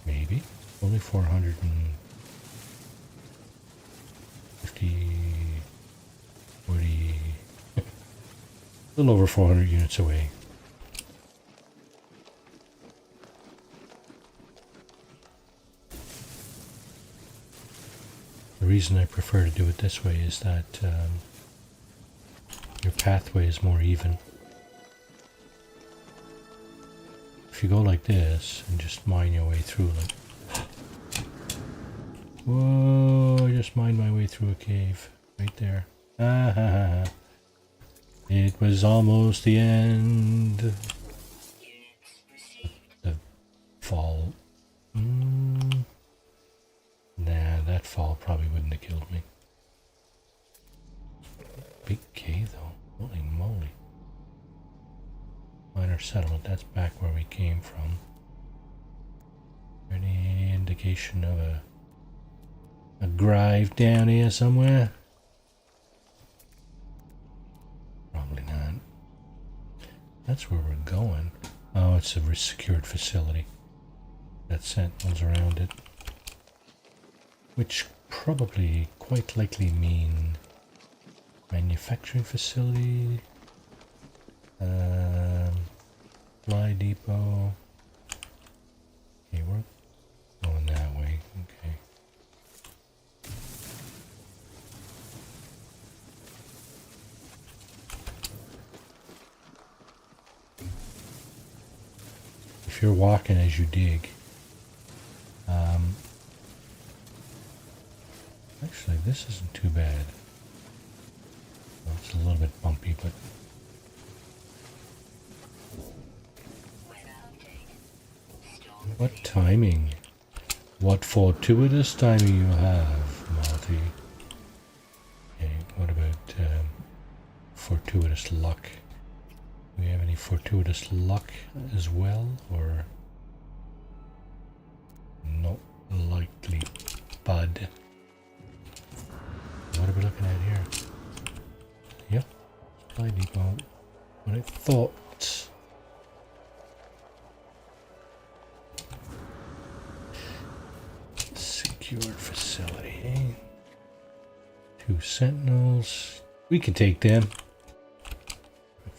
Speaker 1: Maybe. Only 450, 40, a little over 400 units away. The reason I prefer to do it this way is that your pathway is more even. If you go like this and just mine your way through, like, whoa, I just mined my way through a cave right there. Ah, ha, ha, ha. It was almost the end. The fall. Nah, that fall probably wouldn't have killed me. Big cave though. Holy moly. Minor settlement, that's back where we came from. Any indication of a A grave down here somewhere? Probably not. That's where we're going. Oh, it's a secured facility. Got sentinels around it. Which probably quite likely mean manufacturing facility. Fly depot. Okay, we're going that way. Okay. If you're walking as you dig, actually this isn't too bad. Well, it's a little bit bumpy, but what timing? What fortuitous timing you have, Marty. Okay, what about fortuitous luck? Do we have any fortuitous luck as well, or not likely, bud? What are we looking at here? Yep, supply depot. What I thought. Secured facility, eh? 2 sentinels. We can take them.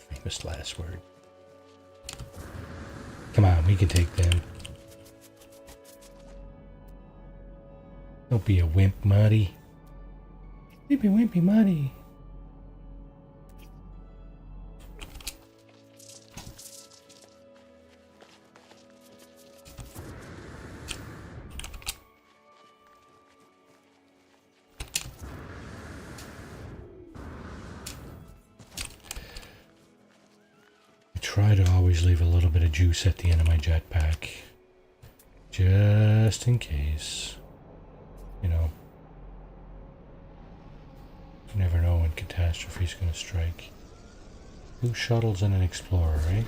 Speaker 1: Famous last word. Come on, we can take them. Don't be a wimp, Marty. Don't be wimpy, Marty. Try to always leave a little bit of juice at the end of my jetpack, just in case. You know, you never know when catastrophe's going to strike. 2 shuttles and an explorer, right?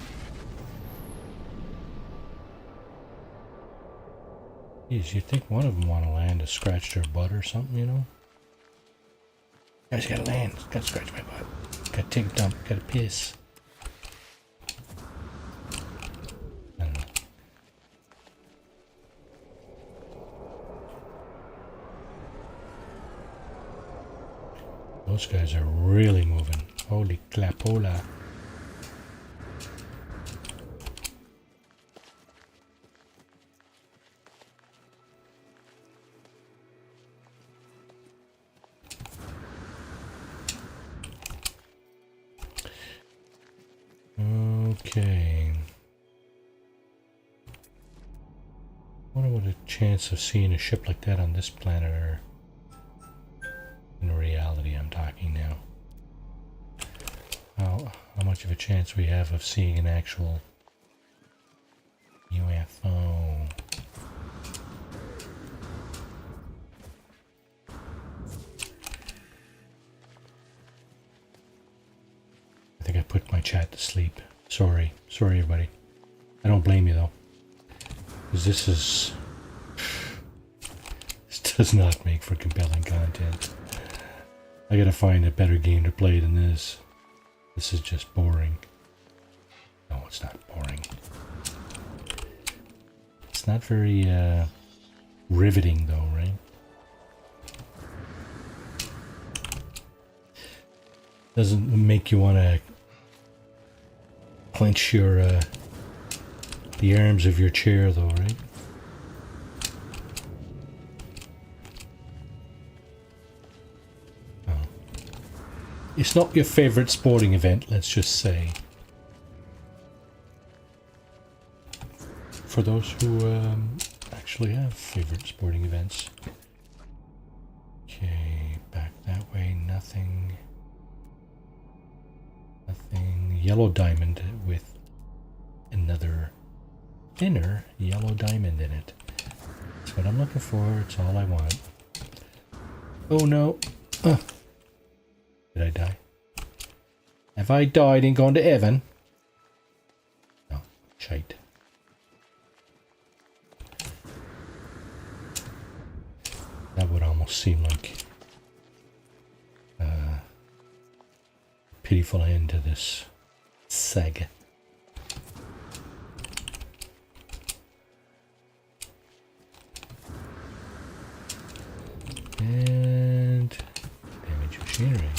Speaker 1: Geez, you'd think one of them want to land to scratch their butt or something, you know? Guys, gotta land. Gotta scratch my butt. Gotta take a dump. Gotta piss. I don't know. Those guys are really moving. Holy clapola. Okay. Wonder what a chance of seeing a ship like that on this planet are. In reality, I'm talking now. How much of a chance we have of seeing an actual UFO? I think I put my chat to sleep. Sorry everybody. I don't blame you though, because this does not make for compelling content. I gotta find a better game to play than this. This is just boring. No, it's not boring. It's not very riveting though, right? Doesn't make you want to clench your the arms of your chair though, right? It's not your favorite sporting event, let's just say. For those who actually have favorite sporting events. Okay, back that way, nothing. Nothing. Yellow diamond with another thinner yellow diamond in it. That's what I'm looking for, it's all I want. Oh no. Did I die? Have I died and gone to heaven? No, shite. That would almost almost seem like a pitiful end to this saga. And damage machinery.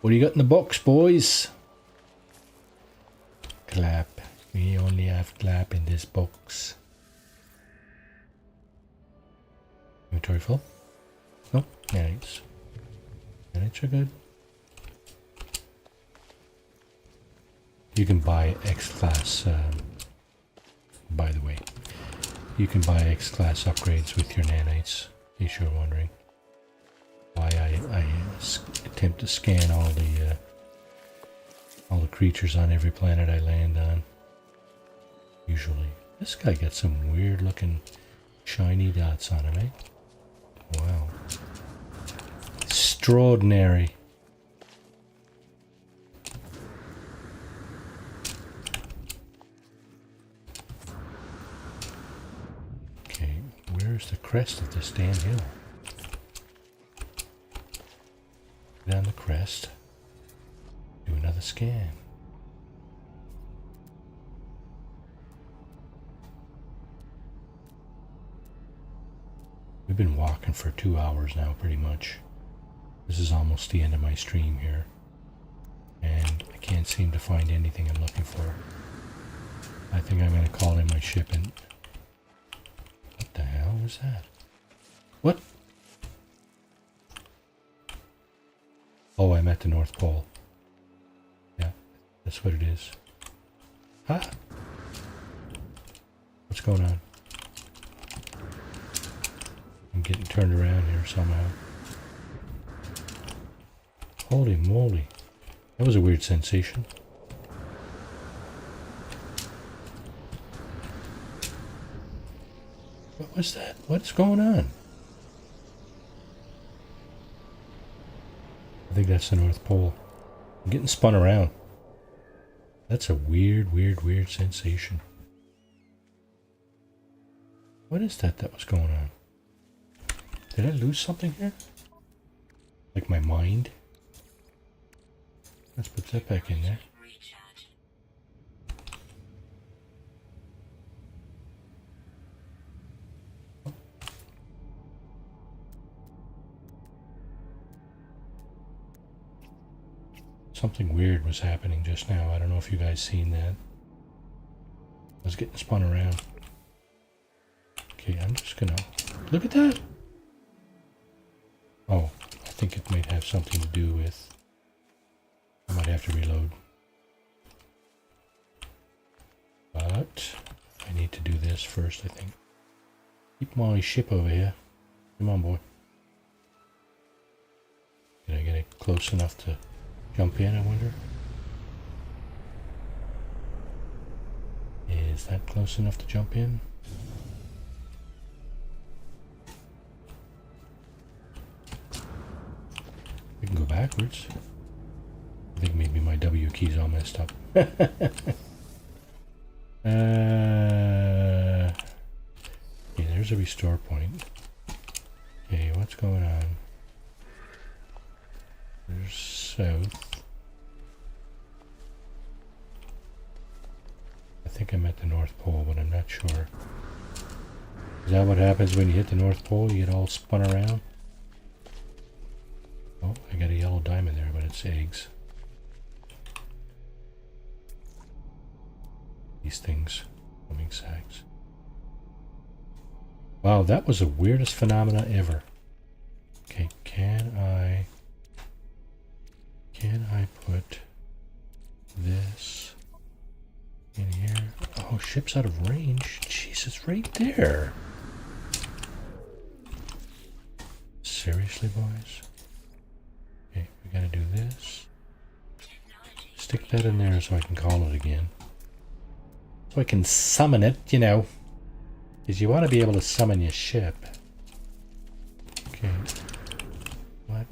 Speaker 1: What do you got in the box, boys? Clap. We only have clap in this box. Inventory full? No, nanites. Nanites are good. You can buy X-Class, by the way. You can buy X-Class upgrades with your nanites, in case you're wondering. Why I attempt to scan all the creatures on every planet I land on. Usually. This guy got some weird looking shiny dots on him, eh? Wow. Extraordinary. Okay, where's the crest of this damn hill? Down the crest. Do another scan. We've been walking for 2 hours now, pretty much. This is almost the end of my stream here. And I can't seem to find anything I'm looking for. I think I'm going to call in my ship and... What the hell was that? What? Oh, I'm at the North Pole. Yeah, that's what it is. Ah! What's going on? I'm getting turned around here somehow. Holy moly. That was a weird sensation. What was that? What's going on? I think that's the North Pole. I'm getting spun around. That's a weird, weird, weird sensation. What is that was going on? Did I lose something here? Like my mind? Let's put that back in there. Something weird was happening just now. I don't know if you guys seen that. I was getting spun around. Okay, I'm just gonna... Look at that! Oh, I think it might have something to do with... I might have to reload. But I need to do this first, I think. Keep my ship over here. Come on, boy. Did I get it close enough to jump in, I wonder? Is that close enough to jump in? We can go backwards. I think maybe my W key's all messed up. Okay, there's a restore point. Okay, what's going on? There's south. I think I'm at the North Pole, but I'm not sure. Is that what happens when you hit the North Pole? You get all spun around? Oh, I got a yellow diamond there, but it's eggs. These things, humming sacks. Wow, that was the weirdest phenomena ever. Okay, can I put this in here? Oh, ship's out of range. Jesus, right there. Seriously, boys? Okay, we gotta do this. Stick that in there so I can call it again. So I can summon it, you know. Because you want to be able to summon your ship. Okay. What?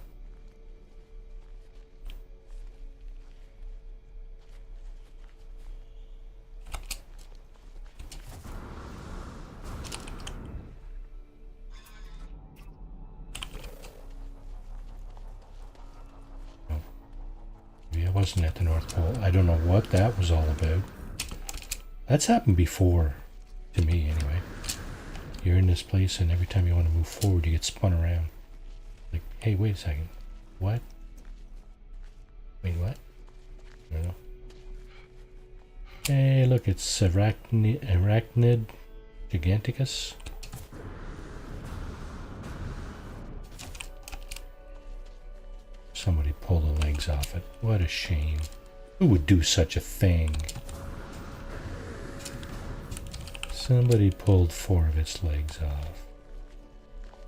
Speaker 1: wasn't at the North Pole. I don't know what that was all about. That's happened before, to me anyway. You're in this place and every time you want to move forward you get spun around. Like, hey, wait a second. What? Wait, what? I don't know. Hey, look, it's Arachnid Giganticus. Somebody pull the legs off it. What a shame. Who would do such a thing? Somebody pulled 4 of its legs off.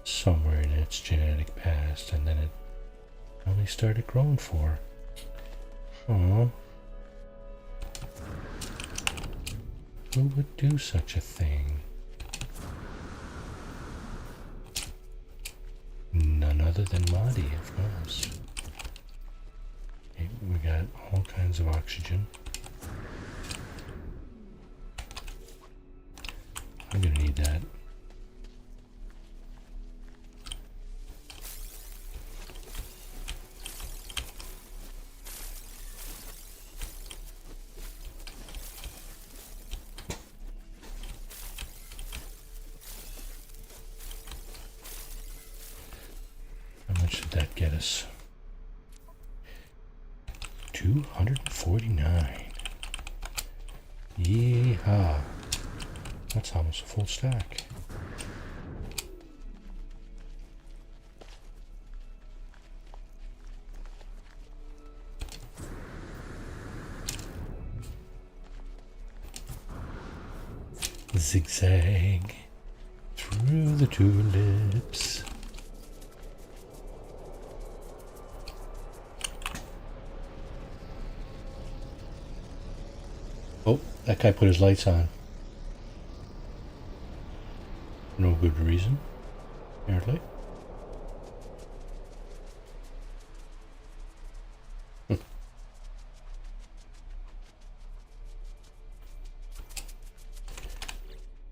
Speaker 1: Somewhere in its genetic past, and then it only started growing 4. Aww. Who would do such a thing? None other than Marty, of course. Okay, we got all kinds of oxygen. I'm gonna need that. How much did that get us? 249. Yeehaw. That's almost a full stack. Zigzag through the tulips. Oh, that guy put his lights on. No good reason, apparently. We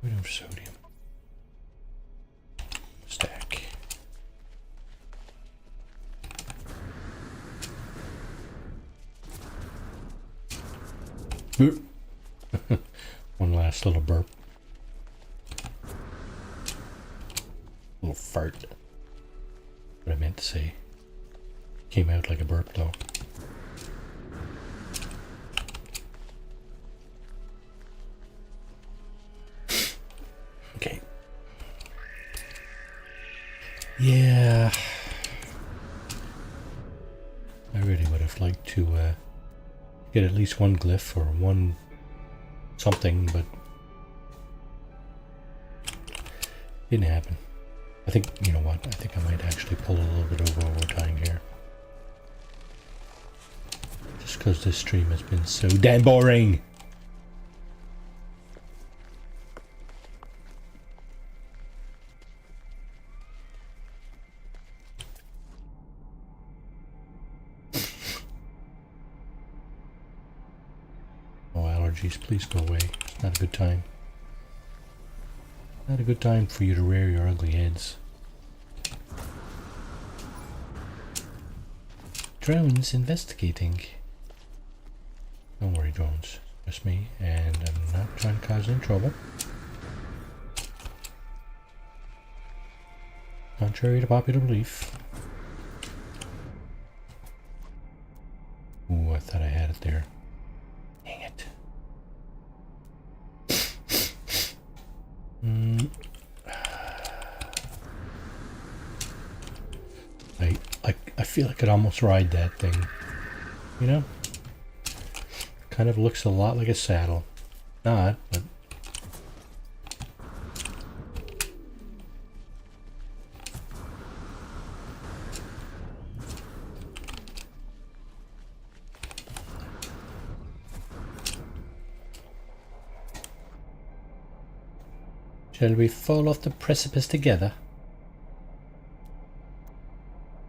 Speaker 1: don't have sodium. Stack. One last little burp. Little fart. What I meant to say. Came out like a burp though. Okay. Yeah. I really would have liked to get at least one glyph or one something, but didn't happen. I think, you know what, I think I might actually pull a little bit over overtime here. Just because this stream has been so damn boring. Oh, allergies, please go away. It's not a good time. Not a good time for you to rear your ugly heads. Drones investigating. Don't worry, drones. Just me, and I'm not trying to cause any trouble. Contrary to popular belief. Ooh, I thought I had it there. Dang it. I feel I could almost ride that thing, you know? Kind of looks a lot like a saddle. Not, but... Shall we fall off the precipice together?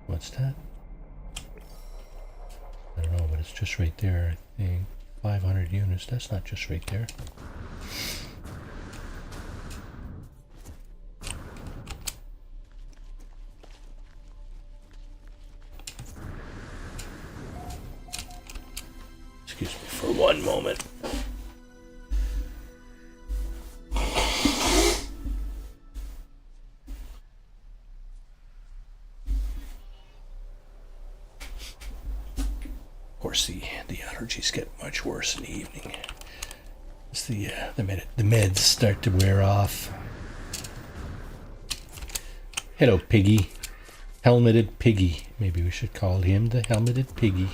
Speaker 1: What's that? I don't know, but it's just right there, I think. 500 units, that's not just right there. Excuse me for one moment. Of course, the allergies get much worse in the evening as the meds start to wear off. Hello, Piggy. Helmeted Piggy. Maybe we should call him the Helmeted Piggy.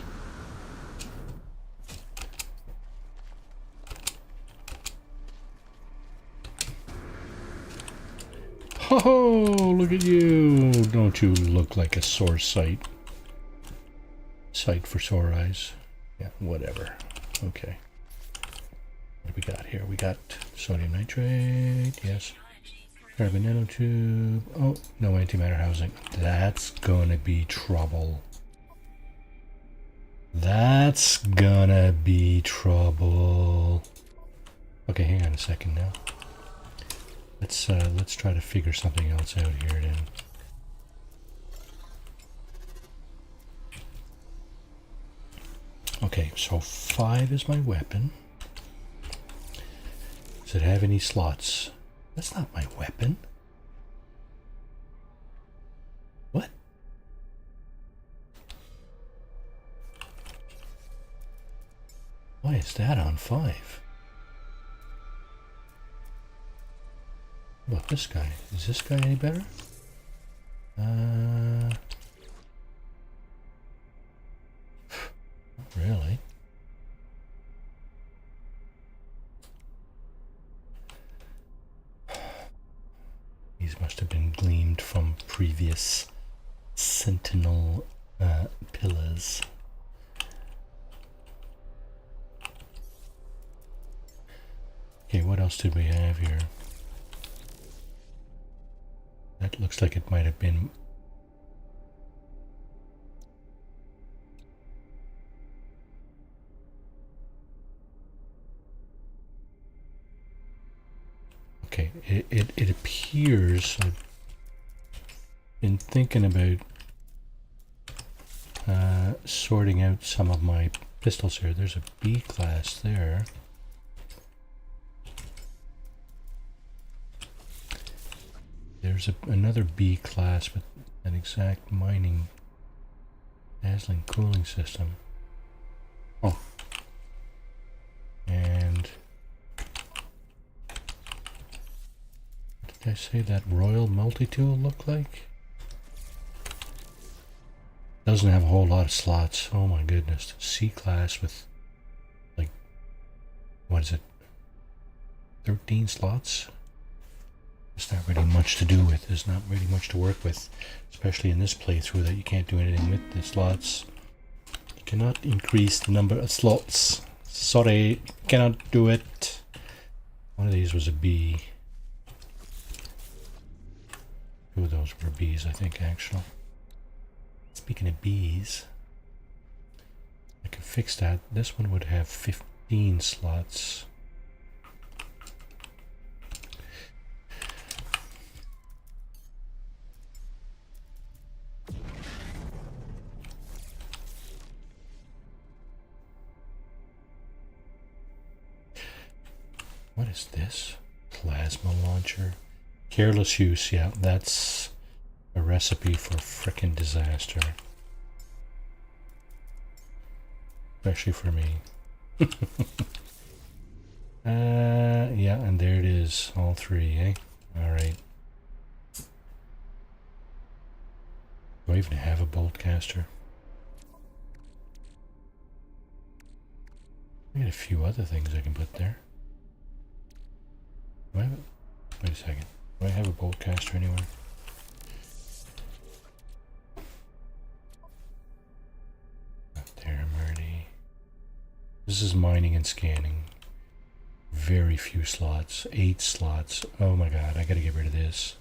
Speaker 1: Oh, look at you. Don't you look like a sore sight? Sight for sore eyes. Yeah, whatever. Okay. What do we got here? We got sodium nitrate. Yes. Carbon nanotube. Oh, no antimatter housing. That's gonna be trouble. That's gonna be trouble. Okay, hang on a second now. Let's try to figure something else out here then. Okay, so 5 is my weapon. Does it have any slots? That's not my weapon. What? Why is that on 5? What about this guy? Is this guy any better? Not really. These must have been gleamed from previous Sentinel pillars. Okay, what else did we have here? That looks like it might have been... Okay, it appears I've been thinking about sorting out some of my pistols here. There's a B class there. There's another B class with an exact mining dazzling cooling system. Oh. And what did I say that Royal Multi-Tool look like? Doesn't have a whole lot of slots. Oh my goodness. C class with like, what is it? 13 slots? There's not really much to do with. There's not really much to work with, especially in this playthrough that you can't do anything with the slots. You cannot increase the number of slots. Sorry, cannot do it. One of these was a B. Two of those were B's, I think, actually. Speaking of B's, I can fix that. This one would have 15 slots. What is this? Plasma launcher. Careless use, yeah, that's a recipe for frickin' disaster. Especially for me. Yeah, and there it is, all 3, eh? Alright. Do I even have a bolt caster? I got a few other things I can put there. Do I have it? Wait a second. Do I have a bolt caster anywhere? Not there, Marty. This is mining and scanning. Very few slots. 8 slots. Oh my god, I gotta get rid of this.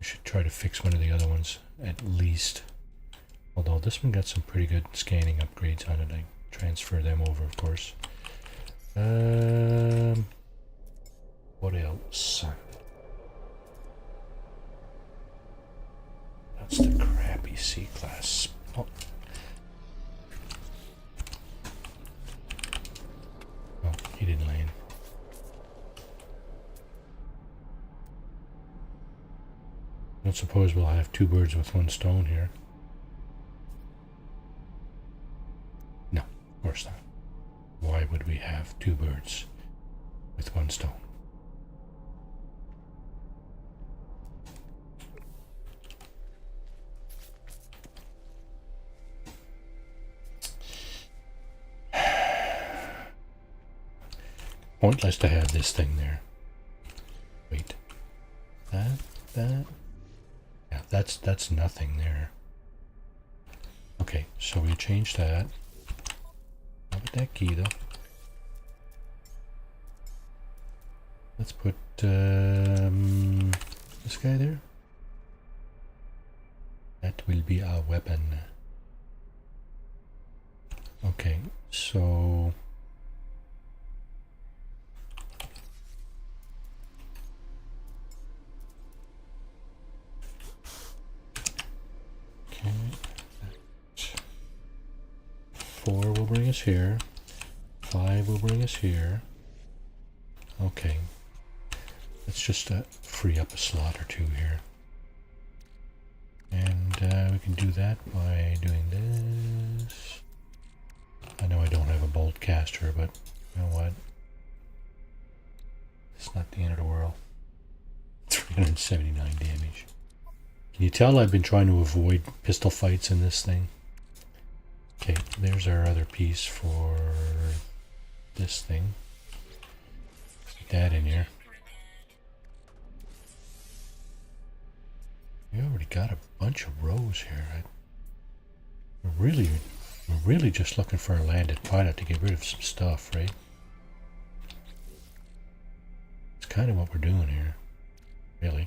Speaker 1: I should try to fix one of the other ones, at least. Although this one got some pretty good scanning upgrades on it. I transfer them over, of course. What else? That's the crappy C-class. Oh. don't suppose we'll have two birds with one stone here. No, of course not. Why would we have two birds with one stone? Pointless to have this thing there. Wait. That. Yeah, that's nothing there. Okay, so we change that. Not with that key though. Let's put this guy there. That will be our weapon. Okay, so okay, 4 will bring us here. 5 will bring us here. Okay, let's just free up a slot or two here. And we can do that by doing this. I know I don't have a bolt caster, but you know what? It's not the end of the world. 379 damage. Can you tell I've been trying to avoid pistol fights in this thing? Okay, there's our other piece for this thing. Get that in here. We already got a bunch of rows here. We're really just looking for a landed pilot to get rid of some stuff, right? It's kind of what we're doing here, really.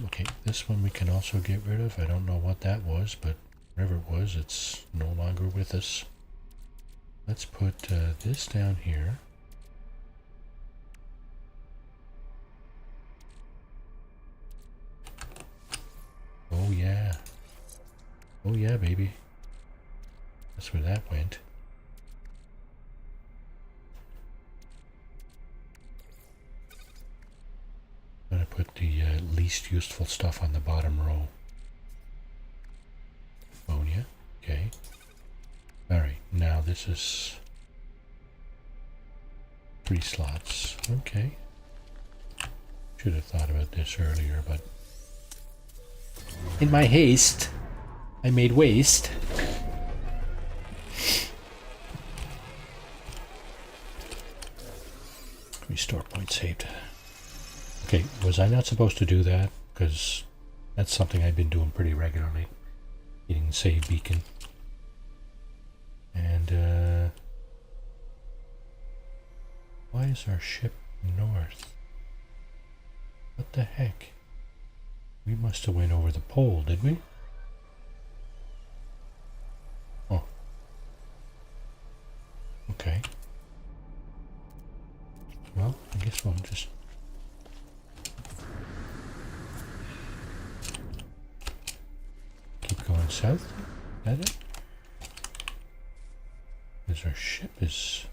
Speaker 1: Okay, this one we can also get rid of. I don't know what that was, but whatever it was, it's no longer with us. Let's put this down here. Oh yeah. Oh yeah, baby. That's where that went. I'm gonna put the least useful stuff on the bottom row. Ammonia. Okay. Alright, now this is 3 slots. Okay. Should have thought about this earlier, but in my haste, I made waste. Restore point saved. Okay, was I not supposed to do that? Because that's something I've been doing pretty regularly. Getting the save beacon. And, why is our ship north? What the heck? We must have went over the pole, did we? Oh. Okay. Well, I guess we'll just keep going south. Is that it? Because our ship is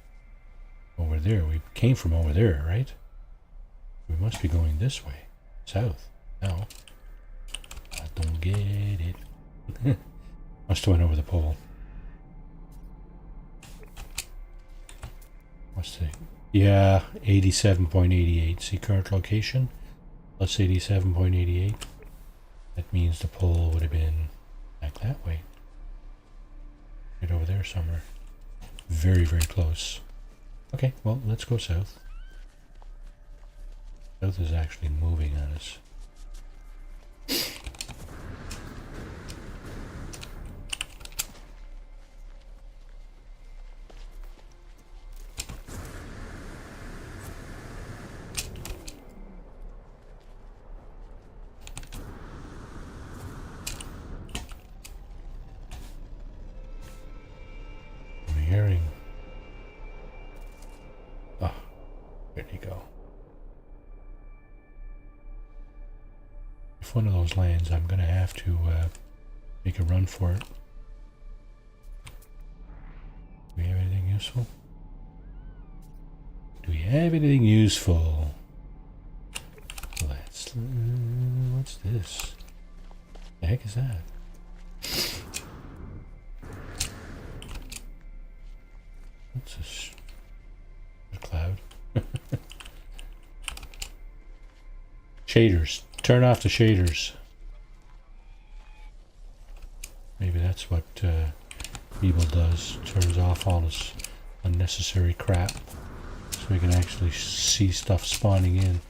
Speaker 1: over there. We came from over there, right? We must be going this way. South. Now. I don't get it. Must have went over the pole. What's the... Yeah, 87.88. See current location? Plus 87.88. That means the pole would have been back that way. Right over there somewhere. Very, very close. Okay, well, let's go south. South is actually moving on us. One of those lands, I'm going to have to make a run for it. Do we have anything useful? Do we have anything useful? Let's What's this? The heck is that? What's a cloud? Shaders. Turn off the shaders. Maybe that's what Evil does. Turns off all this unnecessary crap. So we can actually see stuff spawning in.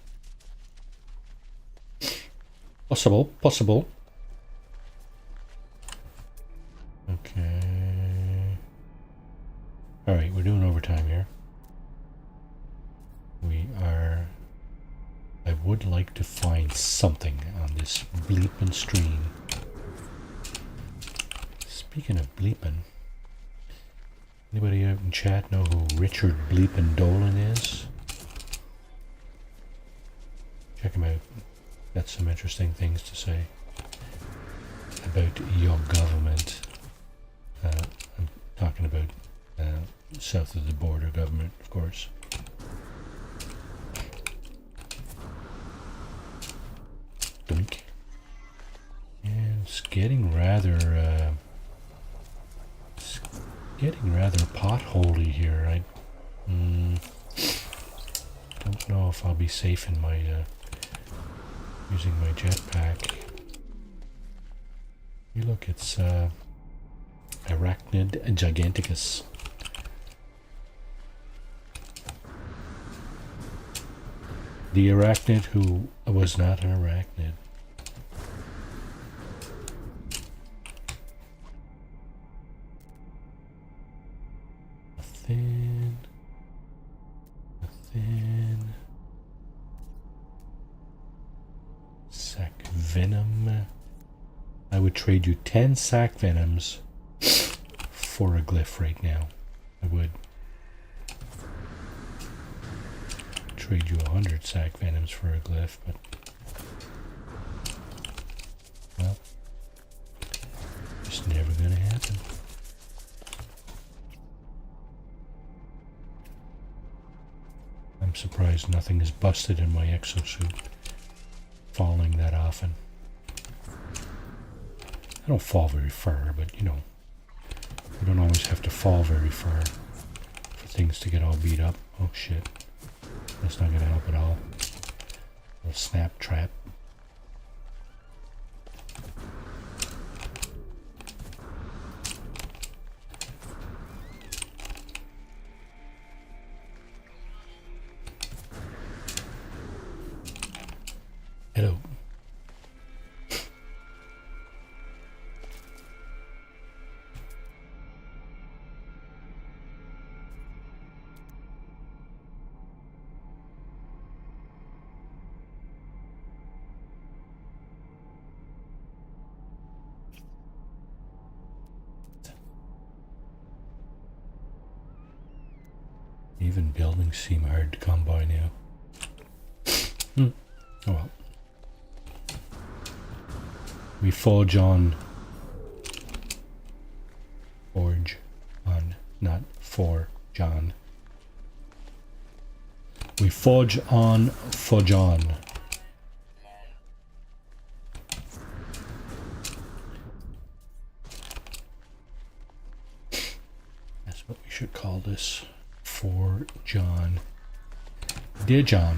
Speaker 1: Possible. Possible. Okay. Alright, we're doing overtime here. We are... I would like to find something on this bleeping stream. Speaking of bleeping, anybody out in chat know who Richard Bleepin Dolan is? Check him out. Got some interesting things to say about your government. I'm talking about south of the border government, of course. Doink. And it's getting rather potholy here. I don't know if I'll be safe in my using my jetpack. You look, it's Arachnid giganticus. The arachnid who was not an arachnid. Nothing. Nothing. Sack venom. I would trade you 10 sack venoms for a glyph right now. I would. Trade you 100 sack venoms for a glyph, but well, it's never gonna happen. I'm surprised nothing is busted in my exosuit falling that often. I don't fall very far, but you know, you don't always have to fall very far for things to get all beat up. Oh shit. That's not going to help at all. A snap trap. Hello. Even buildings seem hard to come by now. Oh well. We forge on. Forge on, not for John. We forge on for John. That's what we should call this. For John. Dear John.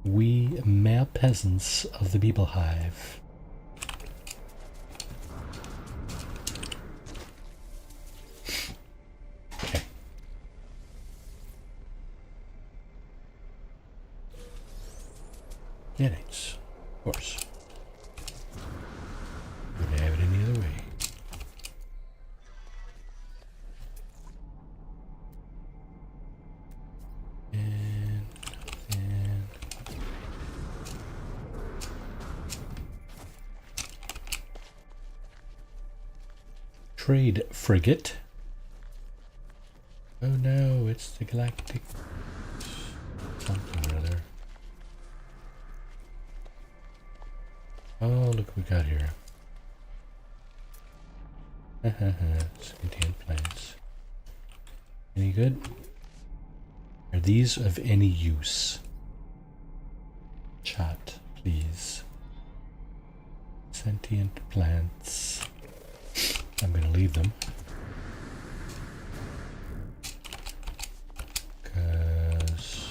Speaker 1: We mere peasants of the Beeble Hive. Minutes, of course. Wouldn't have it any other way. And trade frigate. Oh no, it's the galactic something or other. Oh, look what we got here. Sentient plants. Any good? Are these of any use? Chat, please. Sentient plants. I'm gonna leave them. Because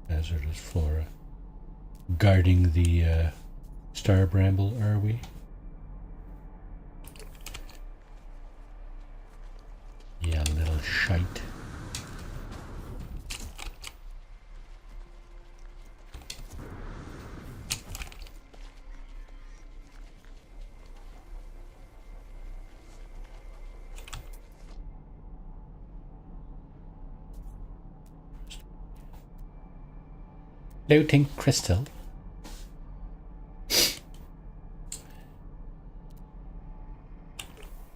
Speaker 1: hazardous flora. Guarding the star bramble, are we? Yeah, little shite. Floating crystal.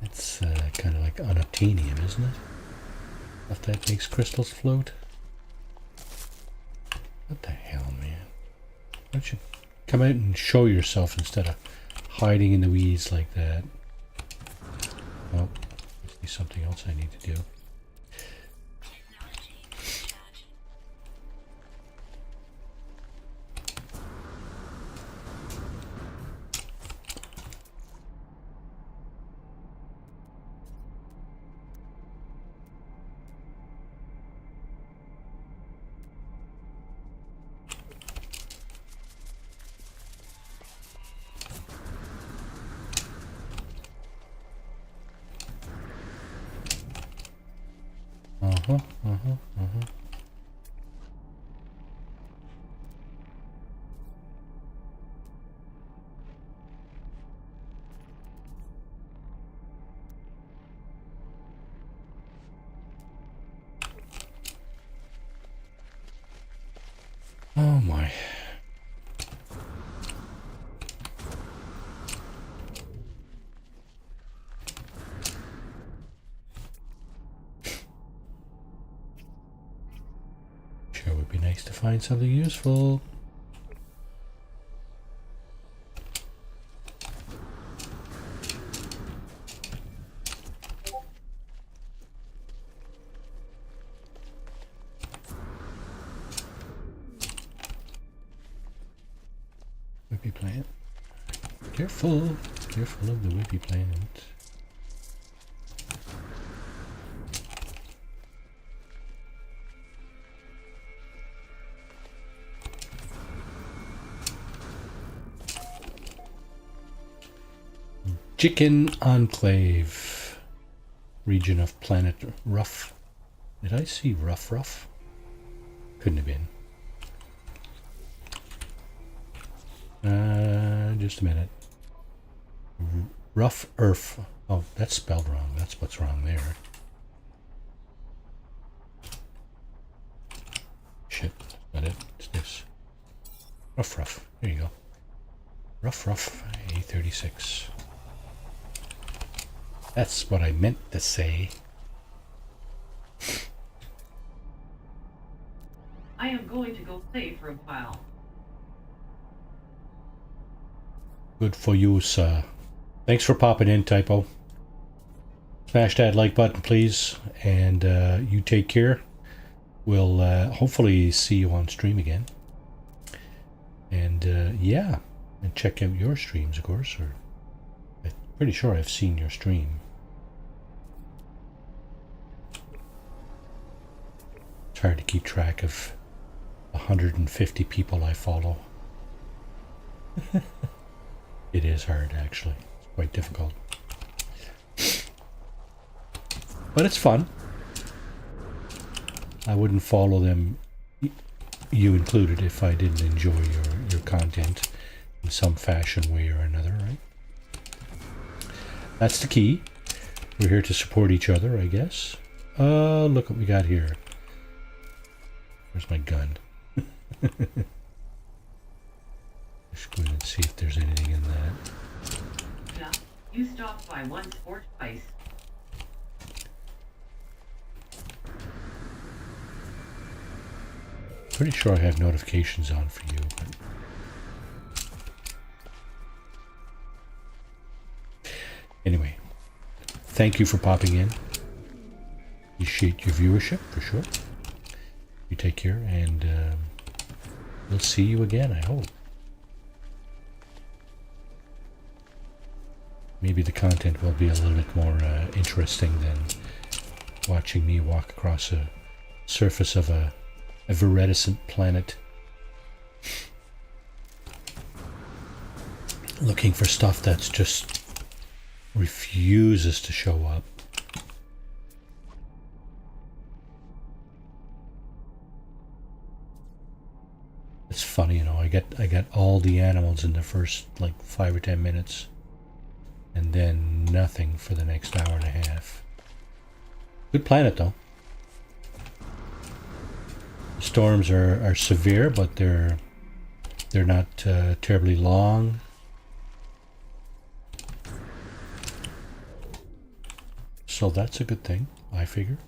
Speaker 1: It's kind of like unobtainium, isn't it? If that makes crystals float. What the hell, man? Why don't you come out and show yourself instead of hiding in the weeds like that? Oh, I see something else I need to do.
Speaker 3: Technology charging.
Speaker 1: Oh my. Sure would be nice to find something useful. Whippy plant. Careful. Careful of the whippy plant. Chicken Enclave. Region of planet Rough. Did I see Rough? Couldn't have been. Just a minute. Rough Earth. Oh, that's spelled wrong. That's what's wrong there. Shit, that's not it. It's this. Rough. There you go. Rough A36. That's what I meant to say.
Speaker 2: I am going to go play for a while.
Speaker 1: Good for you, sir. Thanks for popping in, Typo. Smash that like button, please. And you take care. We'll hopefully see you on stream again. And yeah, and check out your streams, of course. Or I'm pretty sure I've seen your stream. It's hard to keep track of 150 people I follow. It is hard, actually. It's quite difficult. But it's fun. I wouldn't follow them, you included, if I didn't enjoy your content in some fashion, way or another, right? That's the key. We're here to support each other, I guess. Look what we got here. Where's my gun? Just go and see if there's anything in that.
Speaker 2: Yeah, you stopped by once or twice.
Speaker 1: Pretty sure I have notifications on for you, but anyway, thank you for popping in. Appreciate your viewership for sure. You take care, and we'll see you again, I hope. Maybe the content will be a little bit more interesting than watching me walk across a surface of a viridescent planet looking for stuff that's just refuses to show up. It's funny, you know, I got all the animals in the first like 5 or 10 minutes and then nothing for the next hour and a half. Good planet though. Storms are severe, but they're not terribly long. So that's a good thing, I figure.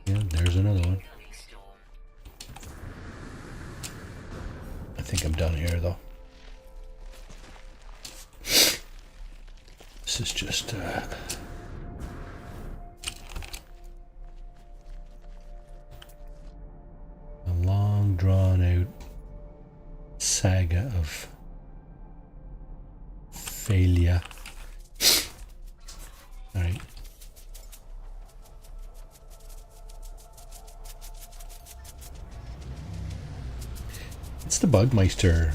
Speaker 1: Yeah, there's another one. I think I'm done here though. This is just a long drawn out saga of failure. All right. It's the Bugmeister.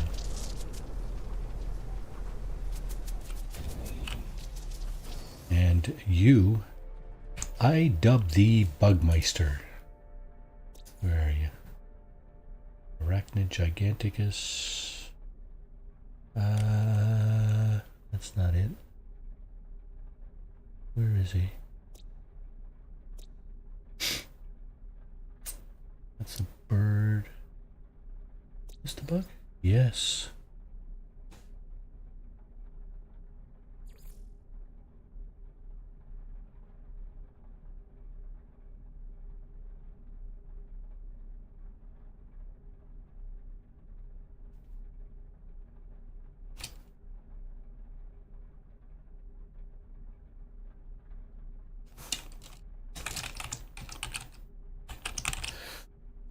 Speaker 1: And you, I dub thee Bugmeister. Where are you? Arachnid Giganticus. That's not it. Where is he? That's a bird. Is the bug? Yes.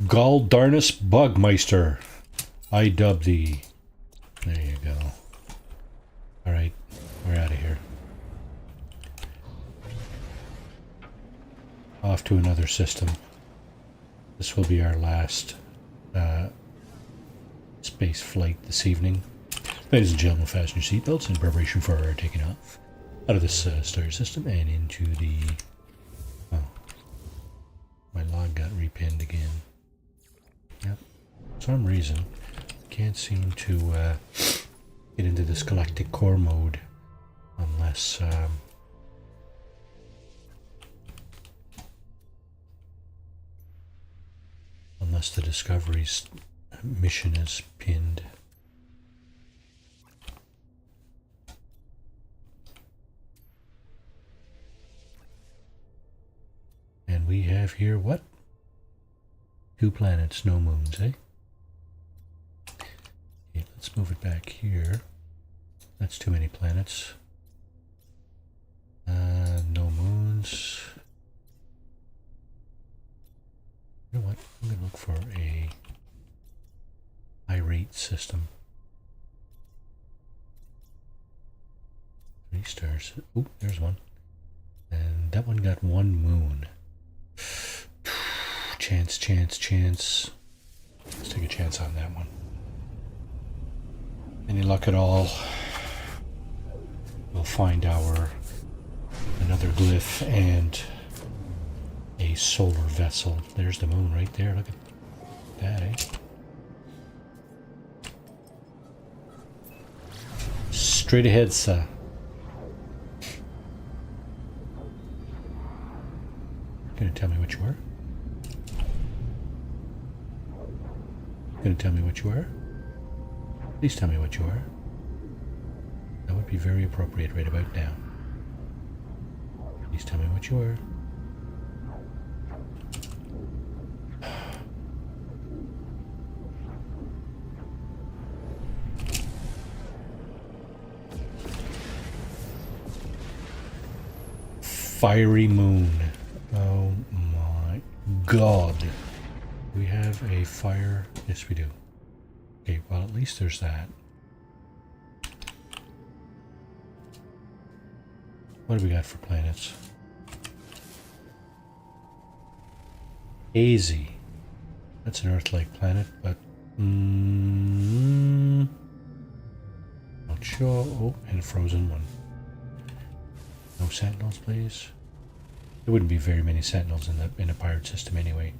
Speaker 1: Galdarnus Bugmeister. I dub thee. There you go. Alright, we're out of here. Off to another system. This will be our last space flight this evening. Ladies and gentlemen, fasten your seatbelts in preparation for our taking off out of this star system and into the... Oh. My log got repinned again. Yep. For some reason, can't seem to get into this galactic core mode unless the Discovery's mission is pinned. And we have here what? 2 planets, no moons, eh? Okay, let's move it back here. That's too many planets. No moons. You know what? I'm going to look for a high-rate system. 3 stars. Oop, there's one. And that one got 1 moon. Chance, chance, chance. Let's take a chance on that one. Any luck at all, we'll find another glyph and a solar vessel. There's the moon right there. Look at that, eh? Straight ahead, sir. Gonna tell me what you were? Gonna tell me what you are? Please tell me what you are. That would be very appropriate right about now. Please tell me what what you were. Fiery moon. Oh my god. We have a fire. Yes, we do. Okay, well, at least there's that. What do we got for planets? Hazy. That's an Earth-like planet, but not sure. Oh, and a frozen one. No sentinels, please. There wouldn't be very many sentinels in a pirate system anyway.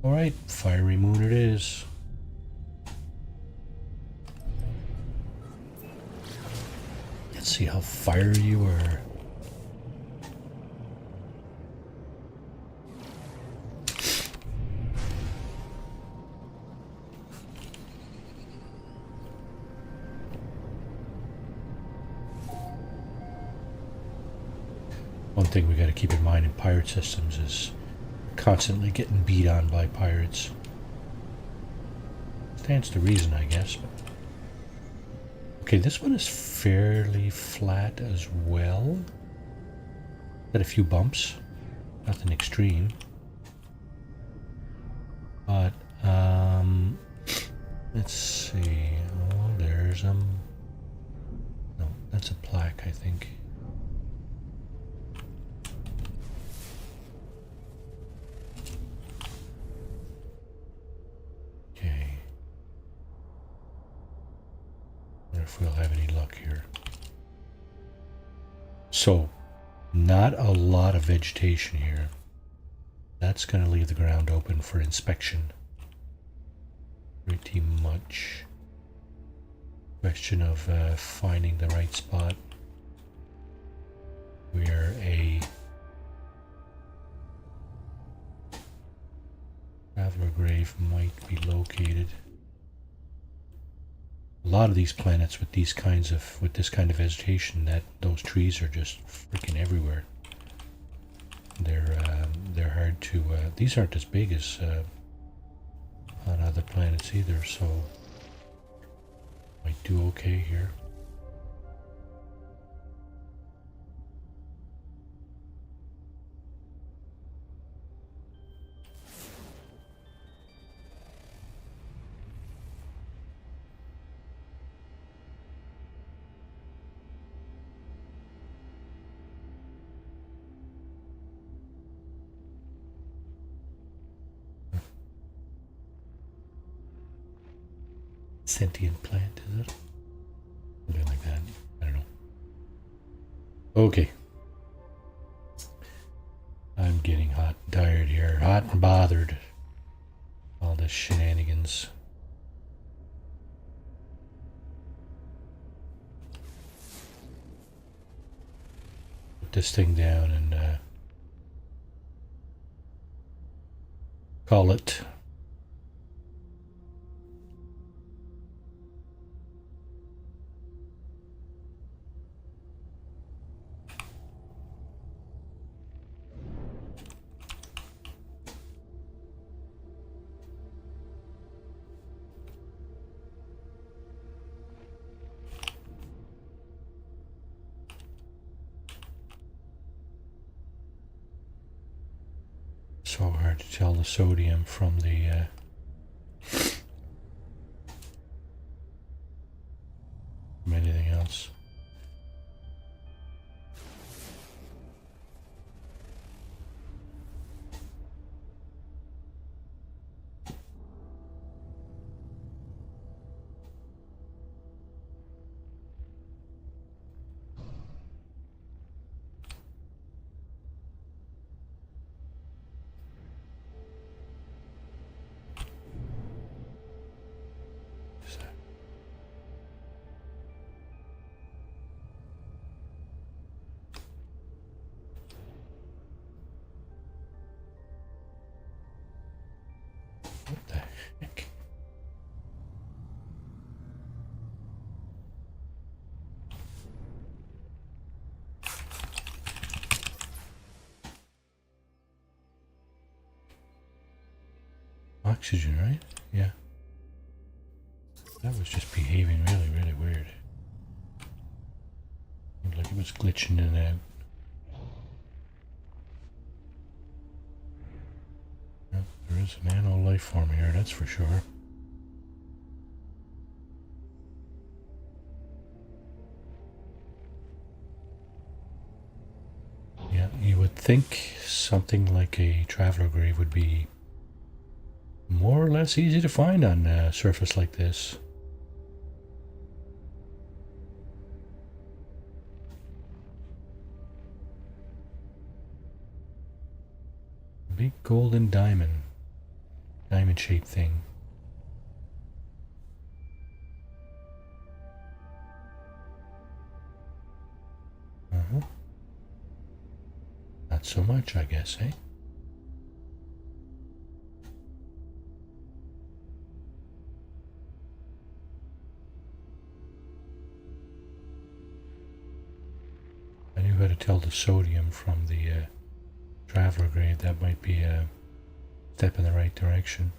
Speaker 1: All right, fiery moon it is. Let's see how fiery you are. One thing we got to keep in mind in pirate systems is constantly getting beat on by pirates. Stands to reason, I guess. Okay, this one is fairly flat as well. Got a few bumps, nothing extreme. But let's see. Oh, there's no, that's a plaque, I think. If we'll have any luck here. So, not a lot of vegetation here. That's going to leave the ground open for inspection. Pretty much. Question of finding the right spot where a traveler grave might be located. A lot of these planets with this kind of vegetation, those trees are just freaking everywhere. They're hard to. These aren't as big as on other planets either, so might do okay here. Sentient plant, is it? Something like that. I don't know. Okay. I'm getting hot and tired here. Hot and bothered. All this shenanigans. Put this thing down and call it. So hard to tell the sodium from the from anything else. Oxygen, right? Yeah. That was just behaving really, really weird. Seemed like it was glitching in and out. Yep, there is a nano life form here, that's for sure. Yeah, you would think something like a traveler grave would be more or less easy to find on a surface like this. Big golden diamond. Diamond shaped thing. Uh-huh. Not so much, I guess, eh? I knew how to tell the sodium from the traveler grade. That might be a step in the right direction.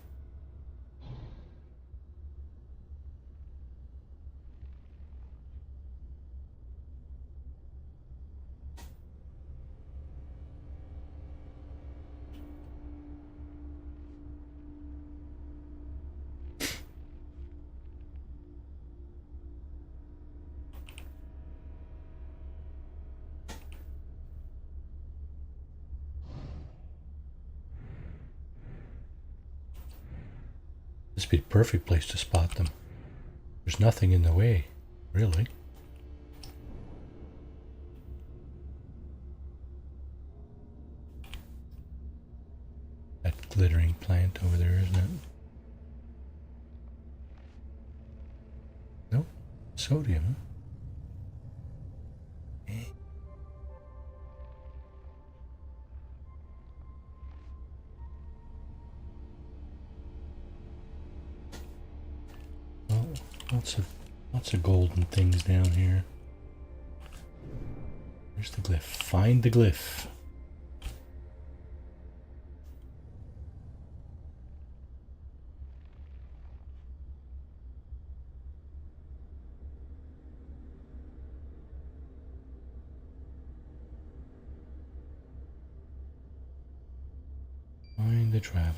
Speaker 1: This would be the perfect place to spot them. There's nothing in the way, really. That glittering plant over there, isn't it? Nope. Sodium, huh? Oh, lots of golden things down here. There's the glyph. Find the glyph. Find the traveler.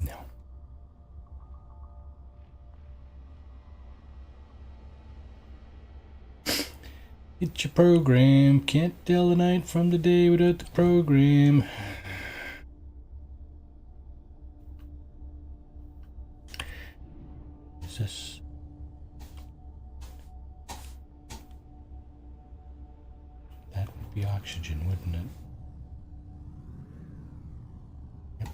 Speaker 1: No. It's your program. Can't tell the night from the day without the program. Is this? That would be oxygen, wouldn't it? Yep.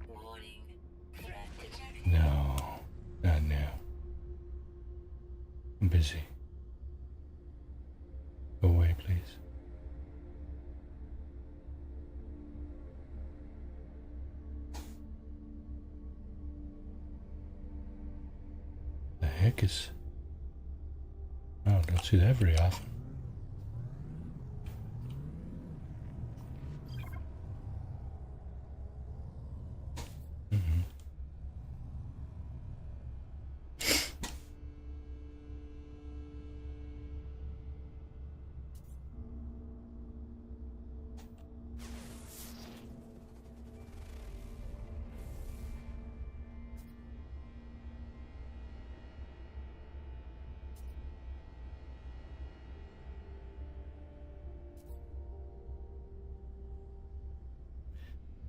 Speaker 3: Warning. Threat detected.
Speaker 1: No, not now. I'm busy. Go away, please. The heck is... Oh, don't see that very often.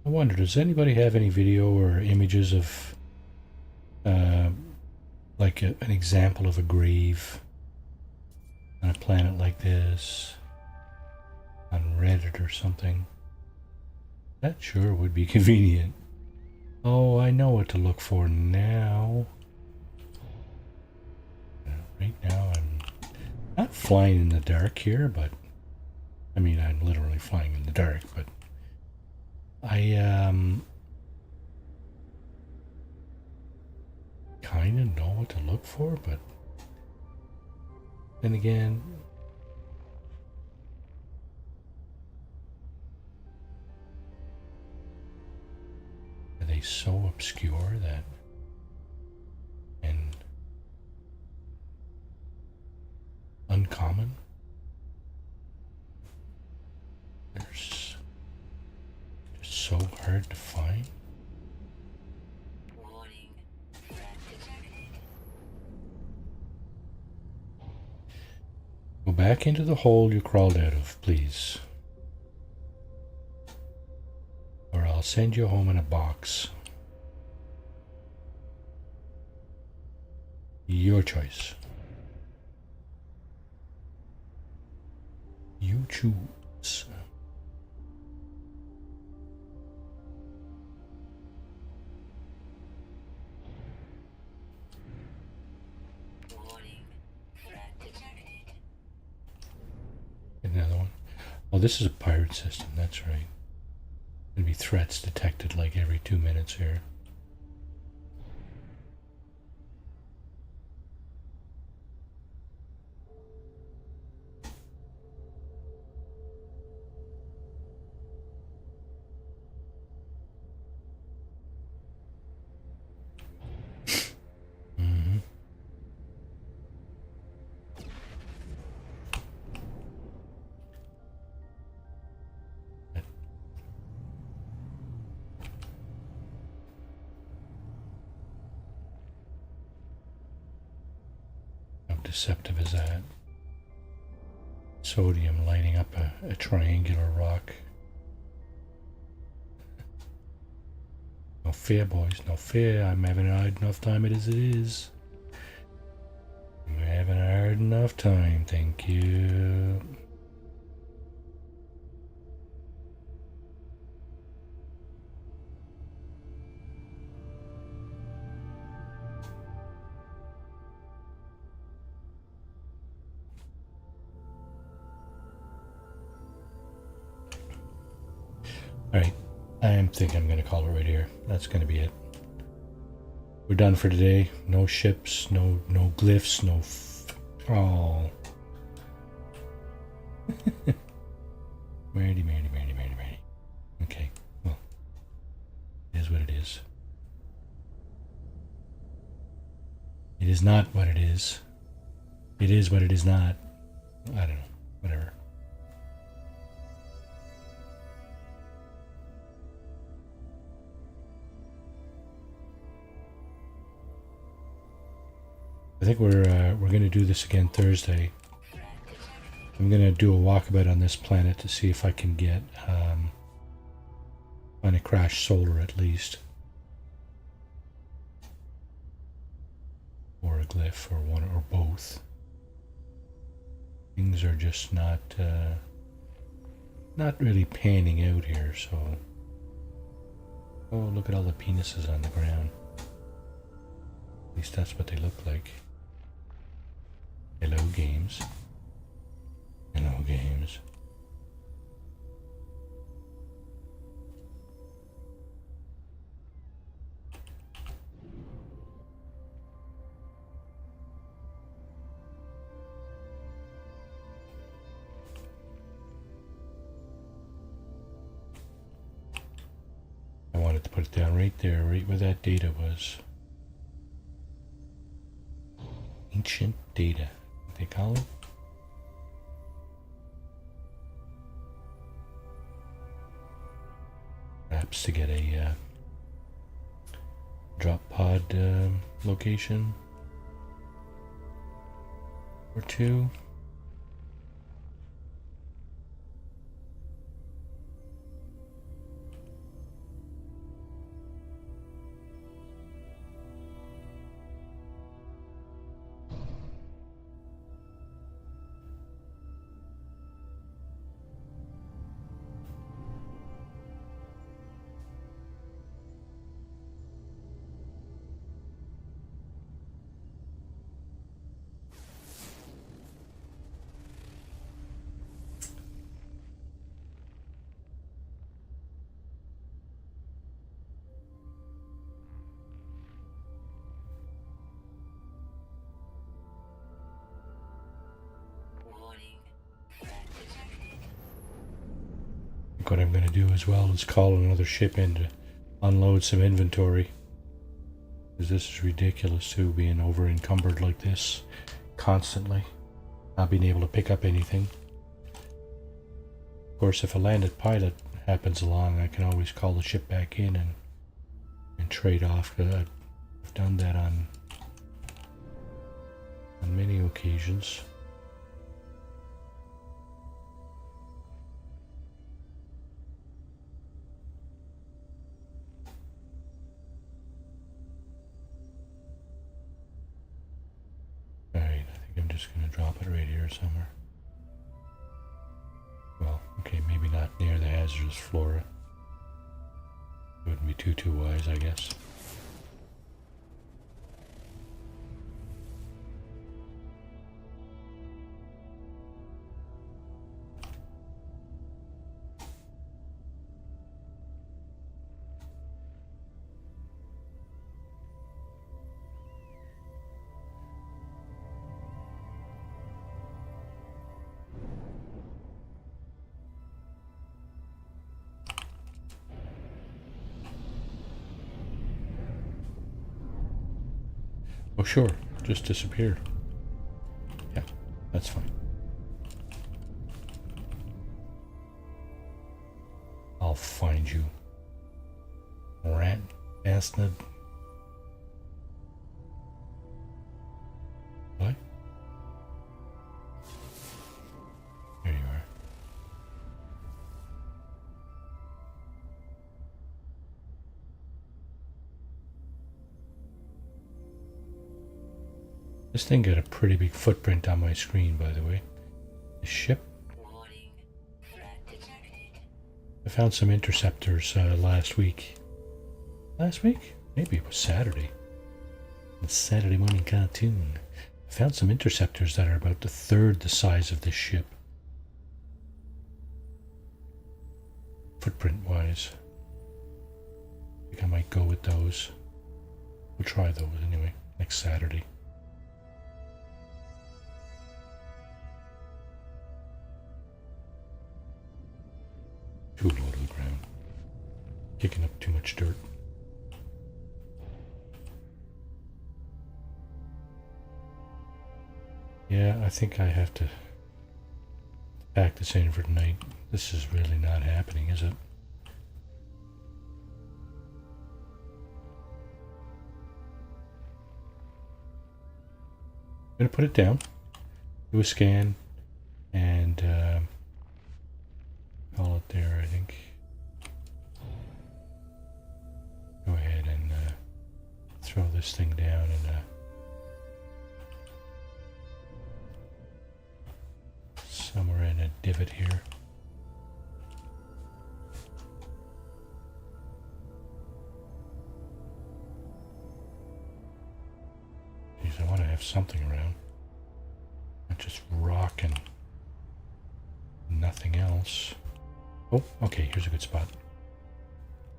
Speaker 1: I wonder, does anybody have any video or images of like an example of a grave on a planet like this on Reddit or something? That sure would be convenient. Oh, I know what to look for now. Right now I'm not flying in the dark here, but I mean I'm literally flying in the dark, but I kind of know what to look for, but then again, are they so obscure that and uncommon? They're just so hard to find.
Speaker 3: Warning. Threat detected.
Speaker 1: Go back into the hole you crawled out of, please. Or I'll send you home in a box. Your choice. You choose.
Speaker 3: Warning. Threat detected.
Speaker 1: Another one. Oh, this is a pirate system, that's right. There'll be threats detected like every 2 minutes here. Mm-hmm. How deceptive is that? Sodium lighting up a triangular rock. No fear, boys, no fear. I'm having a hard enough time as it is. I'm having a hard enough time, thank you. Alright, I think I'm going to call it right here. That's going to be it. We're done for today. No ships, no glyphs, no oh. Marty. Okay, well, it is what it is. It is not what it is. It is what it is not. I don't know. Whatever. I think we're going to do this again Thursday. I'm going to do a walkabout on this planet to see if I can get on a crash solar at least, or a glyph, or one or both. Things are just not really panning out here. So, oh, look at all the penises on the ground. At least that's what they look like. Hello, games. Hello, games. I wanted to put it down right there, right where that data was. Ancient data, what they call it. Perhaps to get a drop pod location or two. What I'm going to do as well is call another ship in to unload some inventory. Because this is ridiculous too, being over encumbered like this constantly. Not being able to pick up anything. Of course, if a landed pilot happens along, I can always call the ship back in and trade off. I've done that on many occasions. Alright, I think I'm just going to drop it right here somewhere. Well, okay, maybe not near the hazardous flora. Wouldn't be too wise, I guess. Oh sure, just disappeared. Yeah, that's fine. I'll find you. Rat bastard. What? There you are. This thing got a pretty big footprint on my screen, by the way. The ship.
Speaker 3: Warning. Threat detected.
Speaker 1: I found some interceptors last week. Last week? Maybe it was Saturday. The Saturday morning cartoon. I found some interceptors that are about a third the size of this ship. Footprint wise. I think I might go with those. We'll try those anyway, next Saturday. Too low to the ground. Kicking up too much dirt. Yeah, I think I have to pack this in for tonight. This is really not happening, is it? I'm going to put it down, do a scan, and call it there, I think. Go ahead and throw this thing down and somewhere in a divot here. Geez, I want to have something around. Not just rock and nothing else. Oh, okay, here's a good spot.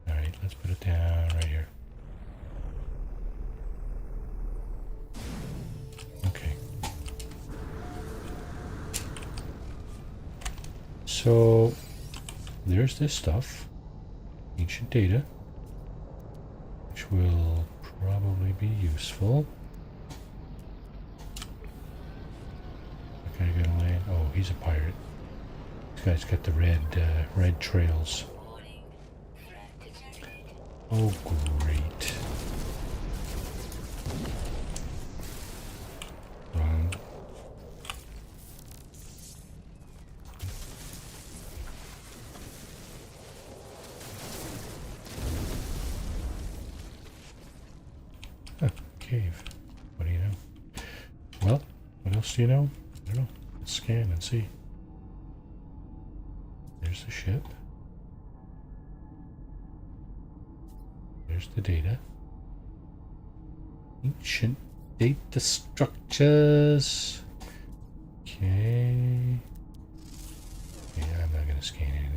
Speaker 1: Alright, let's put it down right here. Okay. So, there's this stuff. Ancient data. Which will probably be useful. Okay, gonna land. Oh, he's a pirate. This guy's got the red trails.
Speaker 3: Warning. Threat detected.
Speaker 1: Oh, great. Run. Huh, cave. What do you know? Well, what else do you know? I don't know. Let's scan and see. There's the ship. There's the data. Ancient data structures. Okay. Yeah, I'm not going to scan anything.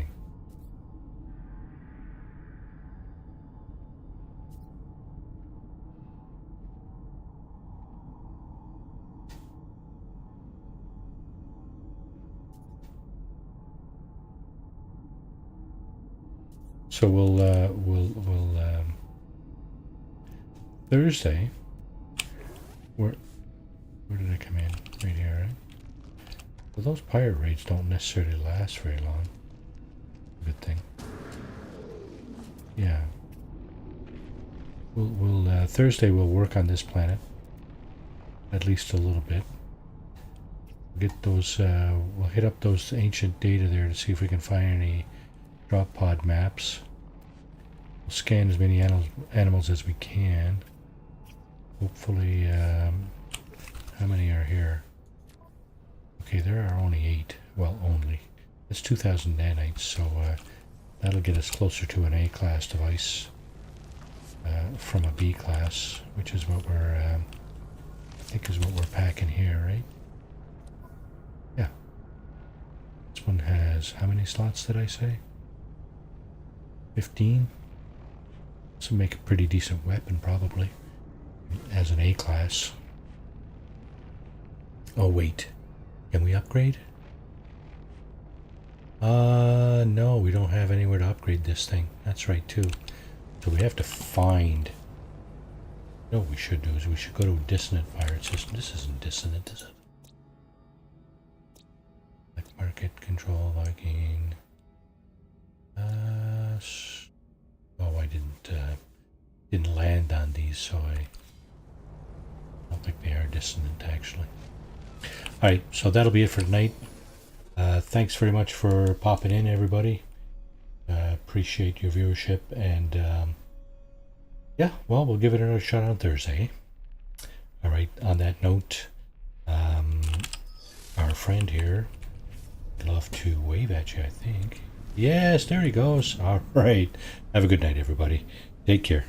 Speaker 1: So we'll Thursday. Where did I come in? Right here, right? Well, those pirate raids don't necessarily last very long. Good thing. Yeah. We'll Thursday we'll work on this planet. At least a little bit. Get those. We'll hit up those ancient data there to see if we can find any drop pod maps. We'll scan as many animals as we can. Hopefully, how many are here? Okay, there are only 8. Well, only. That's 2,000 nanites, so that'll get us closer to an A class device from a B class, which is what we're, I think is what we're packing here, right? Yeah. This one has, how many slots did I say? 15? This will make a pretty decent weapon, probably, as an A class. Oh, wait. Can we upgrade? No, we don't have anywhere to upgrade this thing. That's right, too. So we have to find... You know what we should do is we should go to a dissonant pirate system. This isn't dissonant, is it? Black market, control, Viking... Oh, I didn't land on these, so I don't think they are dissonant, actually. Alright, so that'll be it for tonight. Thanks very much for popping in, everybody. Appreciate your viewership, and yeah, well, we'll give it another shot on Thursday. Alright, on that note, our friend here would love to wave at you, I think. Yes, there he goes. Alright, have a good night, everybody. Take care.